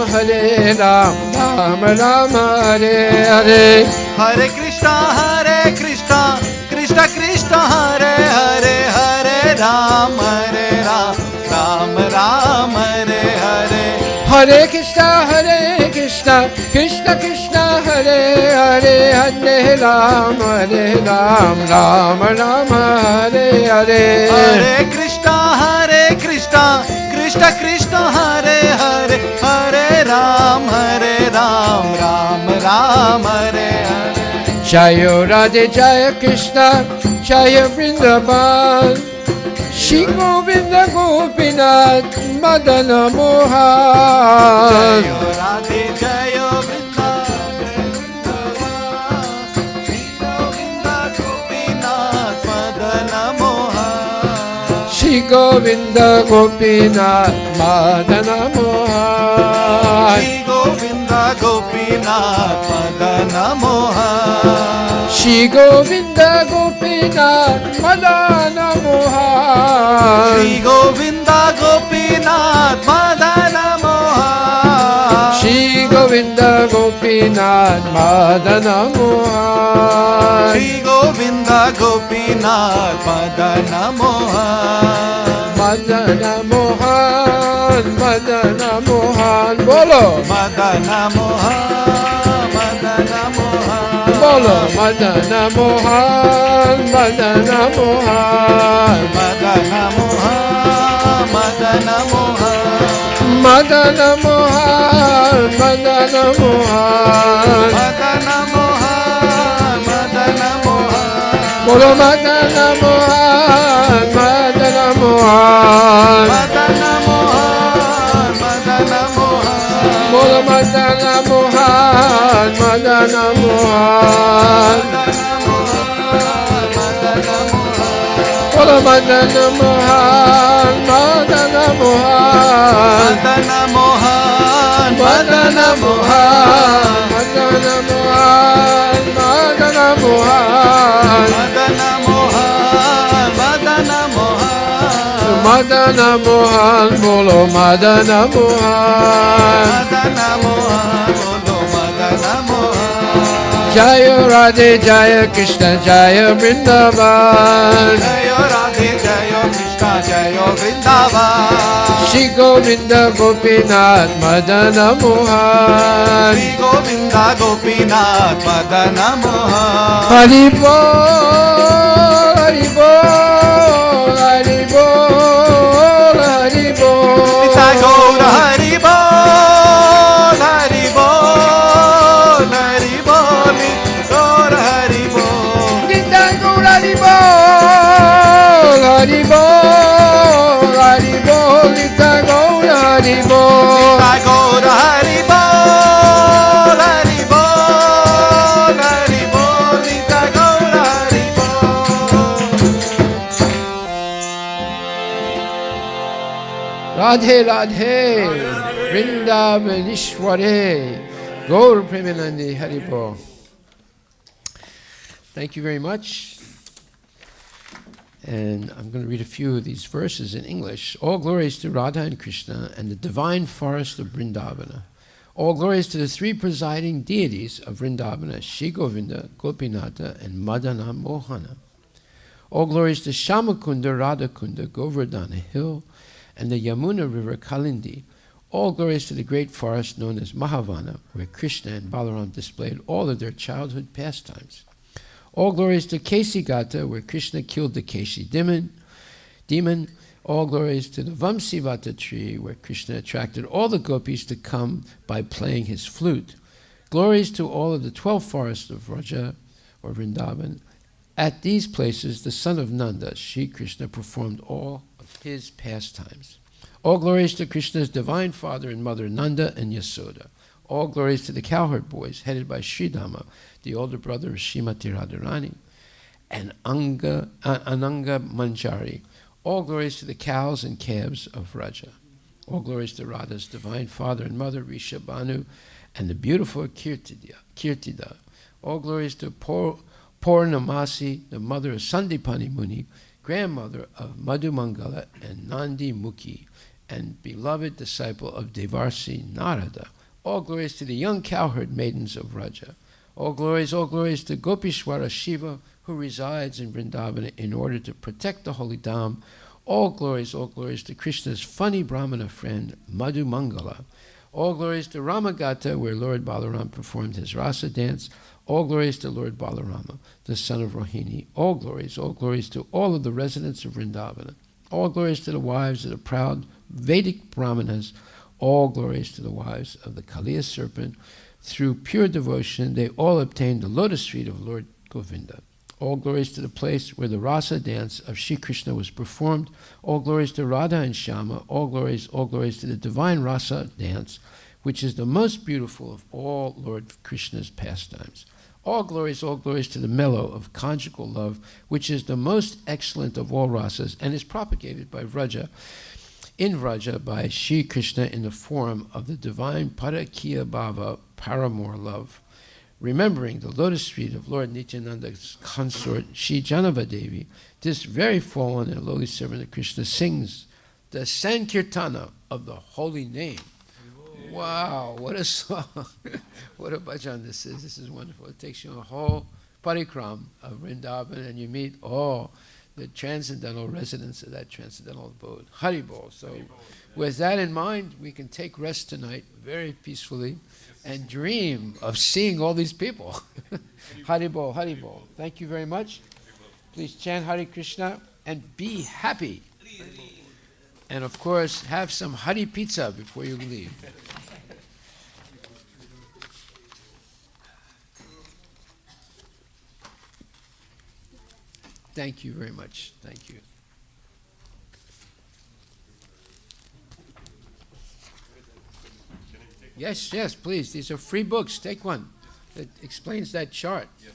Speaker 1: Rama Rama, Hare Hare.
Speaker 4: Hare Krishna, Krishna Krishna, Hare Hare, Hare Ram, Ram Ram, Hare Hare.
Speaker 1: Hare Krishna, Krishna Krishna, Hare Hare, Hare Ram, Rama Rama, Hare Hare.
Speaker 4: Hare Krishna, Krishna Krishna, Hare Hare, Hare Ram, Ram Ram, Hare Hare.
Speaker 1: Jaya Radhe Jaya Krishna, Jaya Vrindavan, Shri Govinda Gopinath, Madana Mohan.
Speaker 4: Jayo Radhe Jayo
Speaker 1: Shri Govinda Gopinath, Madana Mohan.
Speaker 4: Shri Govinda Gopinath, Madana Mohan.
Speaker 1: Shri Govinda Gopinath, Madana Mohan.
Speaker 4: Shri Govinda Gopinath, Madana Mohan.
Speaker 1: Shri Govinda Gopinath, Madana Mohan.
Speaker 4: Shri Govinda Gopinath, Madana Mohan.
Speaker 1: Madana Mohan, Madana Mohan, bolo.
Speaker 4: Madana Mohan, Madana Mohan.
Speaker 1: Bolo, Madana Mohan, Madana Mohan.
Speaker 4: Madana Mohan, Madana Mohan.
Speaker 1: Madana Mohan, Madana Mohan.
Speaker 4: Madana Mohan, Madana Mohan.
Speaker 1: Bolo Madana Mohan, Madana Mohan.
Speaker 4: Madana Mohan, Madana Mohan.
Speaker 1: Bolo Madana Mohan, Madana Mohan. Bolo Madana Mohan, Madana Mohan.
Speaker 4: Madana Mohan,
Speaker 1: Madana Mohan, Madana Mohan, Madana Mohan.
Speaker 4: Madana Mohan, Madana Mohan.
Speaker 1: Madana Mohan, bolo Madana Mohan.
Speaker 4: Madana Mohan, bolo Madana Mohan.
Speaker 1: Jaya Radhe Jaya Krishna Jaya Vrindavan.
Speaker 4: Jayo Radhe Jayo Krishna Jayo Vrindavan.
Speaker 1: Shri Govinda Gopinath Madana Mohan.
Speaker 4: Shri Govinda Gopinath Madana Mohan.
Speaker 1: Hari Bol, Hari Bol, Hari Bol, Hari Bol.
Speaker 4: Nita Gaura Hari Bol, Hari Bol, Hari Bol, Gaura Hari Bol.
Speaker 1: Nita Gaur Hari Bol, Hari Bol, Hari Bol, Nita Gaur Hari Bol.
Speaker 4: Nita Gaura Hari Bol, Hari Bol, Hari Bol, Nita Gaura Hari Bol.
Speaker 1: Radhe Radhe, Vrindavanishware, Gaur Premanandi Hari Bol. Thank you very much. And I'm going to read a few of these verses in English. All glories to Radha and Krishna and the divine forest of Vrindavana. All glories to the three presiding deities of Vrindavana, Shri Govinda, Gopinatha, and Madana Mohana. All glories to Shamakunda, Radhakunda, Govardhana Hill, and the Yamuna River Kalindi. All glories to the great forest known as Mahavana, where Krishna and Balaram displayed all of their childhood pastimes. All glories to Kesigata, where Krishna killed the Keshi demon. All glories to the Vamsivata tree, where Krishna attracted all the gopis to come by playing his flute. Glories to all of the 12 forests of Vraja, or Vrindavan. At these places, the son of Nanda, Shri Krishna, performed all of his pastimes. All glories to Krishna's divine father and mother, Nanda and Yasoda. All glories to the cowherd boys, headed by Sridhama, the older brother of Srimati Radharani, and Ananga Manjari. All glories to the cows and calves of Vraja. All glories to Radha's divine father and mother, Rishabhanu, and the beautiful Kirtida. All glories to Purnamasi, the mother of Sandipani Muni, grandmother of Madhumangala and Nandi Mukhi, and beloved disciple of Devarsi Narada. All glories to the young cowherd maidens of Vraja. All glories to Gopishwara Shiva, who resides in Vrindavan in order to protect the holy Dham. All glories to Krishna's funny Brahmana friend, Madhumangala. All glories to Ramagata, where Lord Balaram performed his rasa dance. All glories to Lord Balarama, the son of Rohini. All glories to all of the residents of Vrindavana. All glories to the wives of the proud Vedic Brahmanas. All glories to the wives of the Kaliya serpent. Through pure devotion, they all obtained the lotus feet of Lord Govinda. All glories to the place where the rasa dance of Shri Krishna was performed. All glories to Radha and Shama. All glories to the divine rasa dance, which is the most beautiful of all Lord Krishna's pastimes. All glories to the mellow of conjugal love, which is the most excellent of all rasas and is propagated by Vraja, in Vraja by Shri Krishna in the form of the divine Parakya Bhava, paramour love. Remembering the lotus feet of Lord Nityananda's consort, Shri Janava Devi, this very fallen and lowly servant of Krishna sings the Sankirtana of the holy name. Wow, what a song. What a bhajan this is. This is wonderful. It takes you a whole parikram of Vrindavan and you meet all the transcendental residents of that transcendental abode. Haribol. So with that in mind, we can take rest tonight very peacefully and dream of seeing all these people. Haribol, Haribol. Thank you very much. Please chant Hare Krishna and be happy. And of course, have some Hari pizza before you leave. Thank you very much. Thank you. Yes, please. These are free books. Take one. It explains that chart.
Speaker 5: Yes.